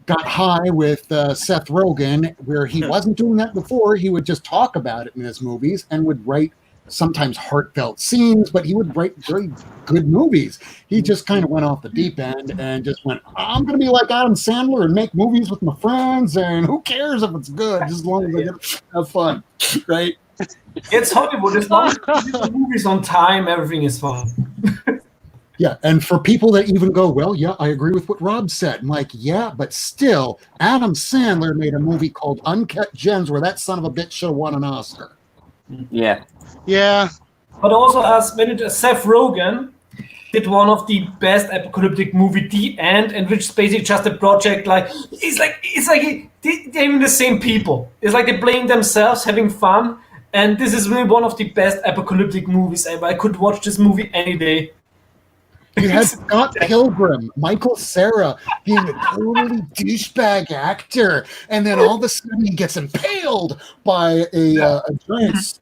S3: got high with Seth Rogen, where he wasn't doing that before, he would just talk about it in his movies and would write sometimes heartfelt scenes, but he would write very good movies. He just kind of went off the deep end and just went, I'm going to be like Adam Sandler and make movies with my friends, and who cares if it's good, just as long as I get to have fun, right?
S2: it's Hollywood. As long as you do the movies on time, everything is fine.
S3: Yeah, and for people that even go, well, yeah, I agree with what Rob said. I'm like, yeah, but still, Adam Sandler made a movie called Uncut Gems where that son of a bitch should have won an Oscar.
S4: Yeah.
S5: Yeah.
S2: But also, as Seth Rogen did one of the best apocalyptic movie, The End, and which is basically just a project like it's like they're even the same people. It's like they're playing themselves, having fun, and this is really one of the best apocalyptic movies ever. I could watch this movie any day.
S3: You had Scott Pilgrim, Michael Cera being a totally douchebag actor, and then all of a sudden he gets impaled by a giant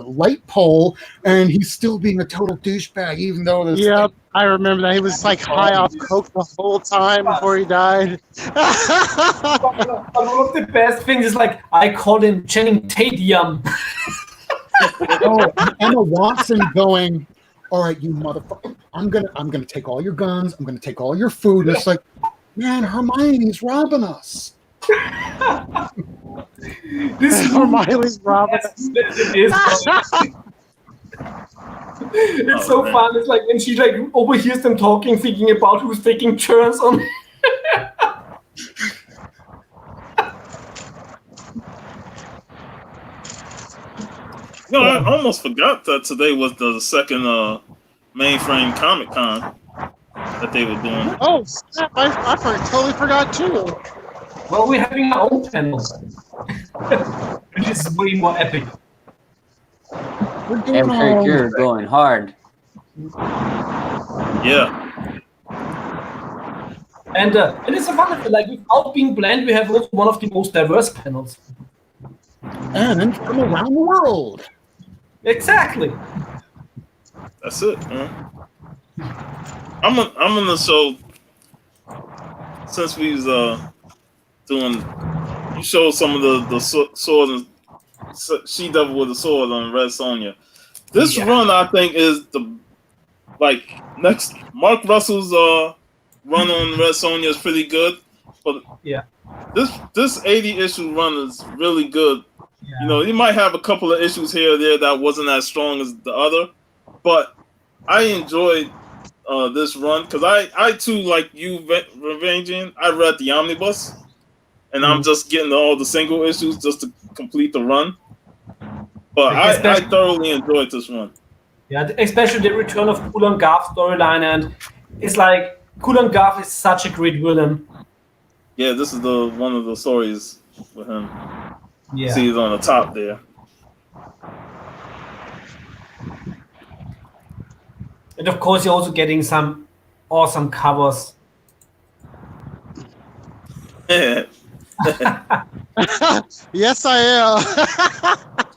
S3: light pole, and he's still being a total douchebag, even though this.
S5: Yep, I remember that. He was like high off coke the whole time before he died.
S2: But one of the best things is like I call him Channing Tatum.
S3: Oh, Emma Watson going, all right, you motherfucker, I'm gonna take all your guns, I'm gonna take all your food. And it's like, man, Hermione's robbing us.
S2: This is
S5: Hermione's robbing us.
S2: It is. It's so fun. It's like when she like overhears them talking, thinking about who's taking turns on.
S1: No, I almost forgot that today was the second mainframe Comic Con that they were doing.
S5: Oh, snap, I totally forgot too.
S2: Well, we're having our own panel, which is way more epic.
S3: We're doing
S4: Eric, you're going hard.
S1: Yeah.
S2: And it's a fun, like without being bland, we have also one of the most diverse panels.
S3: and from around the world.
S2: Exactly.
S1: That's it, man. I'm gonna show, since we was doing, you showed some of the sword and She Devil with a Sword on Red Sonja. This run, I think, is the next. Mark Russell's run on Red Sonja is pretty good, but this 80 issue run is really good. Yeah. You know, you might have a couple of issues here or there that wasn't as strong as the other, but I enjoyed this run because I too, like you, Revengean, I read the omnibus, and I'm just getting all the single issues just to complete the run. But I thoroughly enjoyed this run. Yeah,
S2: especially the return of Kulan Garth storyline, and it's like Kulan Garth is such a great villain.
S1: Yeah, this is one of the stories with him.
S2: Yeah.
S1: See, he's on the top there.
S2: And of course, you're also getting some awesome covers.
S5: Yes, I am.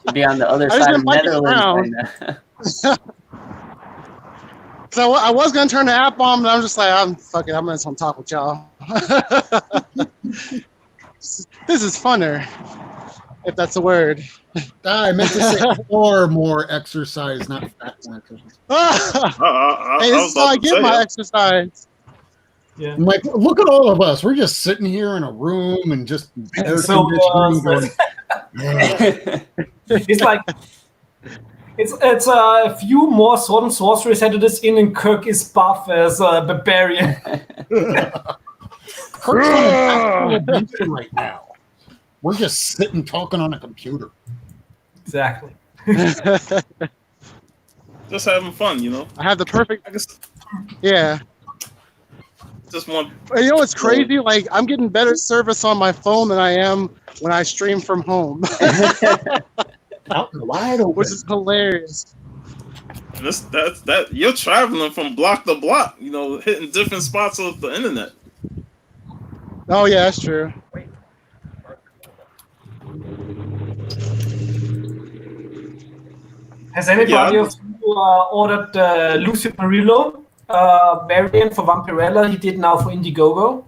S4: To be on the other side of Netherlands right now.
S5: So I was gonna turn the app on, but I'm just like, I'm gonna talk with y'all. This is funner, if that's a word.
S3: I meant to say more exercise, not fat exercise.
S5: Hey, this is how I get my exercise.
S2: Yeah.
S3: I'm like, look at all of us. We're just sitting here in a room and just air conditioning going.
S2: It's like it's a few more sword and sorcery sentences in, and Kirk is buff as a barbarian.
S3: Kirk's on a computer right now. We're just sitting talking on a computer.
S2: Exactly.
S1: just having fun, you know.
S5: I have the perfect.
S1: I guess
S5: Yeah.
S1: just want.
S5: And you know what's crazy? Like I'm getting better service on my phone than I am when I stream from home,
S3: Out in the wide open.
S5: which is hilarious.
S1: That you're traveling from block to block, you know, hitting different spots of the internet.
S5: Oh yeah, that's true.
S2: Has anybody
S1: Yeah,
S2: of you ordered the Lucio Perillo variant for Vampirella? He did now for Indiegogo.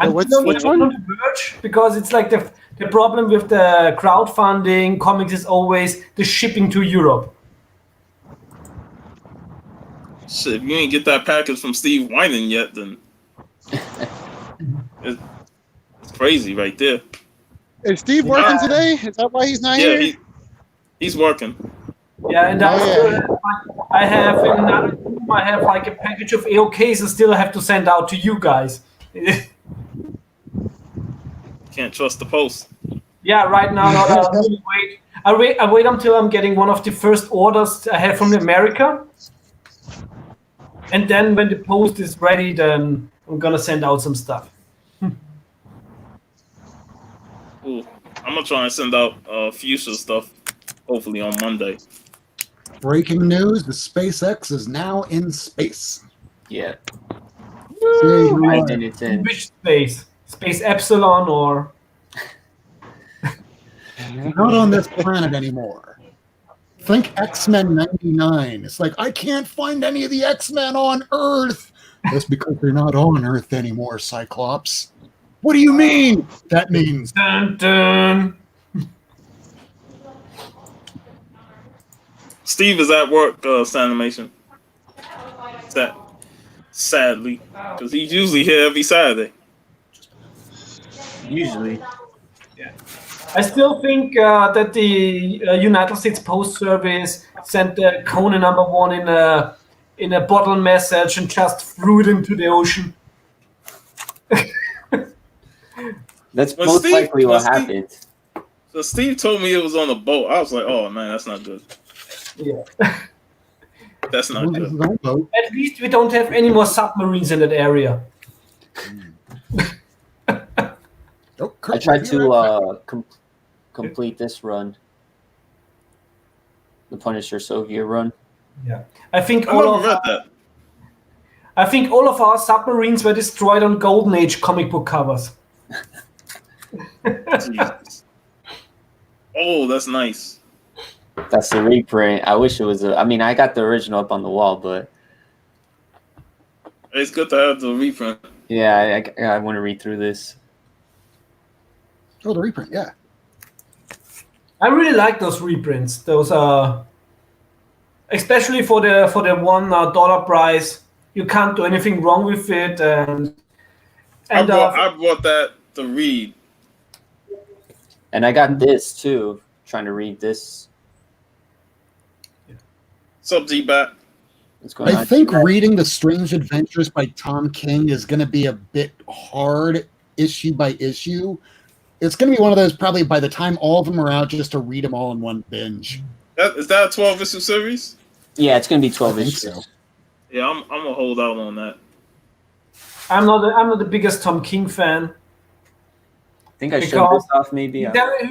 S2: I'm
S5: Which
S2: still
S5: one?
S2: on the verge because it's like the problem with the crowdfunding comics is always the shipping to Europe.
S1: shit, if you ain't get that package from Steve Winan yet, then it's crazy right there.
S5: Is Steve working today? Is that why he's not
S1: Yeah,
S5: here?
S1: he's working.
S2: Yeah, and
S5: Oh,
S2: I
S5: yeah.
S2: still I have in another room, I have like a package of AOKs I still have to send out to you guys.
S1: Can't trust the post.
S2: Yeah, right now I really wait. I wait until I'm getting one of the first orders I have from America, and then when the post is ready, then I'm gonna send out some stuff.
S1: Ooh, I'm gonna try and send out fuchsia stuff, hopefully on Monday.
S3: Breaking news: the SpaceX is now in space.
S4: Yeah.
S3: Woo!
S4: I did it in.
S2: Which space? Space Epsilon or?
S3: Not on this planet anymore. Think X-Men 99. It's like, I can't find any of the X-Men on Earth. That's because they're not on Earth anymore, Cyclops. What do you mean? That means
S2: Dun, dun.
S1: Steve is at work, Sanimation. Sadly, because he's usually here every Saturday.
S4: Usually.
S2: I still think that the United States Post Service sent the Conan #1 in a bottle message and just threw it into the ocean.
S4: That's
S1: When
S4: most
S1: Steve-
S4: likely
S1: when
S4: what
S1: Steve-
S4: happened.
S1: So Steve told me it was on a boat. I was like, oh man, that's not good.
S2: Yeah.
S1: That's not
S3: this is
S1: good.
S3: our boat.
S2: At least we don't have any more submarines in that area.
S3: Oh,
S4: I tried to complete this run. The Punisher Soviet run.
S2: Yeah. I think
S1: I
S2: all
S1: never
S2: of
S1: read that.
S2: I think all of our submarines were destroyed on Golden Age comic book covers.
S1: Jesus. Oh, that's nice.
S4: That's the reprint. I wish it was I mean, I got the original up on the wall, but
S1: It's good to have the reprint.
S4: yeah, I want to read through this.
S3: Oh, the reprint, yeah.
S2: I really like those reprints. Those especially for the $1 price. You can't do anything wrong with it, and
S1: I bought that to read.
S4: And I got this too. Trying to read this.
S1: What's up, D-Bat?
S4: What's going on?
S3: I think reading The Strange Adventures by Tom King is going to be a bit hard issue by issue. It's going to be one of those, probably by the time all of them are out, just to read them all in one binge.
S1: Is that a 12-issue series?
S4: Yeah, it's gonna be 12
S3: I think
S4: issues.
S3: so.
S1: Yeah, I'm gonna hold out on that.
S2: I'm not the biggest Tom King fan.
S4: I think I showed this off maybe.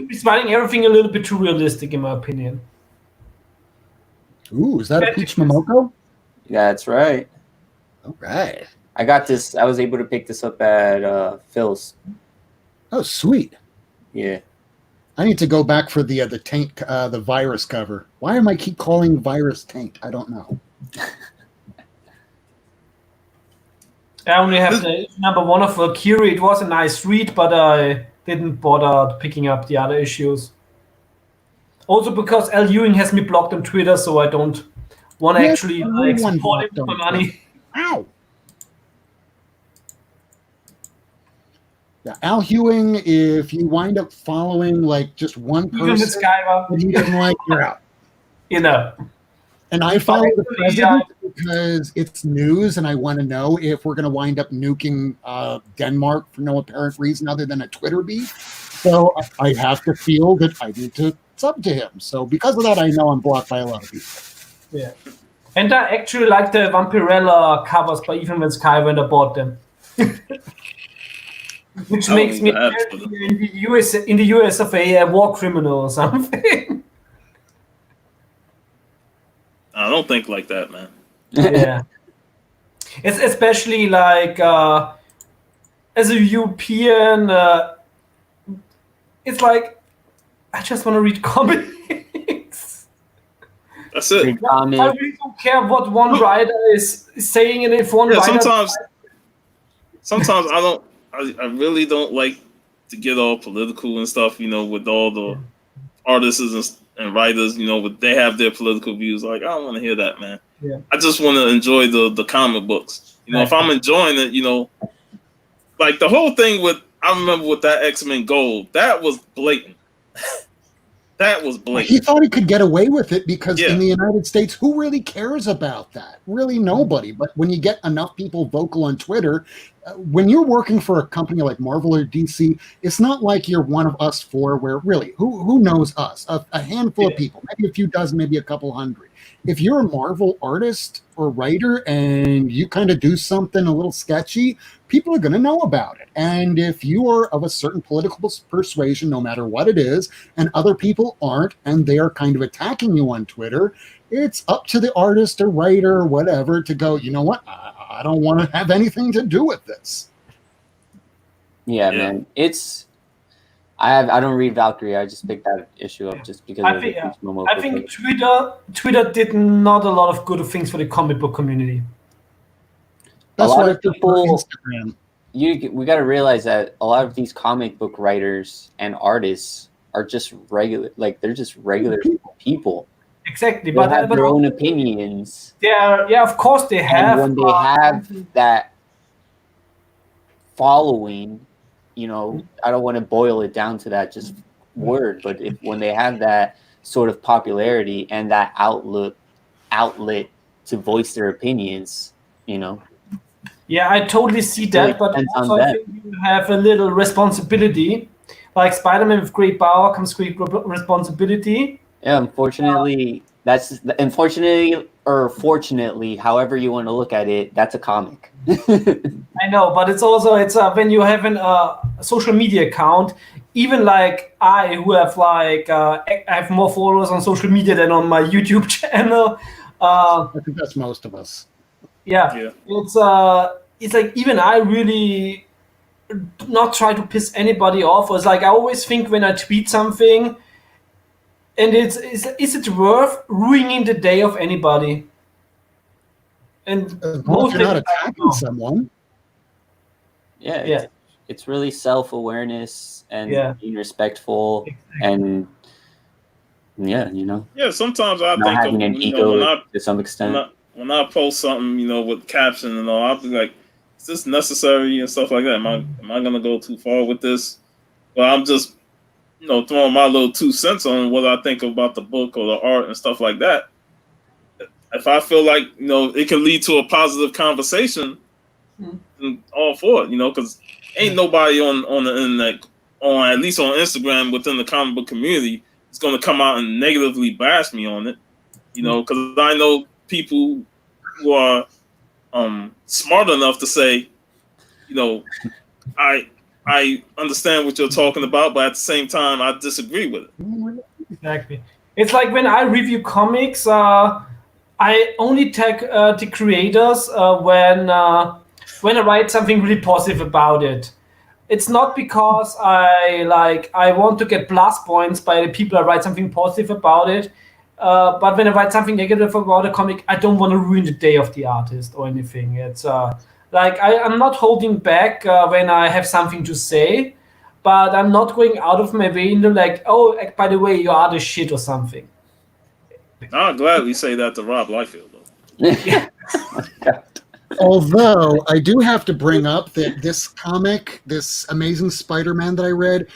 S2: He's writing everything a little bit too realistic, in my opinion.
S3: Ooh, is that a Peach Momoko?
S4: Yeah, that's right.
S3: All right.
S4: I got this. I was able to pick this up at Phil's.
S3: Oh, sweet.
S4: Yeah.
S3: I need to go back for the taint, the virus cover. Why am I keep calling virus taint? I don't know.
S2: I only have the #1 of Valkyrie. It was a nice read, but I didn't bother picking up the other issues. Also because Al Ewing has me blocked on Twitter, so I don't want to actually support him for money.
S3: Ow! Yeah, Al Ewing, if you wind up following like just one
S2: Even with
S3: person
S2: Skyver,
S3: that he doesn't like, you're out.
S2: you know.
S3: And I follow the president because it's news and I want to know if we're going to wind up nuking Denmark for no apparent reason other than a Twitter beef. So I have to feel that I need to it's up to him. So because of that, I know I'm blocked by a lot of people.
S2: Yeah. And I actually like the Vampirella covers by Even When Sky when I bought them. Which
S1: I
S2: makes
S1: don't
S2: me
S1: even have
S2: apparently in the US of a war criminal or something.
S1: I don't think like that, man.
S2: Yeah. It's especially like as a European, it's like I just want to read comics.
S1: That's it.
S4: Read
S2: I
S4: comics.
S2: really don't care what one writer is saying, and if one
S1: Yeah,
S2: writer.
S1: sometimes I don't. I really don't like to get all political and stuff. With all the artists and writers. With they have their political views. Like I don't want to hear that, man.
S2: Yeah.
S1: I just want to enjoy the comic books. If I'm enjoying it, like the whole thing I remember with that X-Men Gold, that was blatant. That was blatant.
S3: He thought he could get away with it because
S1: Yeah.
S3: in the United States, who really cares about that? Really nobody. But when you get enough people vocal on Twitter, when you're working for a company like Marvel or DC, it's not like you're one of us four where really, who knows us? A handful of people, maybe a few dozen, maybe a couple hundred. If you're a Marvel artist or writer and you kind of do something a little sketchy, people are going to know about it. And if you are of a certain political persuasion, no matter what it is, and other people aren't, and they are kind of attacking you on Twitter, it's up to the artist or writer or whatever to go, you know what? I don't want to have anything to do with this.
S4: Yeah, man. I don't read Valkyrie. I just picked that issue up just because
S2: I think Twitter did not a lot of good things for the comic book community.
S3: That's
S4: a lot
S3: why
S4: of people.
S3: Instagram.
S4: We got to realize that a lot of these comic book writers and artists are just regular, like they're just regular people.
S2: Exactly,
S4: They
S2: but
S4: have their own opinions.
S2: Yeah, of course they have.
S4: And when they have that following, I don't want to boil it down to that just word, but when they have that sort of popularity and that outlet to voice their opinions,
S2: Yeah, I totally see that, but also I think you have a little responsibility. Like Spider-Man with great power comes great responsibility.
S4: Yeah, unfortunately, fortunately, however you want to look at it, that's a comic.
S2: I know, but it's when you have a social media account, even like I, who have I have more followers on social media than on my YouTube channel.
S3: I think that's most of us.
S2: Yeah. It's like even I really not try to piss anybody off. It's like I always think when I tweet something, and is it worth ruining the day of anybody? And
S3: most you're not attacking someone.
S4: Yeah. It's really self-awareness and being respectful and
S1: Yeah, sometimes I
S4: not
S1: think
S4: having an ego to some extent.
S1: When I post something, with caption and all, I'll be like, is this necessary and stuff like that? Am I gonna go too far with this? Well, I'm just, throwing my little 2 cents on what I think about the book or the art and stuff like that. If I feel like, it can lead to a positive conversation, I'm all for it, because ain't nobody on the internet, at least on Instagram within the comic book community, is going to come out and negatively bash me on it, because I know people who are smart enough to say, I understand what you're talking about, but at the same time, I disagree with it.
S2: Exactly. It's like when I review comics, I only tag the creators when I write something really positive about it. It's not because I want to get plus points by the people I write something positive about it. But when I write something negative about a comic, I don't want to ruin the day of the artist or anything. It's I'm not holding back when I have something to say, but I'm not going out of my way into by the way, you are the shit or something.
S1: I'll gladly say that to Rob Liefeld, though.
S2: Yeah.
S3: Although I do have to bring up that this comic, this Amazing Spider-Man that I read,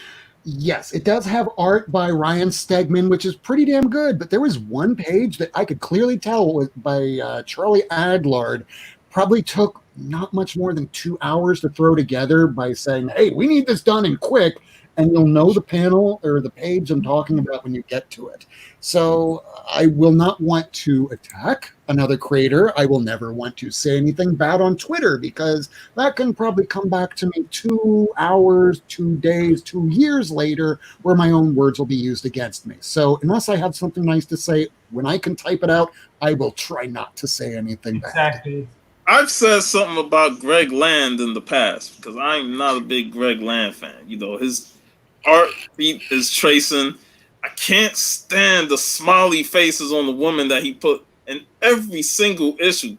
S3: yes, it does have art by Ryan Stegman, which is pretty damn good. But there was one page that I could clearly tell was by Charlie Adlard. Probably took not much more than 2 hours to throw together by saying, hey, we need this done and quick. and you'll know the panel or the page I'm talking about when you get to it. So I will not want to attack another creator. I will never want to say anything bad on Twitter, because that can probably come back to me 2 hours, 2 days, 2 years later, where my own words will be used against me. So unless I have something nice to say, when I can type it out, I will try not to say anything bad.
S2: Exactly.
S1: I've said something about Greg Land in the past, because I'm not a big Greg Land fan. You know, his art is tracing. I can't stand the smiley faces on the woman that he put in every single issue.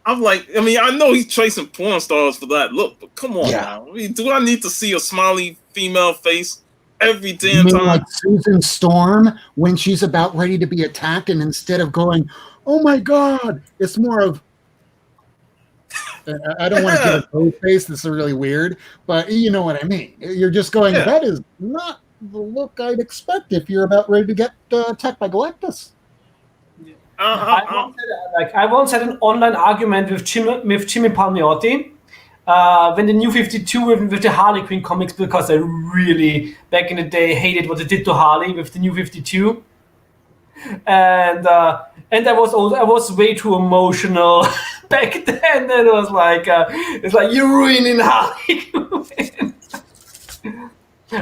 S1: I'm like, I mean, I know he's tracing porn stars for that look, but come on now. I mean, do I need to see a smiley female face every
S3: You
S1: damn
S3: mean
S1: time?
S3: like Susan Storm when she's about ready to be attacked, and instead of going, "Oh my God," it's more of, I don't want to give a cold face. This is really weird, but you know what I mean. You're just going,
S1: Yeah.
S3: that is not the look I'd expect if you're about ready to get attacked by Galactus.
S2: I once had an online argument with Jimmy Palmiotti when the New 52 with the Harley Quinn comics, because I really back in the day hated what they did to Harley with the New 52, and I was way too emotional back then. And it was like it's like, you're ruining Harley Quinn.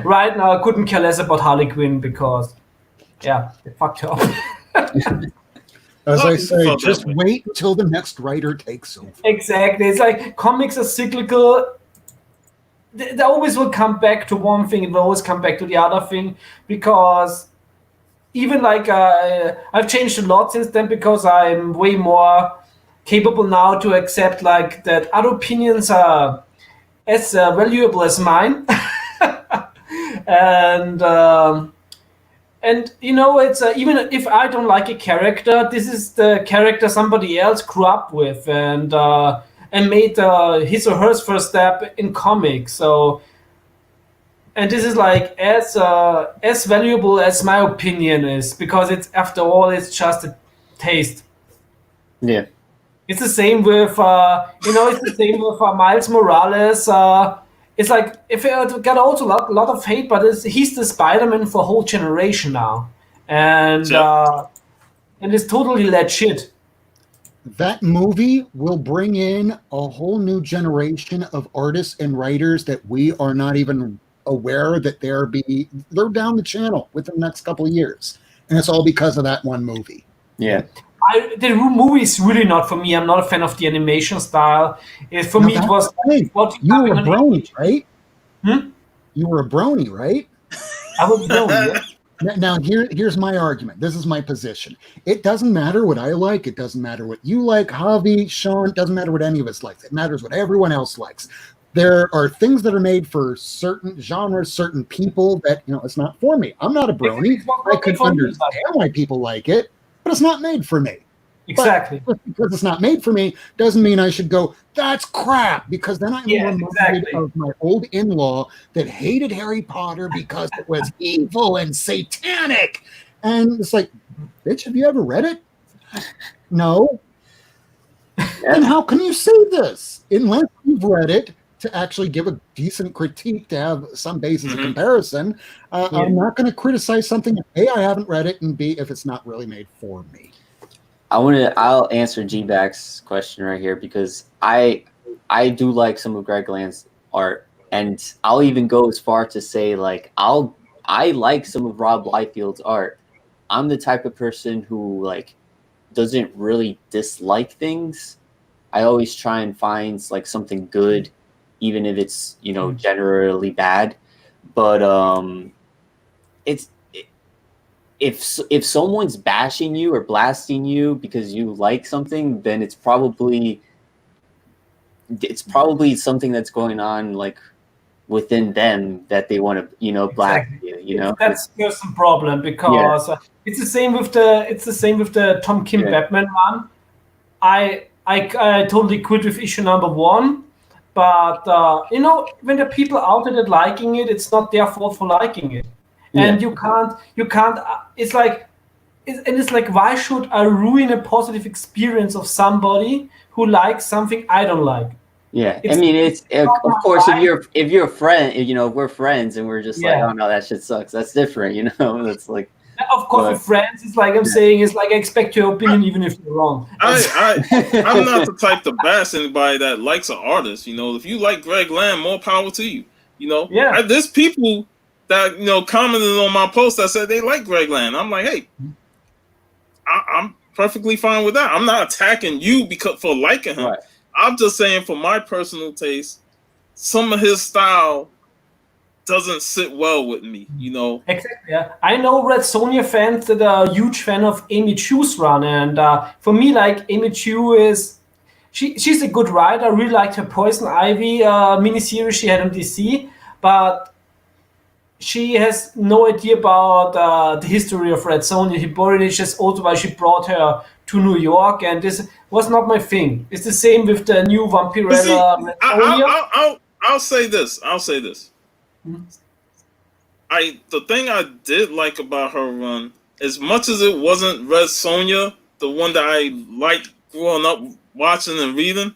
S2: Right now, I couldn't care less about Harley Quinn because, yeah, they fucked her up.
S3: As I say, just wait until the next writer takes over.
S2: Exactly. It's like comics are cyclical. They always will come back to one thing and will always come back to the other thing, because even like I've changed a lot since then, because I'm way more capable now to accept like that other opinions are as valuable as mine. And you know, it's even if I don't like a character, this is the character somebody else grew up with and made his or her first step in comics. So, and this is like as valuable as my opinion is, because it's, after all, it's just a taste.
S4: Yeah.
S2: It's the same with it's the same with Miles Morales. It's like, if it got also a lot of hate, but he's the Spider-Man for a whole generation now, and it's totally legit.
S3: That movie will bring in a whole new generation of artists and writers that we are not even aware that they're down the channel within the next couple of years, and it's all because of that one movie.
S4: Yeah.
S2: The movie is really not for me. I'm not a fan of the animation style. For me, it was
S3: you were a brony, right?
S2: Hmm?
S3: You were a brony, right?
S2: I was a brony. Yeah.
S3: Now here's my argument. This is my position. It doesn't matter what I like. It doesn't matter what you like, Javi, Sean. It doesn't matter what any of us likes. It matters what everyone else likes. There are things that are made for certain genres, certain people that, it's not for me. I'm not a brony. I could understand why people like it, but it's not made for me.
S2: Exactly.
S3: But because it's not made for me doesn't mean I should go, that's crap, because then I'm reminded of my old in-law that hated Harry Potter because it was evil and satanic. And it's like, bitch, have you ever read it? No. Then how can you say this? Unless you've read it to actually give a decent critique, to have some basis of comparison. I'm not going to criticize something if A, I haven't read it, and B, if it's not really made for me.
S4: I'll answer G-Back's question right here, because I do like some of Greg Land's art, and I'll even go as far to say, like, I like some of Rob Liefeld's art. I'm the type of person who, like, doesn't really dislike things. I always try and find like something good, even if it's, generally bad. But if someone's bashing you or blasting you because you like something, then it's probably something that's going on, like, within them, that they want to, blast you.
S2: That's some problem, because it's the same with the Tom Kim Batman one. I totally quit with issue number 1, but when the people out there liking it, it's not their fault for liking it. And you can't. It's like, why should I ruin a positive experience of somebody who likes something I don't like?
S4: Yeah,
S2: It's
S4: I mean, it's of
S2: not
S4: course
S2: right.
S4: if you're a friend, if we're friends and we're just like,
S2: Yeah.
S4: oh no, that shit sucks. That's different, That's like,
S2: Of course,
S4: but
S2: with friends, it's like I'm saying, it's like I expect your opinion even if you're wrong.
S1: I'm not the type to bash anybody that likes an artist. If you like Greg Land, more power to you.
S2: Yeah.
S1: There's people that commented on my post that said they like Greg Land. I'm like, hey, I'm perfectly fine with that. I'm not attacking you because for liking him.
S4: Right.
S1: I'm just saying, for my personal taste, some of his style doesn't sit well with me.
S2: Exactly. Yeah. I know Red Sonja fans that are a huge fan of Amy Chu's run, and for me, like Amy Chu she's a good writer. I really liked her Poison Ivy miniseries she had on DC, but she has no idea about the history of Red Sonja. She bought it just also why she brought her to New York, and this was not my thing. It's the same with the new
S1: But see,
S2: Vampirella Red Sonja.
S1: I'll say this. I'll say this. The thing I did like about her run, as much as it wasn't Red Sonja, the one that I liked growing up watching and reading,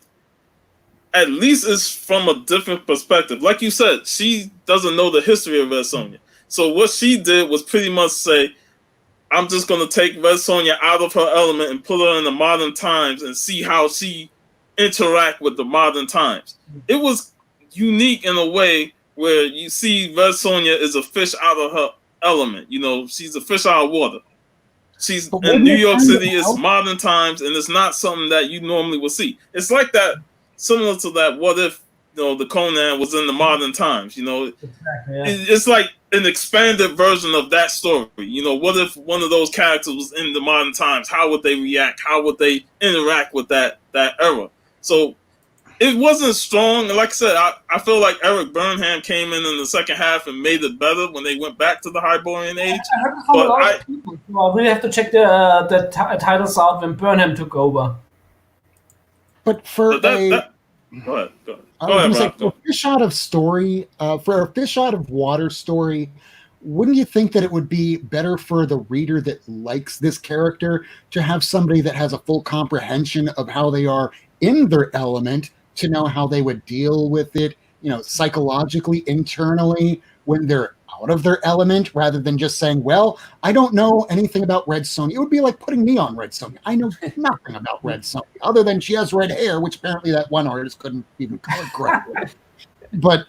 S1: at least it's from a different perspective. Like you said, she doesn't know the history of Red Sonja. So what she did was pretty much say, I'm just going to take Red Sonja out of her element and put her in the modern times and see how she interact with the modern times. It was unique in a way where you see Red Sonja is a fish out of her element. She's a fish out of water. She's in New York City. It's modern times, and it's not something that you normally would see. It's like that, similar to that. What if the Conan was in the modern times?
S2: Exactly, yeah.
S1: It's like an expanded version of that story. What if one of those characters was in the modern times? How would they react? How would they interact with that era? So it wasn't strong. And like I said, I feel like Eric Burnham came in the second half and made it better when they went back to the Hyborian age.
S2: I heard from a lot of people. So I really have to check the titles out when Burnham took over.
S3: But for
S1: Go ahead. Go ahead, Rob.
S3: For a fish out of story, for a fish out of water story, wouldn't you think that it would be better for the reader that likes this character to have somebody that has a full comprehension of how they are in their element to know how they would deal with it, psychologically, internally, when they're out of their element, rather than just saying, well, I don't know anything about Red Sonja. It would be like putting me on Red Sonja. I know nothing about Red Sonja, other than she has red hair, which apparently that one artist couldn't even color correctly. But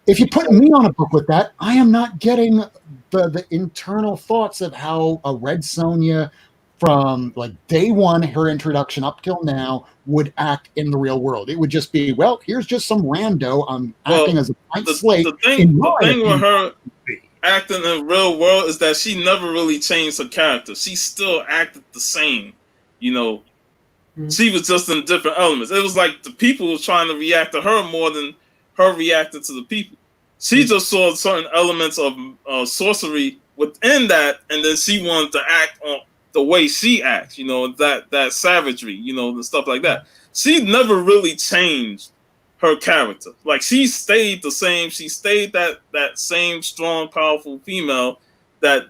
S3: if you put me on a book with that, I am not getting the internal thoughts of how a Red Sonja from like day one, her introduction up till now, would act in the real world. It would just be, well, here's just some rando. I'm acting as a blank slate.
S1: The thing with her acting in the real world is that she never really changed her character. She still acted the same. She was just in different elements. It was like the people were trying to react to her more than her reacting to the people. She just saw certain elements of sorcery within that, and then she wanted to act on the way she acts, that savagery, the stuff like that. She never really changed her character. Like, she stayed the same. She stayed that same strong, powerful female that,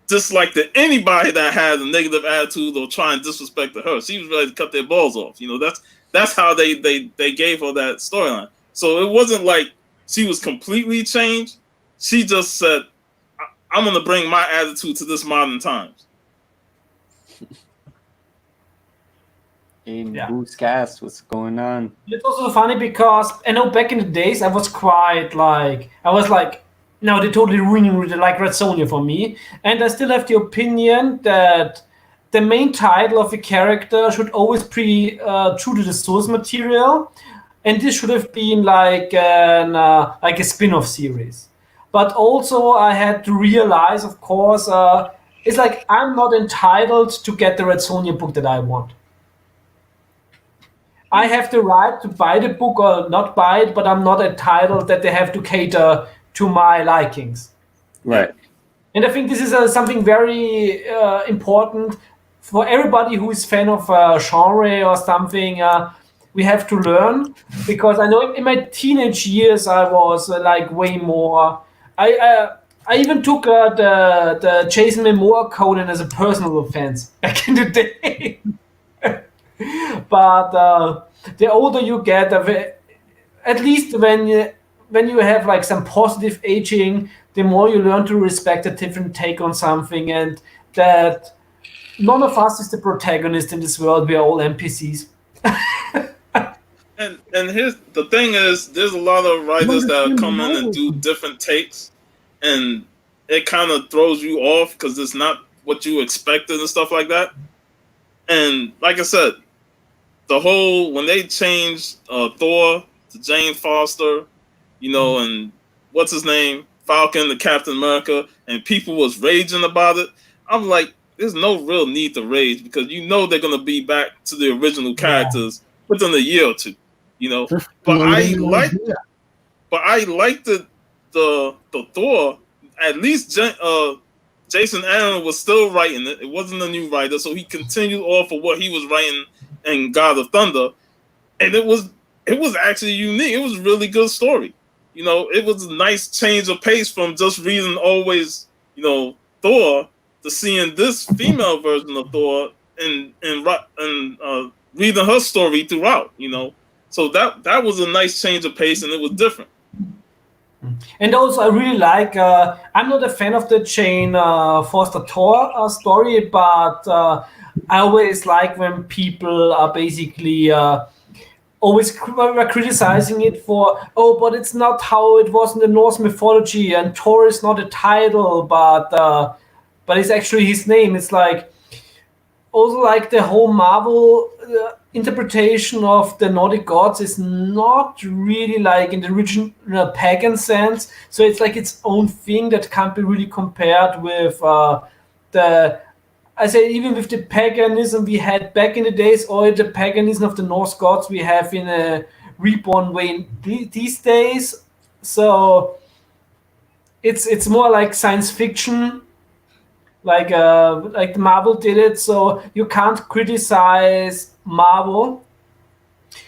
S1: dislike to anybody that had a negative attitude or try and disrespect to her. She was ready to cut their balls off. That's how they gave her that storyline. So it wasn't like she was completely changed. She just said, I'm going to bring my attitude to this modern times.
S4: Boost Cast, what's going on?
S2: It's also funny because I know back in the days I was quite like, no, they're totally ruining like Red Sonja for me. And I still have the opinion that the main title of a character should always be true to the source material. And this should have been like a spin-off series. But also I had to realize, of course, it's like I'm not entitled to get the Red Sonja book that I want. I have the right to buy the book or not buy it, but I'm not entitled that they have to cater to my likings.
S4: Right.
S2: And I think this is something very important for everybody who is fan of genre or something. We have to learn, because I know in my teenage years I was like way more. I even took the Jason Momoa Conan as a personal offense back in the day. But the older you get, at least when you have like some positive aging, the more you learn to respect a different take on something, and that none of us is the protagonist in this world. We are all NPCs.
S1: And here's the thing is, there's a lot of writers that come in and do different takes, and it kind of throws you off because it's not what you expected and stuff like that. And like I said, the whole when they changed Thor to Jane Foster, and what's his name, Falcon to Captain America, and people was raging about it. I'm like, there's no real need to rage because they're gonna be back to the original characters within a year or two. But I like the Thor. At least Jason Aaron was still writing it. It wasn't a new writer, so he continued off of what he was writing in God of Thunder, and it was actually unique. It was a really good story. It was a nice change of pace from just reading always Thor to seeing this female version of Thor and reading her story throughout. So that was a nice change of pace, and it was different.
S2: And also, I really like. I'm not a fan of the Jane Foster Thor story, but I always like when people are basically always criticizing it for, but it's not how it was in the Norse mythology, and Thor is not a title, but it's actually his name. It's like also like the whole Marvel interpretation of the Nordic gods is not really like in the original pagan sense. So it's like its own thing that can't be really compared with even with the paganism we had back in the days, or the paganism of the Norse gods we have in a reborn way these days. So it's more like science fiction. Like Marvel did it, so you can't criticize Marvel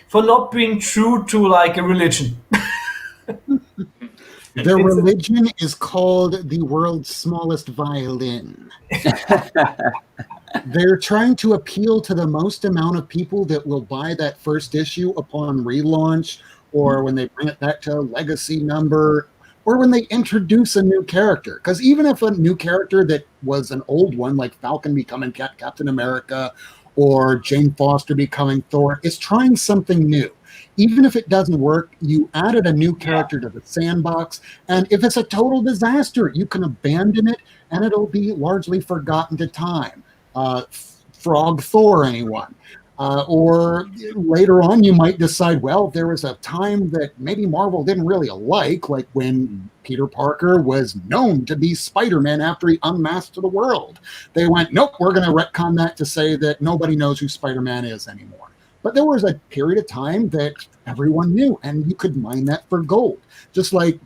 S2: for not being true to like a religion.
S3: Their religion is called the world's smallest violin. They're trying to appeal to the most amount of people that will buy that first issue upon relaunch, or when they bring it back to a legacy number, or when they introduce a new character. Because even if a new character that was an old one, like Falcon becoming Captain America or Jane Foster becoming Thor, is trying something new. Even if it doesn't work, you added a new character to the sandbox, and if it's a total disaster, you can abandon it, and it'll be largely forgotten to time. Frog Thor, anyone? Or later on, you might decide, well, there was a time that maybe Marvel didn't really like when Peter Parker was known to be Spider-Man after he unmasked to the world. They went, nope, we're going to retcon that to say that nobody knows who Spider-Man is anymore. But there was a period of time that everyone knew, and you could mine that for gold. Just like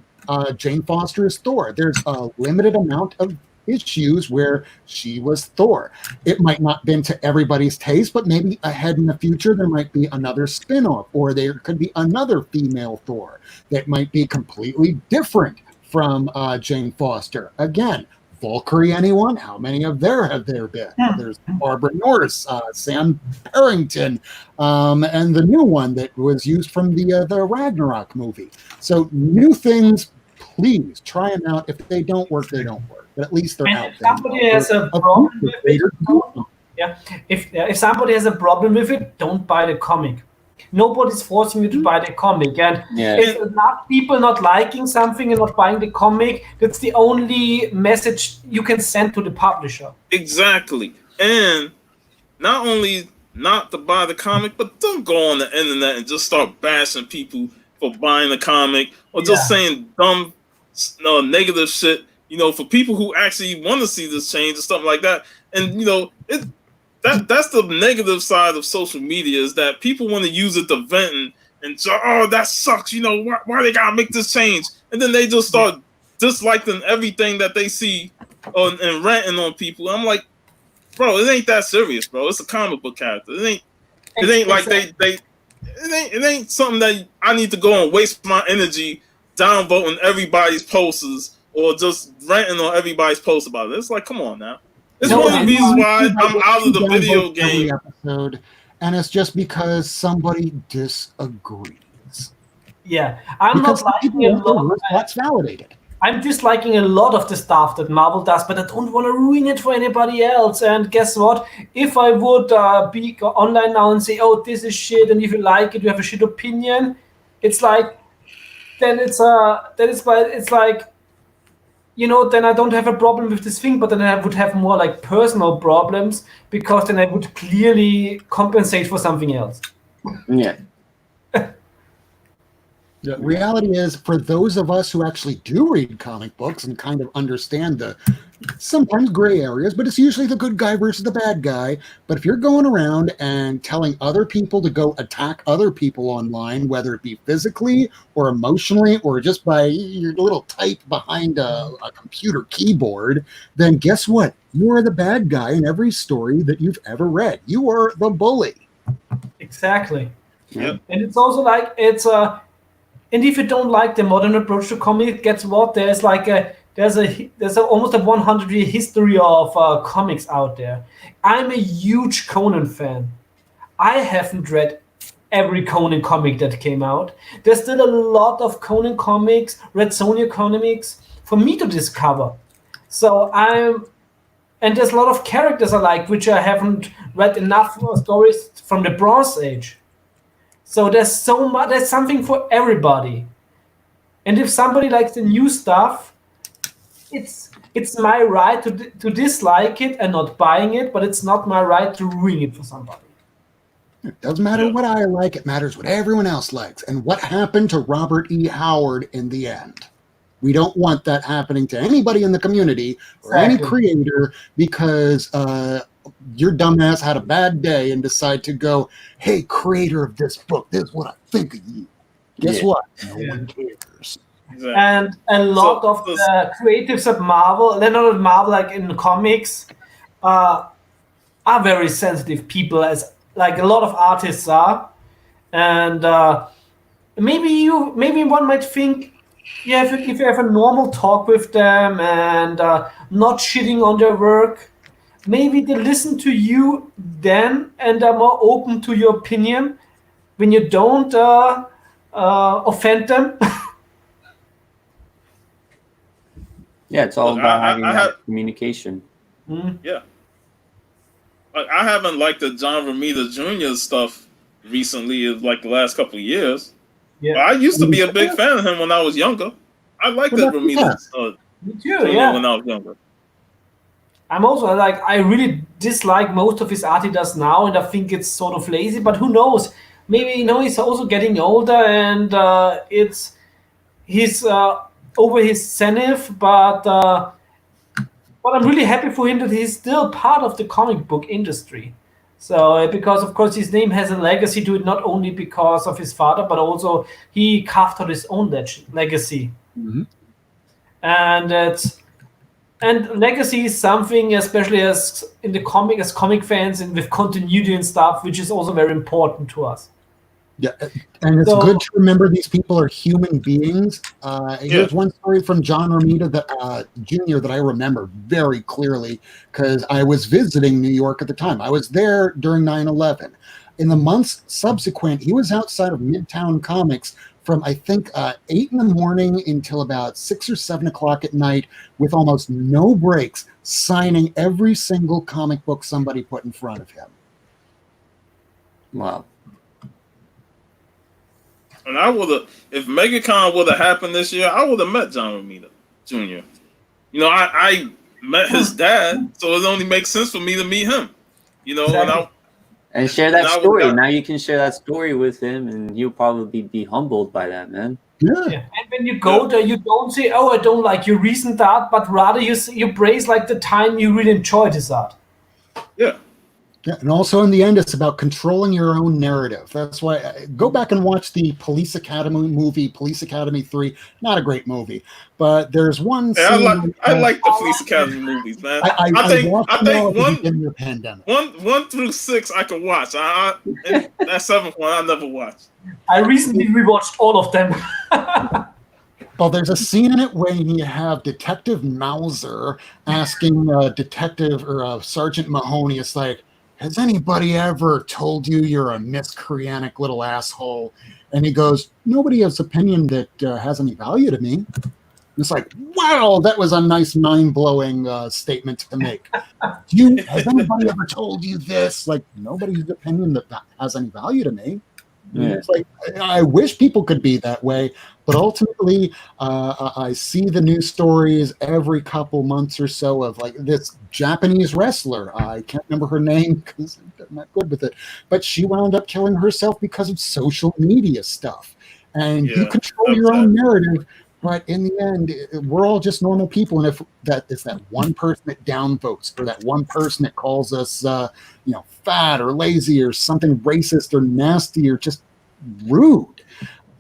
S3: Jane Foster is Thor. There's a limited amount of issues where she was Thor. It might not have been to everybody's taste, but maybe ahead in the future there might be another spin-off, or there could be another female Thor that might be completely different from Jane Foster. Again, Valkyrie, anyone? How many have there been? There's Barbara Norris, Sam Parrington, and the new one that was used from the Ragnarok movie. So new things, please try them out. If they don't work, they don't work. But at least they're out there.
S2: Somebody has a problem with it. If somebody has a problem with it, don't buy the comic. Nobody's forcing you to buy the comic. And if not people not liking something and not buying the comic, that's the only message you can send to the publisher.
S1: Exactly. And not only not to buy the comic, but don't go on the internet and just start bashing people for buying the comic or just saying dumb, negative shit. For people who actually want to see this change and stuff like that. And that's the negative side of social media, is that people want to use it to vent and say, oh, that sucks. Why they gotta make this change? And then they just start disliking everything that they see and ranting on people. I'm like, bro, it ain't that serious, bro. It's a comic book character. It ain't like it ain't something that I need to go and waste my energy downvoting everybody's posts or just ranting on everybody's posts about it. It's like, come on now. It's one of the reasons why I'm out of the video game.
S3: Episode, and it's just because somebody disagrees.
S2: Yeah, I'm
S3: Because
S2: not
S3: some people
S2: liking a
S3: want their
S2: lot.
S3: thoughts validated.
S2: I'm disliking a lot of the stuff that Marvel does, but I don't want to ruin it for anybody else. And guess what? If I would be online now and say, "Oh, this is shit," and if you like it, you have a shit opinion, it's like then it's like then I don't have a problem with this thing, but then I would have more like personal problems because then I would clearly compensate for something else.
S4: Yeah.
S3: The reality is, for those of us who actually do read comic books and kind of understand the sometimes gray areas, but it's usually the good guy versus the bad guy. But if you're going around and telling other people to go attack other people online, whether it be physically or emotionally or just by your little type behind a computer keyboard, then guess what? You are the bad guy in every story that you've ever read. You are the bully.
S2: Exactly.
S1: Yep.
S2: And it's also like and if you don't like the modern approach to comic, guess what? There's almost a 100-year history of comics out there. I'm a huge Conan fan. I haven't read every Conan comic that came out. There's still a lot of Conan comics, Red Sonja comics for me to discover. So and there's a lot of characters I like, which I haven't read enough stories from the Bronze Age. So there's so much. There's something for everybody. And if somebody likes the new stuff, it's my right to dislike it and not buying it, but it's not my right to ruin it for somebody.
S3: It doesn't matter what I like, it matters what everyone else likes. And what happened to Robert E. Howard in the end? We don't want that happening to anybody in the community or any creator because your dumbass had a bad day and decide to go, hey, creator of this book, this is what I think of you. Guess what? No one cares.
S1: Exactly.
S2: And a lot of the creatives at Marvel, they're not at Marvel, like in comics, are very sensitive people, as like a lot of artists are. And maybe one might think, if you have a normal talk with them and not shitting on their work, maybe they listen to you then and are more open to your opinion when you don't offend them.
S4: Yeah, it's all about having that communication.
S1: Yeah. I haven't liked the John Romita Jr. stuff recently, like the last couple of years.
S2: Yeah.
S1: But I used to be a big fan of him when I was younger. I liked that Romita
S2: Me too, yeah.
S1: when I was younger.
S2: I'm also I really dislike most of his art he does now, and I think it's sort of lazy. But who knows? Maybe he's also getting older, and he's over his zenith. But I'm really happy for him that he's still part of the comic book industry. So because of course his name has a legacy to it, not only because of his father, but also he carved out his own legacy.
S3: Mm-hmm.
S2: And legacy is something, especially as in the comic fans and with continuity and stuff, which is also very important to us.
S3: Yeah, and it's good to remember these people are human beings. Here's one story from John Romita Jr. that I remember very clearly because I was visiting New York at the time. I was there during 9/11. In the months subsequent, he was outside of Midtown Comics from, I think, 8 in the morning until about 6 or 7 o'clock at night with almost no breaks, signing every single comic book somebody put in front of him.
S4: Wow.
S1: And I would have, if MegaCon would have happened this year, I would have met John Romita Jr. I met his dad, so it only makes sense for me to meet him.
S2: Exactly.
S4: And share that story. Now you can share that story with him, and you'll probably be humbled by that, man.
S2: Yeah. And when you go there, you don't say, "Oh, I don't like your recent art," but rather you praise like the time you really enjoyed his art.
S1: Yeah.
S3: Yeah, and also in the end, it's about controlling your own narrative. That's why go back and watch the Police Academy movie, Police Academy 3. Not a great movie, but there's one scene.
S1: I like the Police Academy movies, man. I think
S3: in the pandemic.
S1: 1 through 6 I can watch. That 7th one I never watched.
S2: I recently rewatched all of them.
S3: Well, there's a scene in it when you have Detective Mauser asking Detective or Sergeant Mahoney, it's like, has anybody ever told you you're a miscreantic little asshole? And he goes, nobody has opinion that has any value to me. It's like, wow, that was a nice, mind-blowing statement to make. Has anybody ever told you this? Like, nobody's opinion that has any value to me.
S4: Yeah.
S3: It's like, I wish people could be that way, but ultimately, I see the news stories every couple months or so of like this Japanese wrestler. I can't remember her name because I'm not good with it, but she wound up killing herself because of social media stuff. And you control your own narrative. But in the end, we're all just normal people, and if that is that one person that downvotes, or that one person that calls us, fat or lazy or something racist or nasty or just rude,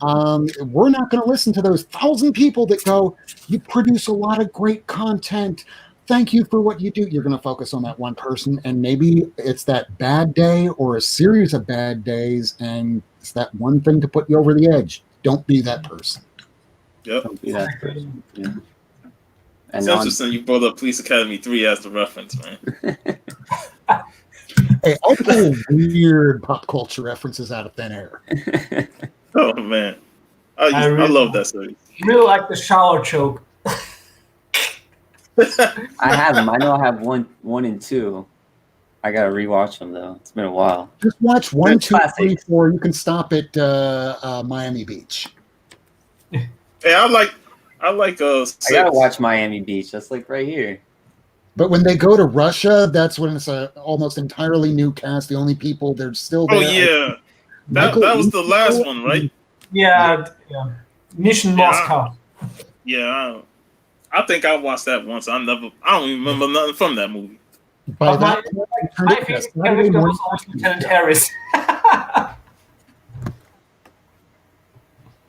S3: we're not going to listen to those 1,000 people that go, "You produce a lot of great content. Thank you for what you do." You're going to focus on that one person, and maybe it's that bad day or a series of bad days, and it's that one thing to put you over the edge. Don't be that person.
S1: Yep.
S4: Don't be that person. Yeah.
S1: It's interesting you brought up Police Academy 3 as the reference, man.
S3: Hey, I'll pull weird pop culture references out of thin air.
S1: Oh, man. I love that series.
S2: Really like the shower choke.
S4: I have them. I know I have one and 2. I gotta rewatch them though. It's been a while.
S3: Just watch 1,
S4: They're
S3: 2,
S4: classics.
S3: 3, 4. You can stop at Miami Beach.
S1: Hey, I like 6.
S4: I gotta watch Miami Beach. That's like right here.
S3: But when they go to Russia, that's when it's a almost entirely new cast. The only people they're still there.
S1: Oh yeah, that was the last one, right?
S2: Yeah. Mission Moscow.
S1: Yeah, I think I watched that once. I don't even remember nothing from that movie.
S3: By
S2: My favorite character was always Lieutenant Harris.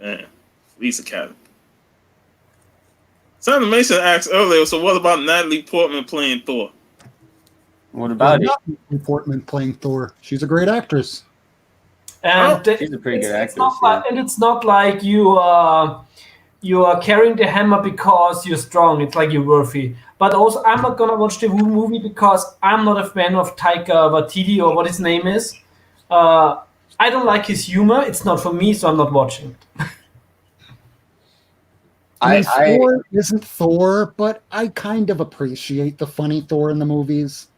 S1: Man, Police Academy. Santa Mason asked earlier, so what about Natalie Portman playing Thor?
S4: What about it?
S3: Natalie Portman playing Thor. She's a great actress.
S2: And
S4: she's a pretty good actress.
S2: And it's not like you are carrying the hammer because you're strong. It's like you're worthy. But also, I'm not gonna watch the movie because I'm not a fan of Taika Waititi or what his name is. I don't like his humor. It's not for me, so I'm not watching it.
S3: Thor isn't Thor, but I kind of appreciate the funny Thor in the movies.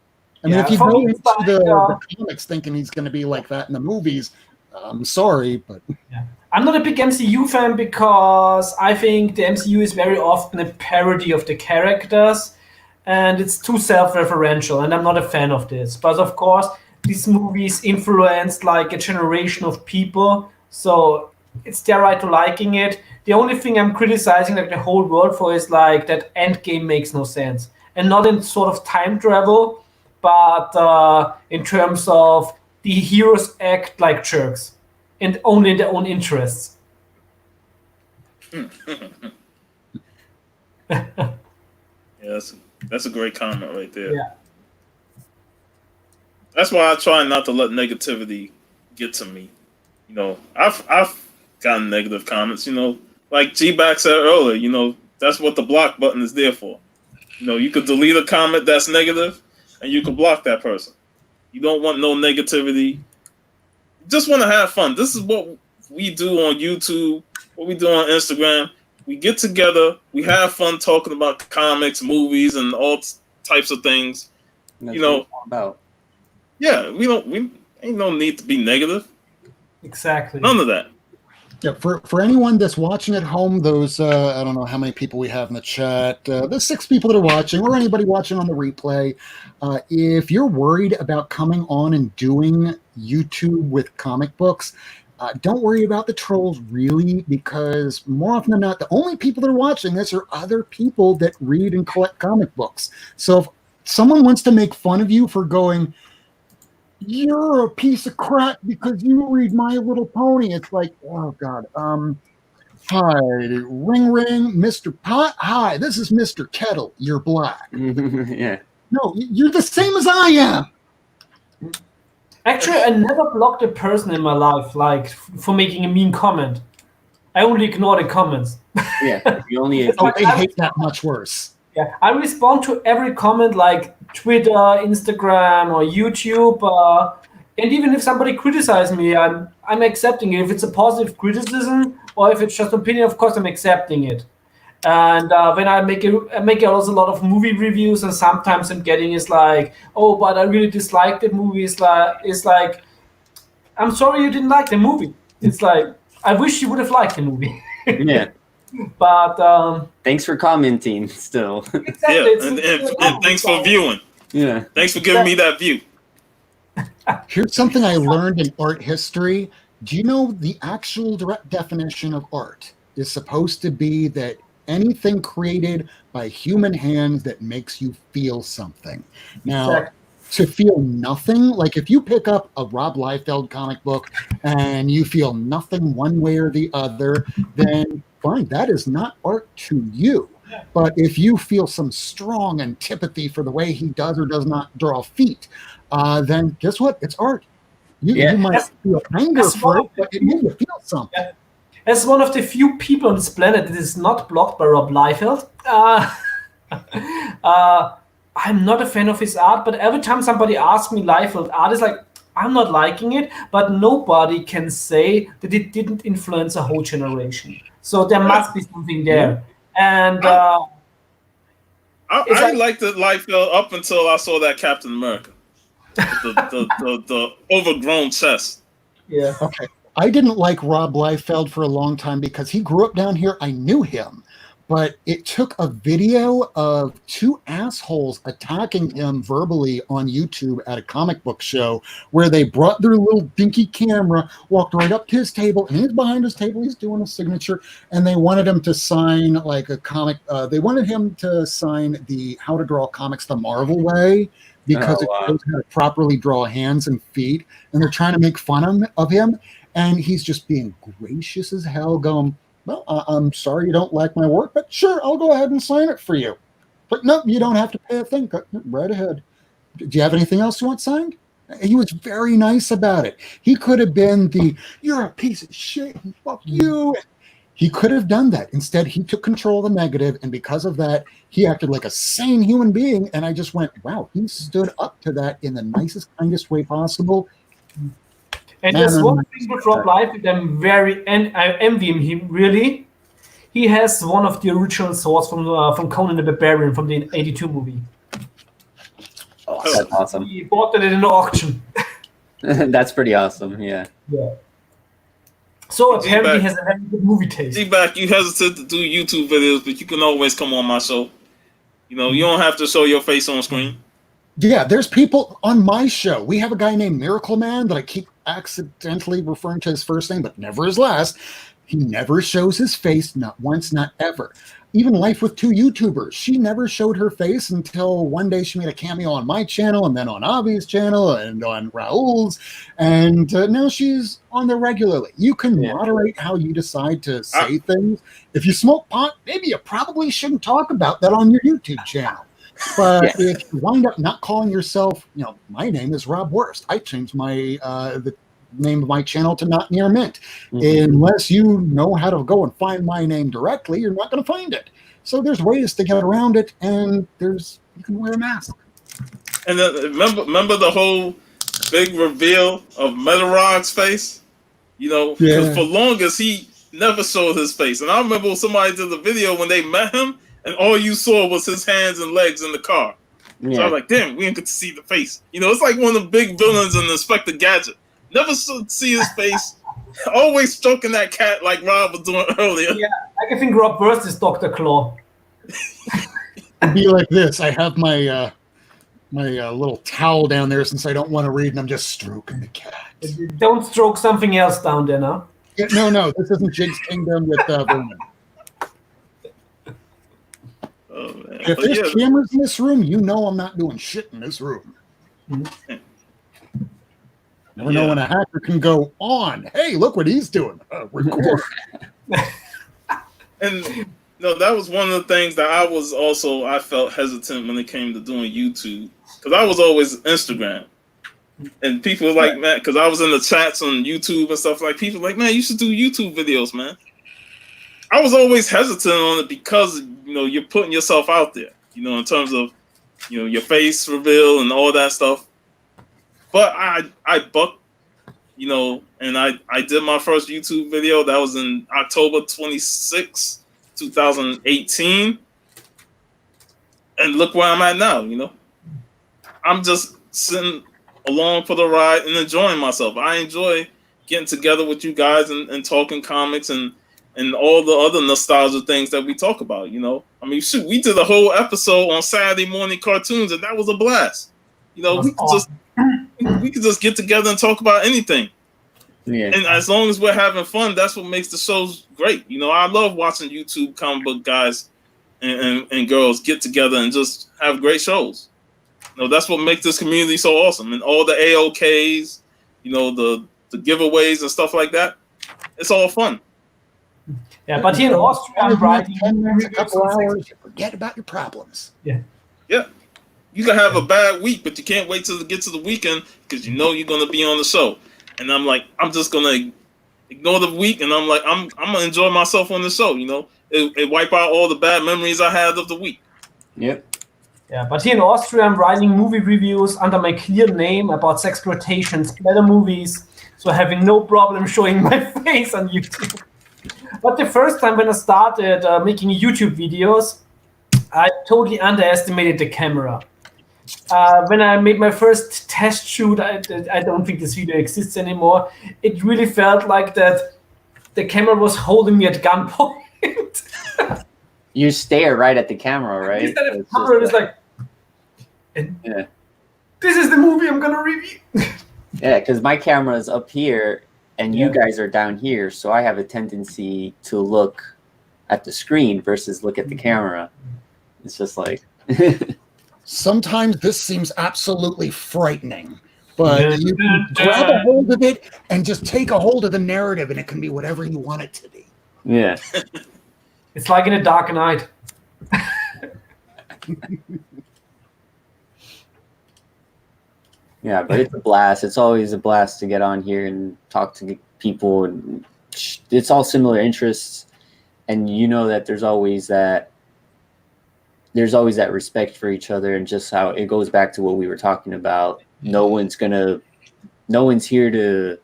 S3: I mean, if you go into the comics thinking he's going to be like that in the movies, I'm sorry, but...
S2: Yeah. I'm not a big MCU fan because I think the MCU is very often a parody of the characters, and it's too self-referential, and I'm not a fan of this. But of course, these movies influenced like a generation of people, so it's their right to liking it. The only thing I'm criticizing like the whole world for is like that Endgame makes no sense. And not in sort of time travel, but in terms of the heroes act like jerks and only in their own interests.
S1: Yeah, that's a great comment right there.
S2: Yeah.
S1: That's why I try not to let negativity get to me. You know, I've gotten negative comments, like G-Back said earlier, that's what the block button is there for. You could delete a comment that's negative and you can block that person. You don't want no negativity. You just want to have fun. This is what we do on YouTube, what we do on Instagram. We get together, we have fun talking about comics, movies, and all types of things.
S4: That's what it's all about.
S1: Yeah, we ain't no need to be negative.
S2: Exactly.
S1: None of that.
S3: Yeah, for anyone that's watching at home, those I don't know how many people we have in the chat, the 6 people that are watching, or anybody watching on the replay, if you're worried about coming on and doing YouTube with comic books, don't worry about the trolls really, because more often than not, the only people that are watching this are other people that read and collect comic books. So if someone wants to make fun of you for going, "You're a piece of crap because you read My Little Pony," it's like, oh God. Hi, ring ring, Mr. Pot. Hi, this is Mr. Kettle. You're black.
S4: Yeah.
S3: No, you're the same as I am.
S2: Actually, I never blocked a person in my life, like for making a mean comment. I only ignore the comments.
S4: Yeah. You only.
S3: Oh, they hate that much worse.
S2: Yeah, I respond to every comment like Twitter, Instagram, or YouTube. And even if somebody criticizes me, I'm accepting it. If it's a positive criticism or if it's just opinion, of course I'm accepting it. And when I make also a lot of movie reviews, and sometimes I'm getting is like, oh, but I really dislike the movie. It's like, I'm sorry you didn't like the movie. It's like, I wish you would have liked the movie.
S4: Yeah.
S2: But
S4: Thanks for commenting still.
S2: exactly,
S1: Yeah,
S2: it's
S1: and thanks for viewing.
S4: Yeah.
S1: Thanks for giving me that view.
S3: Here's something I learned in art history. Do you know the actual direct definition of art is supposed to be that anything created by human hands that makes you feel something? Now,
S2: Exactly.
S3: to feel nothing, like if you pick up a Rob Liefeld comic book and you feel nothing one way or the other, then fine, that is not art to you. But if you feel some strong antipathy for the way he does or does not draw feet, then guess what? It's art.
S4: Yeah.
S3: You might feel anger
S2: That's
S3: for
S2: one
S3: it, but it made you feel something.
S2: Yeah. As one of the few people on this planet that is not blocked by Rob Liefeld, I'm not a fan of his art, but every time somebody asks me Liefeld art, is like, I'm not liking it, but nobody can say that it didn't influence a whole generation. So there must be something there. And
S1: I liked it Liefeld up until I saw that Captain America. The overgrown chest.
S2: yeah.
S3: Okay. I didn't like Rob Liefeld for a long time because he grew up down here. I knew him, but it took a video of two assholes attacking him verbally on YouTube at a comic book show where they brought their little dinky camera, walked right up to his table, and he's behind his table, he's doing a signature, and they wanted him to sign like a comic. They wanted him to sign the How to Draw Comics the Marvel Way because it shows how to properly draw hands and feet, and they're trying to make fun of him. And he's just being gracious as hell, going, well, I'm sorry you don't like my work, but sure, I'll go ahead and sign it for you. But no, you don't have to pay a thing. Right ahead. Do you have anything else you want signed? He was very nice about it. He could have been you're a piece of shit, and fuck you. He could have done that. Instead, he took control of the negative, and because of that, he acted like a sane human being. And I just went, wow, he stood up to that in the nicest, kindest way possible.
S2: And there's one thing with Rob Liefeld, I envy him. He has one of the original swords from Conan the Barbarian from the '82 movie.
S4: Oh, that's awesome.
S2: He bought it in an auction.
S4: That's pretty awesome. Yeah.
S2: Yeah. So apparently he has a very good movie taste.
S1: D-Back, you hesitate to do YouTube videos, but you can always come on my show. You know, you don't have to show your face on screen.
S3: Yeah, there's people on my show. We have a guy named Miracle Man that I keep accidentally referring to his first name, but never his last. He never shows his face, not once, not ever. Even Life with Two YouTubers, she never showed her face until one day she made a cameo on my channel and then on Avi's channel and on Raul's, and now she's on there regularly. You can moderate how you decide to say things. If you smoke pot, maybe you probably shouldn't talk about that on your YouTube channel. But if you wind up not calling yourself, my name is Rob Worst. I changed my the name of my channel to Not Near Mint. Unless you know how to go and find my name directly, you're not going to find it. So there's ways to get around it, and you can wear a mask.
S1: And remember the whole big reveal of Metarog's face? Because for longest he never showed his face. And I remember somebody did the video when they met him, and all you saw was his hands and legs in the car. Yeah. So I was like, damn, we didn't get to see the face. It's like one of the big villains in Inspector Gadget. Never see his face. Always stroking that cat like Rob was doing earlier.
S2: Yeah, I can think Rob Burst is Dr. Claw.
S3: It'd be like this. I have my little towel down there since I don't want to read, and I'm just stroking the cat.
S2: Don't stroke something else down there now.
S3: Yeah, no, this isn't Jig's Kingdom with Vermin.
S1: Oh, man.
S3: If there's cameras in this room, I'm not doing shit in this room. Never know when a hacker can go on. Hey, look what he's doing. Record.
S1: And that was one of the things that I felt hesitant when it came to doing YouTube, because I was always Instagram, and people were like, man, because I was in the chats on YouTube and stuff, like people were like, man, you should do YouTube videos, man. I was always hesitant on it because you're putting yourself out there. in terms of your face reveal and all that stuff. But I bucked, and I did my first YouTube video. That was in October 26, 2018. And look where I'm at now, I'm just sitting along for the ride and enjoying myself. I enjoy getting together with you guys and talking comics and all the other nostalgia things that we talk about, I mean, shoot, we did a whole episode on Saturday morning cartoons, and that was a blast. We could just get together and talk about anything.
S4: Yeah.
S1: And as long as we're having fun, that's what makes the shows great. I love watching YouTube comic book guys and girls get together and just have great shows. That's what makes this community so awesome. And all the AOKs, the giveaways and stuff like that. It's all fun.
S2: Yeah, but here in Austria, I'm writing
S3: 10 minutes, a couple hours, you forget about your problems.
S2: Yeah.
S1: Yeah. You can have a bad week, but you can't wait till it get to the weekend because you're going to be on the show. And I'm like, I'm just going to ignore the week, and I'm like, I'm going to enjoy myself on the show, It wipe out all the bad memories I had of the week.
S4: Yep.
S2: Yeah, but here in Austria, I'm writing movie reviews under my clear name about sexploitation, splatter movies, so having no problem showing my face on YouTube. But the first time when I started making YouTube videos, I totally underestimated the camera. When I made my first test shoot, I don't think this video exists anymore. It really felt like that the camera was holding me at gunpoint.
S4: You stare right at the camera, right?
S2: Instead of camera, it was like,
S4: yeah.
S2: This is the movie I'm gonna review.
S4: Yeah, because my camera is up here and you guys are down here, so I have a tendency to look at the screen versus look at the camera. It's just like
S3: sometimes this seems absolutely frightening, but you can grab a hold of it and just take a hold of the narrative, and it can be whatever you want it to be.
S4: Yeah.
S2: It's like in a dark night.
S4: Yeah, but it's a blast. It's always a blast to get on here and talk to people, and it's all similar interests, and that there's always that respect for each other, and just how it goes back to what we were talking about. No one's here to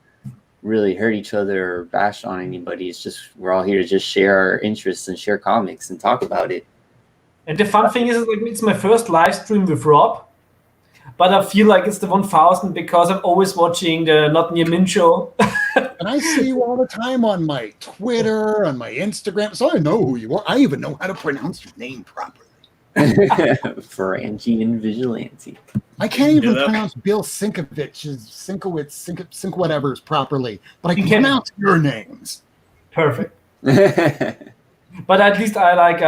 S4: really hurt each other or bash on anybody. It's just we're all here to just share our interests and share comics and talk about it.
S2: And the fun thing is, like, it's my first live stream with Rob, but I feel like it's the 1000 because I'm always watching the Not Near Min show.
S3: And I see you all the time on my Twitter, on my Instagram, so I know who you are. I even know how to pronounce your name properly.
S4: Ferengi and Vigilante.
S3: I can't even pronounce Bill Sienkiewicz, whatever's properly, but I can pronounce your names.
S2: Perfect. But at least I like,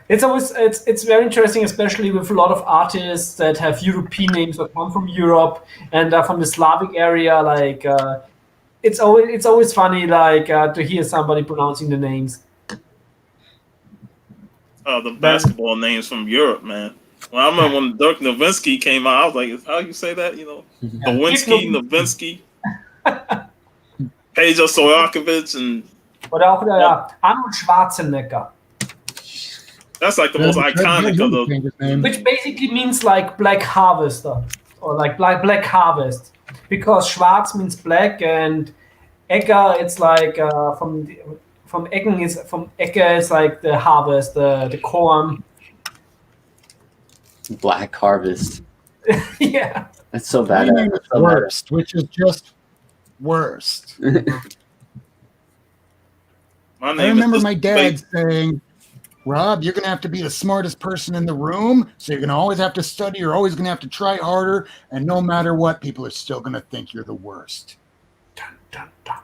S2: it's very interesting, especially with a lot of artists that have European names that come from Europe and from the Slavic area. Like, it's always funny, like, to hear somebody pronouncing the names.
S1: The basketball names from Europe, man. Well, I remember when Dirk Nowitzki came out, I was like, how you say that? Nowitzki, Peja Stojakovic, and
S2: Oder auch Arnold Schwarzenegger.
S1: That's like the most iconic of those.
S2: Which basically means like black harvester, or like black harvest, because Schwarz means black, and Egger, it's like from Ecke is like the harvest, the corn.
S4: Black harvest.
S2: Yeah.
S4: That's so bad.
S3: My name is worst, which is just worst. I remember my dad saying, Rob, you're going to have to be the smartest person in the room, so you're going to always have to study, you're always going to have to try harder, and no matter what, people are still going to think you're the worst. Dun, dun, dun.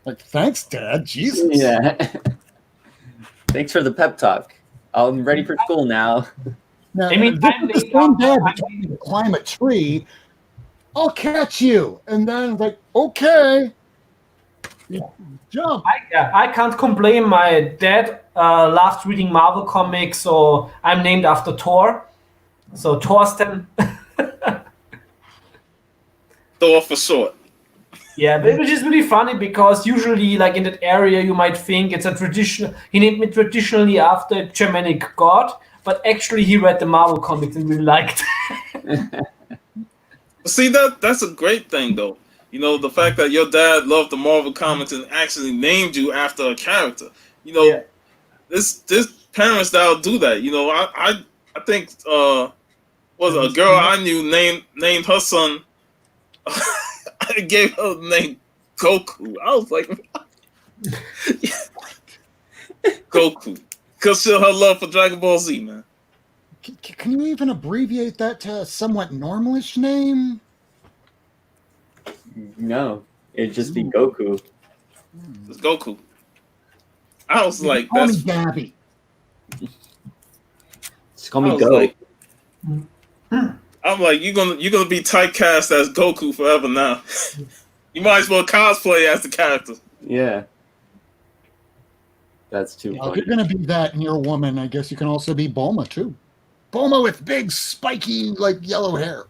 S3: Like, thanks, Dad. Jesus.
S4: Yeah. Thanks for the pep talk. I'm ready for school now.
S3: Now, the same dad that told me to climb a tree, I'll catch you. And then it's like, okay. Jump.
S2: I can't complain. My dad loved reading Marvel comics, so I'm named after Thor. So Thorsten.
S1: Thor for short.
S2: Yeah, but which is really funny because usually, like in that area, you might think it's a tradition. He named me traditionally after a Germanic god, but actually he read the Marvel comics and really liked.
S1: See, that's a great thing, though. You know, the fact that your dad loved the Marvel comics and actually named you after a character. You know,
S2: Yeah.
S1: this parents that'll do that. You know, I think was a girl I knew named her son. I gave her the name Goku. I was like, Goku, because her love for Dragon Ball Z, man.
S3: Can you even abbreviate that to a somewhat normalish name?
S4: No, it'd just be Goku.
S1: It's Goku. I was like,
S3: Call me
S1: that's.
S3: Gabby.
S4: Just call
S1: I
S4: me
S1: was
S4: Go.
S1: like, I'm like, you're gonna be typecast as Goku forever now. You might as well cosplay as the character.
S4: Yeah. That's too
S3: Well, if
S4: funny.
S3: you're going to be that and you're a woman, I guess you can also be Bulma, too. Bulma with big, spiky, like, yellow hair.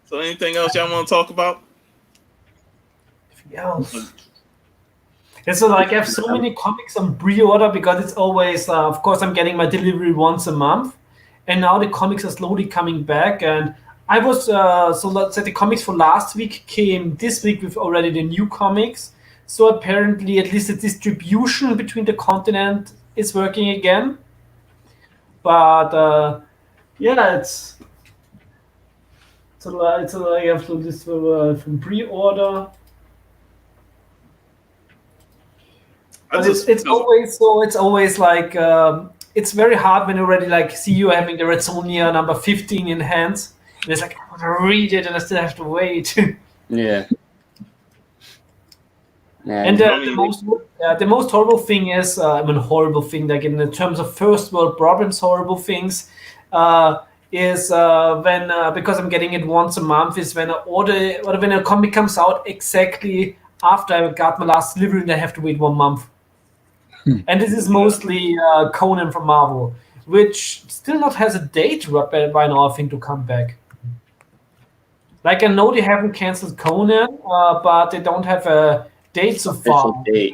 S1: So, anything else y'all want to talk about?
S2: else. And so, like, I have so many comics on pre-order because it's always, of course, I'm getting my delivery once a month, and now the comics are slowly coming back. And I was so let's say the comics for last week came this week with already the new comics. So apparently, at least the distribution between the continent is working again. But yeah, it's I have to this from pre-order. But it's always like it's very hard when you already like see you having the Red Sonja number 15 in hands. And it's like I want to read it and I still have to wait.
S4: Yeah. Yeah.
S2: And the most horrible thing is, horrible thing, like in terms of first world problems, horrible things, is when because I'm getting it once a month, is when I order or when a comic comes out exactly after I got my last delivery and I have to wait 1 month. And this is mostly Conan from Marvel, which still not has a date by now, I think, to come back. Like I know they haven't canceled Conan, but they don't have a date so far.
S4: Date.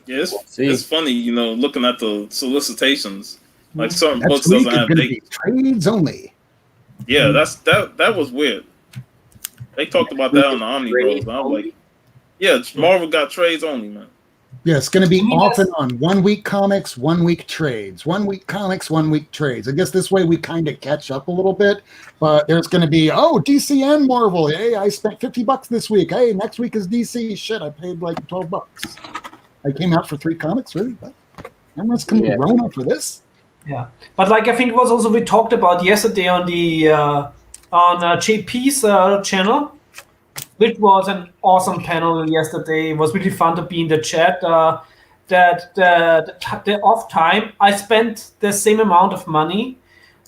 S1: Yeah, it's funny, looking at the solicitations. Like certain
S3: Next
S1: books
S3: week
S1: doesn't
S3: is
S1: have
S3: going to be
S1: dates.
S3: trades only.
S1: Yeah, that was weird. They talked about that on the Omni Bros. I was like, yeah, Marvel got trades only, man.
S3: Yeah, it's going to be off and on. 1 week comics, 1 week trades. 1 week comics, 1 week trades. I guess this way we kind of catch up a little bit. But there's going to be, DC and Marvel. Hey, I spent $50 this week. Hey, next week is DC. Shit, I paid like $12. I came out for 3 comics, really? But everyone's going to run up for this.
S2: Yeah, but like I think it was also we talked about yesterday on the on JP's channel, which was an awesome panel yesterday. It was really fun to be in the chat. That the off time I spent the same amount of money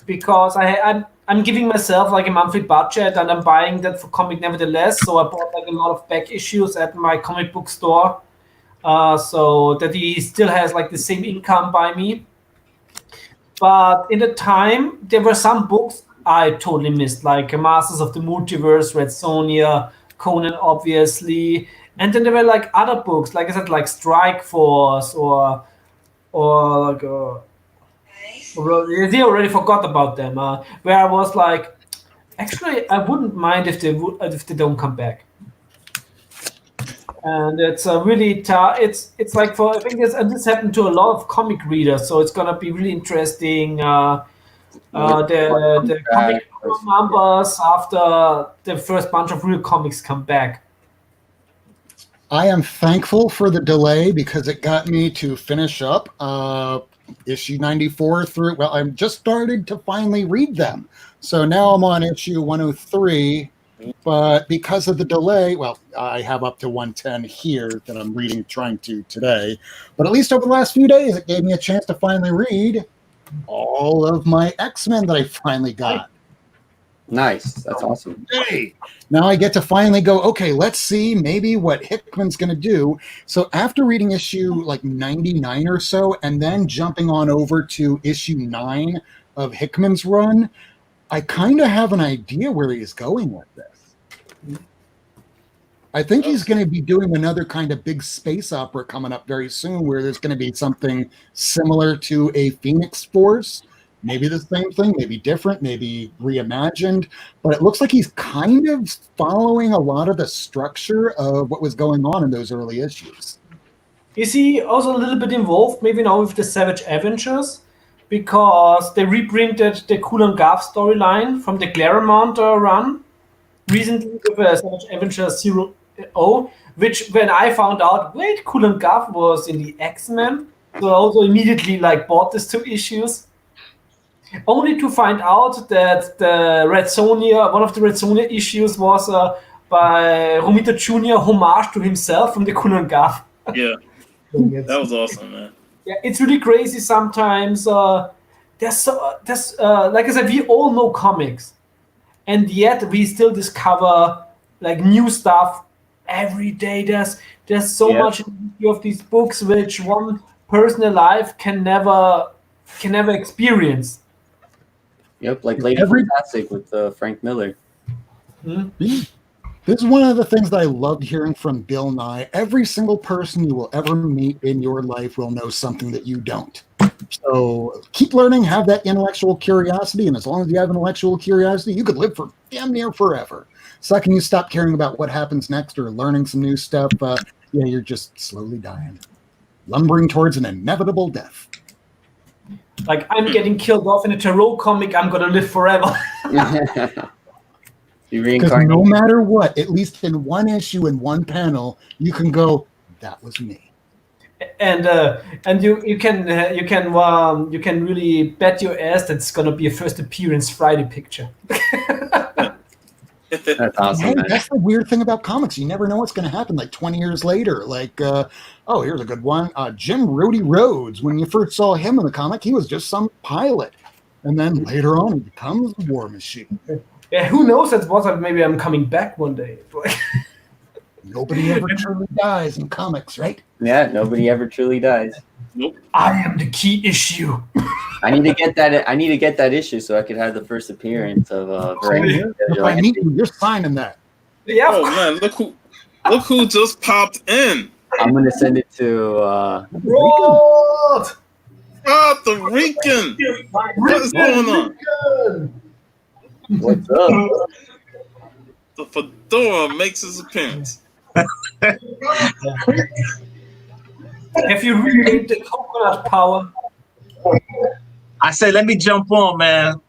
S2: because I'm giving myself like a monthly budget and I'm buying that for comic nevertheless. So I bought like a lot of back issues at my comic book store, so that he still has like the same income by me. But in the time, there were some books I totally missed, like Masters of the Multiverse, Red Sonja, Conan, obviously. And then there were like other books, like I said, like Strike Force or like they already forgot about them. Where I was like, actually, I wouldn't mind if they don't come back. And it's really it's like I think this happened to a lot of comic readers, so it's gonna be really interesting. The comic numbers after the first bunch of real comics come back.
S3: I am thankful for the delay because it got me to finish up issue 94 through. Well, I'm just started to finally read them, so now I'm on issue 103. But because of the delay, well, I have up to 110 here that I'm trying to today. But at least over the last few days, it gave me a chance to finally read all of my X-Men that I finally got.
S4: Nice. That's awesome.
S3: Hey, now I get to finally go, okay, let's see maybe what Hickman's going to do. So after reading issue like 99 or so, and then jumping on over to issue 9 of Hickman's run, I kind of have an idea where he's going with this. I think he's going to be doing another kind of big space opera coming up very soon, where there's going to be something similar to a Phoenix Force. Maybe the same thing, maybe different, maybe reimagined. But it looks like he's kind of following a lot of the structure of what was going on in those early issues.
S2: Is he also a little bit involved, maybe now with the Savage Avengers? Because they reprinted the Conan Garth storyline from the Claremont run recently with Savage Avengers 0, which when I found out, wait, Conan Garth was in the X-Men, so I also immediately bought these 2 issues. Only to find out that the Red Sonja, one of the Red Sonja issues was by Romita Jr. homage to himself from the Conan Garth.
S1: Yeah, that was awesome, man.
S2: Yeah, it's really crazy sometimes. There's like I said, we all know comics, and yet we still discover new stuff every day. There's so much of these books which one person alive can never experience.
S4: Yep, like Lady Fantastic with Frank Miller.
S3: This is one of the things that I loved hearing from Bill Nye. Every single person you will ever meet in your life will know something that you don't. So keep learning, have that intellectual curiosity, and as long as you have intellectual curiosity, you could live for damn near forever. Second you stop caring about what happens next or learning some new stuff, you're just slowly dying, lumbering towards an inevitable death.
S2: Like, I'm getting killed off in a tarot comic, I'm gonna live forever.
S3: Because no matter what, at least in one issue, in one panel, you can go, that was me.
S2: And you can really bet your ass that's gonna be a first appearance Friday picture.
S4: That's awesome.
S3: That's the weird thing about comics. You never know what's going to happen 20 years later. Here's a good one. Jim Rhodey Rhodes, when you first saw him in the comic, he was just some pilot. And then later on, he becomes a war machine.
S2: Yeah, who knows? That's what maybe I'm coming back one day.
S3: Nobody ever truly dies in comics, right?
S4: Yeah, nobody ever truly dies.
S1: Nope.
S2: I am the key issue.
S4: I need to get that issue so I could have the first appearance of
S3: If I meet you, you're signing that.
S2: Yeah.
S1: Oh man, look who just popped in.
S4: I'm gonna send it to
S2: What?
S1: The Rican. What is going on?
S4: What's up?
S1: The fedora makes his appearance.
S2: Have you regained the coconut power?
S6: I said, let me jump on, man.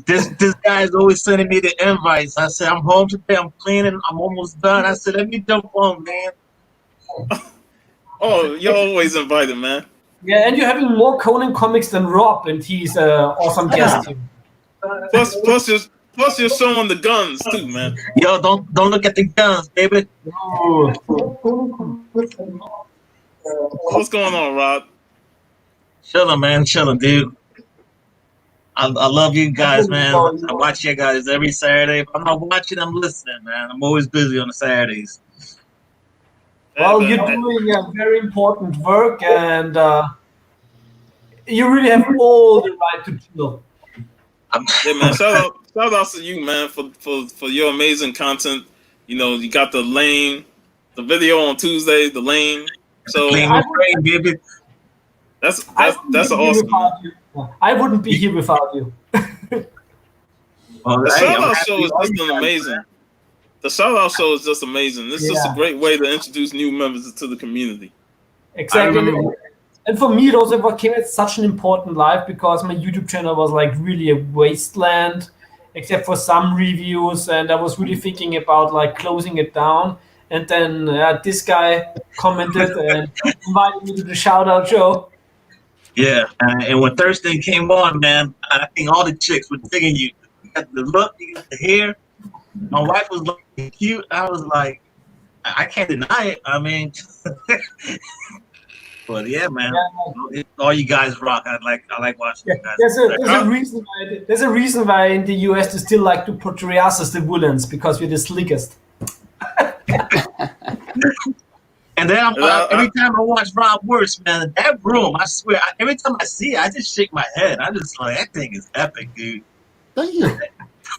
S6: This guy is always sending me the invites. I said, I'm home today. I'm cleaning. I'm almost done. I said, let me jump on, man.
S1: Oh, you're always invited, man.
S2: Yeah, and you're having more Conan comics than Rob, and he's awesome guest here.
S1: Plus you're showing the guns too, man.
S6: Yo, don't look at the guns, baby.
S1: What's going on, Rod?
S6: Chilling, man. Chilling, dude. I love you guys, man. I watch you guys every Saturday. If I'm not watching, I'm listening, man. I'm always busy on the Saturdays.
S2: Well, you're doing a very important work, and you really have all the right to chill.
S1: Yeah, man. Shout out to you, man, for your amazing content. You know, you got the video on Tuesday, the Lane. So
S6: baby.
S1: That's awesome.
S2: I wouldn't be here without you.
S1: The shout-out show is just amazing. The shout-out show is just amazing. It's just a great way to introduce new members to the community.
S2: Exactly. And for me, it also became such an important life because my YouTube channel was really a wasteland, except for some reviews. And I was really thinking about closing it down. And then this guy commented and invited me to the shout-out show.
S6: Yeah, and when Thursday came on, man, I think all the chicks were digging you. You got the look, you got the hair. My wife was looking cute. I was like, I can't deny it. I mean, but yeah, man, all you guys rock. I like watching you guys.
S2: There's a reason why in the US they still like to portray us as the villains because we're the slickest.
S6: And then every time I watch Rob Works, man, that room, I swear, every time I see it, I just shake my head. I just like, that thing is epic, dude.
S3: Thank you.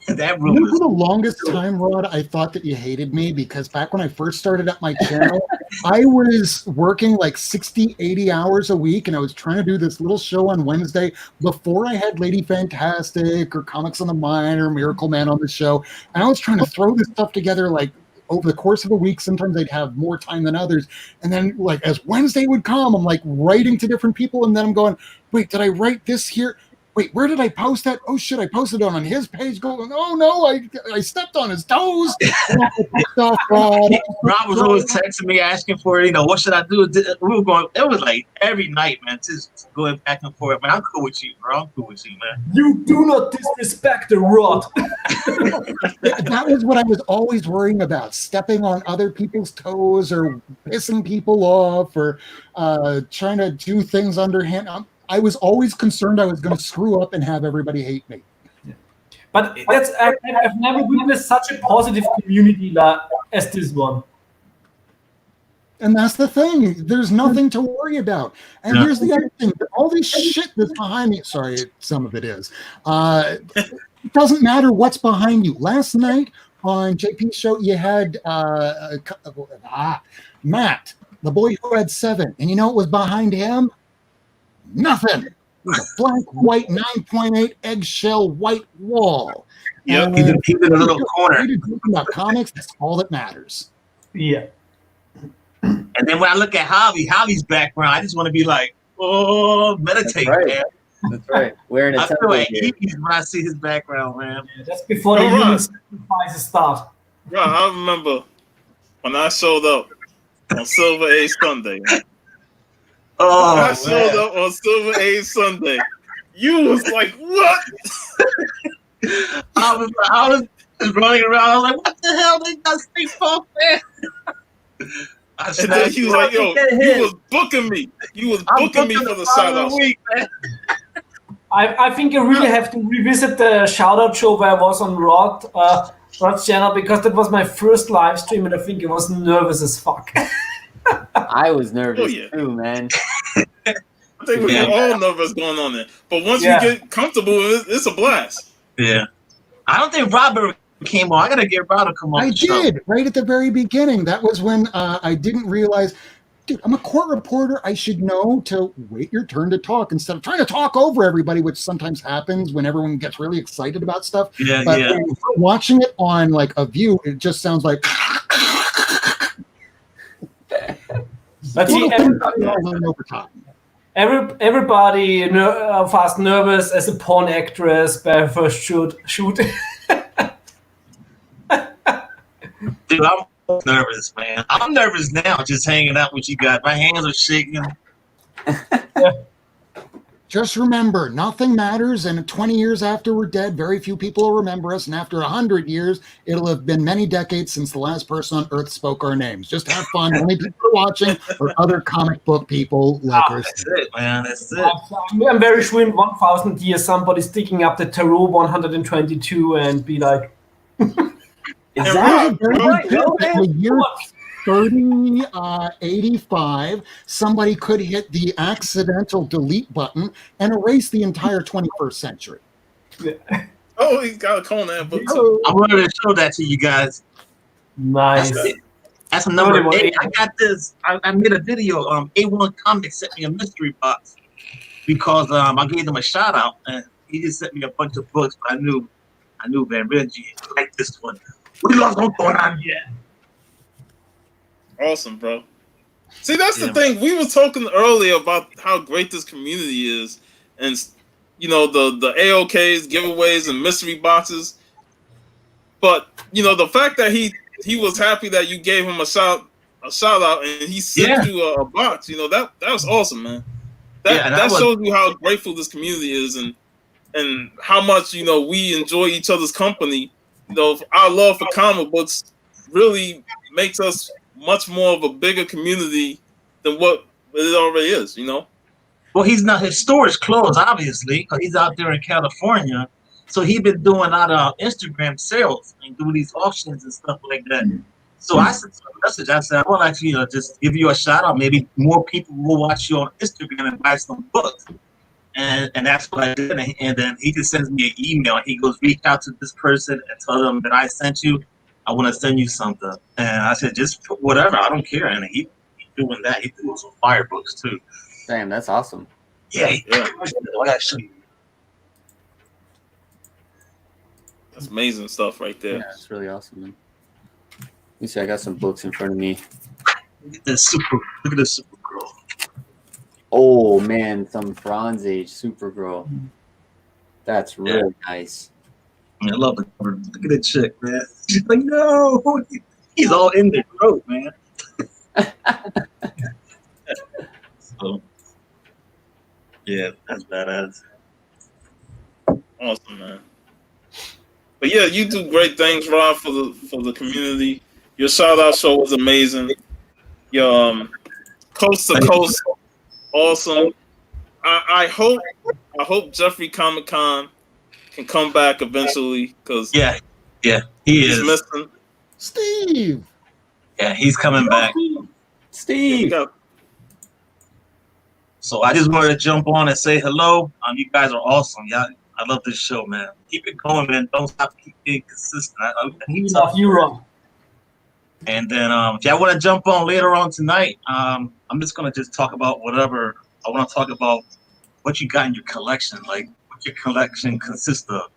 S6: That
S3: You
S6: room
S3: know, for
S6: is.
S3: the longest time, Rod, I thought that you hated me because back when I first started up my channel, I was working like 60, 80 hours a week, and I was trying to do this little show on Wednesday before I had Lady Fantastic or Comics on the Mind or Miracle Man on the show. And I was trying to throw this stuff together like over the course of a week. Sometimes I'd have more time than others. And then like as Wednesday would come, I'm like writing to different people, and then I'm going, wait, did I write this here? Wait, where did I post that? Oh shit, I posted it on his page. Going, oh no, I stepped on his toes. Rob
S6: Rob was always texting me asking for, what should I do? We were going. It was like every night, man, just going back and forth. Man, I'm cool with you, bro. I'm cool with you, man.
S2: You do not disrespect the Rod.
S3: That was what I was always worrying about: stepping on other people's toes or pissing people off or trying to do things underhand. I was always concerned I was going to screw up and have everybody hate me.
S2: But I've never witnessed such a positive community as this one.
S3: And that's the thing. There's nothing to worry about. And here's the other thing. All this shit that's behind me, sorry, some of it is. It doesn't matter what's behind you. Last night on JP's show, you had Matt, the boy who had 7. And you know what was behind him? Nothing. It was a blank white 9.8 eggshell white wall.
S1: Yep.
S6: He's in a little corner.
S3: About comics, that's all that matters.
S2: Yeah.
S6: And then when I look at Javi's background, I just want to be like, oh, meditate,
S4: That's right.
S6: man.
S4: That's right. Wearing a
S6: I feel
S4: temple
S6: like
S4: gear.
S6: he's when I see his background, man.
S2: Yeah, that's before the human sacrifices start.
S1: Bro, I remember when I showed up on Silver Age Sunday.
S6: Oh,
S1: I showed up on Silver Age Sunday. You was like, what?
S6: I was running around. I was like, what the hell? They got Steve Falk there.
S1: And then he was like, yo, you was booking me. You was booking me for the shout out.
S2: I think I really have to revisit the shout out show where I was on Rod's channel, because that was my first live stream and I think I was nervous as fuck.
S4: I was nervous
S1: yeah.
S4: too, man.
S1: I think we were all nervous going on there. But once you get comfortable, it's a blast.
S6: Yeah. I don't think Robert came on. I got to get Robert to come on.
S3: I did, right at the very beginning. That was when I didn't realize, dude, I'm a court reporter. I should know to wait your turn to talk instead of trying to talk over everybody, which sometimes happens when everyone gets really excited about stuff.
S6: Yeah,
S3: but
S6: yeah.
S3: Watching it on like a view, it just sounds like.
S2: But see, everybody of us nervous as a porn actress by her first shoot.
S6: Dude, I'm nervous, man. I'm nervous now just hanging out with you guys. My hands are shaking.
S3: Just remember, nothing matters, and 20 years after we're dead, very few people will remember us, and after 100 years, it'll have been many decades since the last person on Earth spoke our names. Just have fun. Only people watching are other comic book people like us.
S6: That's it, man. That's it.
S2: I'm very sure in 1,000 years somebody's digging up the Tarot 122 and be like,
S4: Is
S1: And
S4: that
S1: Rob,
S3: Very
S4: right?
S3: good.
S4: No, man.
S3: The year 3085, somebody could hit the accidental delete button and erase the entire 21st century.
S1: Oh, he's got a Conan book too.
S6: I wanted to show that to you guys.
S2: nice.
S6: That's number 8. I got this. I made a video. A1 Comics sent me a mystery box because I gave them a shout out, and he just sent me a bunch of books. But I knew Van Reggie liked this one. We lost what's going on here.
S1: Awesome, bro. See, that's the thing. We were talking earlier about how great this community is, and the AOKs, giveaways, and mystery boxes. But the fact that he was happy that you gave him a shout out, and he sent you a box. That was awesome, man. That shows you how grateful this community is, and how much we enjoy each other's company. Our love for comic books really makes us much more of a bigger community than what it already is.
S6: Well, he's not. His store is closed, obviously, because he's out there in California. So he's been doing a lot of Instagram sales and doing these auctions and stuff like that. So I sent him a message. I said, I want to actually just give you a shout out. Maybe more people will watch you on Instagram and buy some books. And that's what I did. And then he just sends me an email. He goes, reach out to this person and tell them that I sent you. I want to send you something. And I said, just put whatever. I don't care. And he doing that. He doing some fire books too.
S4: Damn, that's awesome.
S6: Yeah.
S1: Yeah.
S6: I gotta show you.
S1: That's amazing stuff right there.
S4: Yeah, that's really awesome, man. You see, I got some books in front of me.
S6: Look at this Supergirl.
S4: Oh man, some Bronze Age Supergirl. That's really nice.
S6: I love the cover. Look at that chick, man. She's like, no, he's all in their throat, man. So, yeah, that's badass.
S1: Awesome, man. But yeah, you do great things, Rob, for the community. Your shout out show was amazing. Your coast to coast, awesome. I hope Jeffrey Comic Con can come back eventually because
S6: Yeah, he
S1: he's
S6: is.
S1: missing.
S3: Steve.
S6: Yeah, he's coming back.
S4: Steve.
S6: So I just wanted to jump on and say hello. You guys are awesome. Yeah, I love this show, man. Keep it going, man. Don't stop. Keep being consistent. I
S2: We love you, Rob.
S6: And then if y'all want to jump on later on tonight, I'm just gonna just talk about whatever I want to talk about. What you got in your collection, like what your collection consists of.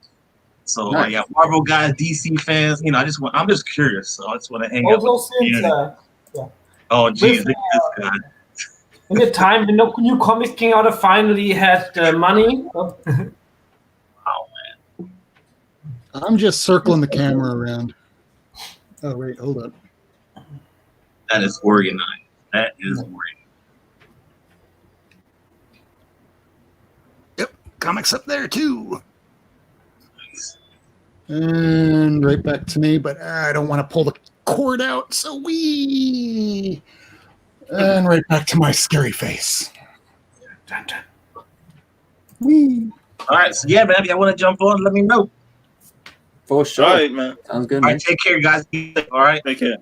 S6: So
S4: Nice.
S6: yeah, Marvel guys, DC fans, I'm just curious. So I just want to hang out.
S2: Also,
S6: with
S2: since
S6: Oh geez,
S2: with,
S6: look at this guy.
S2: in the time when no new comics came out, I finally had the money.
S6: Oh man.
S3: I'm just circling the camera around. Oh wait, hold up.
S6: That is organized. That is organized.
S3: Yep, comics up there too. And right back to me, but I don't want to pull the cord out, so and right back to my scary face. Wee.
S6: All right, so yeah, man, if y'all want to jump on, let me know.
S4: For sure.
S1: All right, man.
S4: Sounds good,
S6: All
S4: man.
S6: right, take care, guys. All right,
S1: Take care.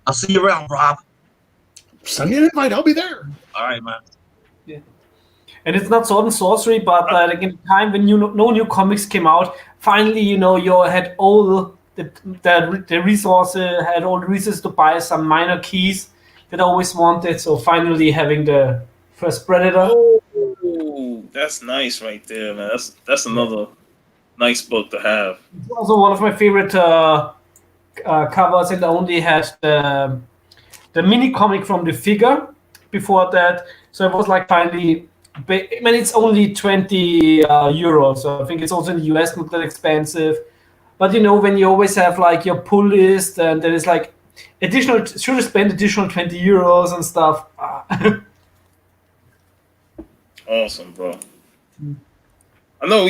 S6: I'll see you around, Rob.
S3: Send me an invite, I'll be there.
S6: All right, man.
S2: And it's not Sword and Sorcery, but like in the time when no new comics came out, finally, you had all the resources, had all the reasons to buy some minor keys that I always wanted. So finally having the first Predator.
S1: Oh, that's nice right there, man. That's another nice book to have.
S2: It's also one of my favorite covers, and I only had the mini comic from the figure before that. So it was like finally. I mean, it's only 20 euros, so I think it's also in the US not that expensive. But when you always have like your pull list, and there is like additional, should have spent additional 20 euros and stuff.
S1: Awesome, bro. I know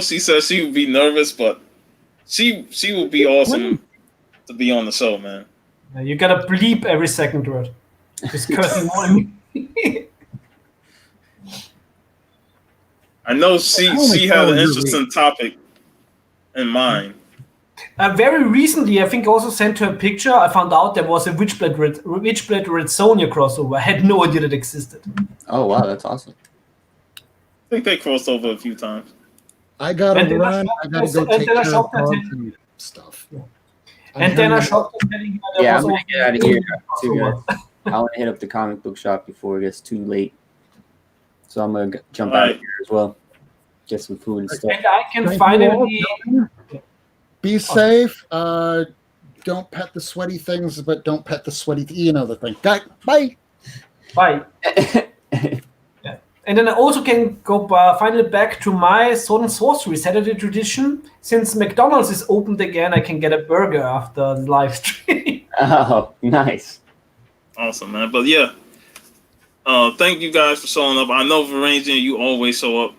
S1: she said she would be nervous, but she would be awesome to be on the show, man.
S2: You gotta bleep every second word. Just cursing on me.
S1: I know she had an interesting topic in mind.
S2: Very recently, I think I also sent her a picture. I found out there was a Witchblade Red Sonja crossover. I had no idea that existed.
S4: Oh wow, that's awesome.
S1: I think they crossed over a few times.
S3: I gotta
S2: And then
S3: run. I gotta go take care of dogs and stuff.
S2: And then I shocked her telling her there
S4: Yeah,
S2: was
S4: I'm gonna get out of here too,
S2: crossover.
S4: guys. I want to hit up the comic book shop before it gets too late. So I'm gonna jump
S1: All
S4: out
S1: right.
S4: of here as well. Get some food and stuff.
S2: And I can
S3: Thank
S2: find
S3: you
S2: it.
S3: all. Be safe. Don't pet the sweaty things, but don't pet the sweaty. The thing. Bye.
S2: Bye. And then I also can go finally back to my Sword and Sorcery Saturday tradition. Since McDonald's is opened again, I can get a burger after the live stream.
S4: Oh, nice.
S1: Awesome, man. But yeah, thank you guys for showing up. I know Varangian, you always show up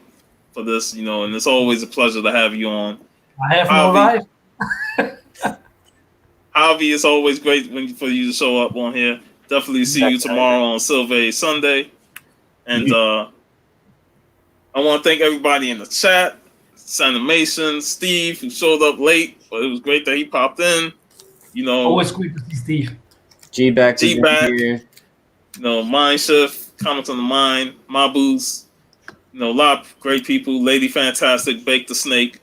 S1: for this, and it's always a pleasure to have you on.
S2: I have no life.
S1: Javi, it's always great for you to show up on here. Definitely see you tomorrow on Silve Sunday. And I want to thank everybody in the chat, Sanimation, Steve, who showed up late, but it was great that he popped in.
S2: Always great to see Steve.
S4: G-Back is in
S1: G-Back.
S4: here.
S1: Mind Shift, Comments on the Mind, Mabus, You know, a lot of great people. Lady Fantastic, Bake the Snake.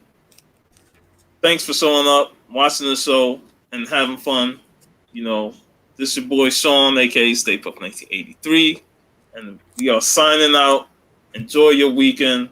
S1: Thanks for showing up, watching the show, and having fun. You know, this is your boy Sean, aka Stay Puft 1983, and we are signing out. Enjoy your weekend.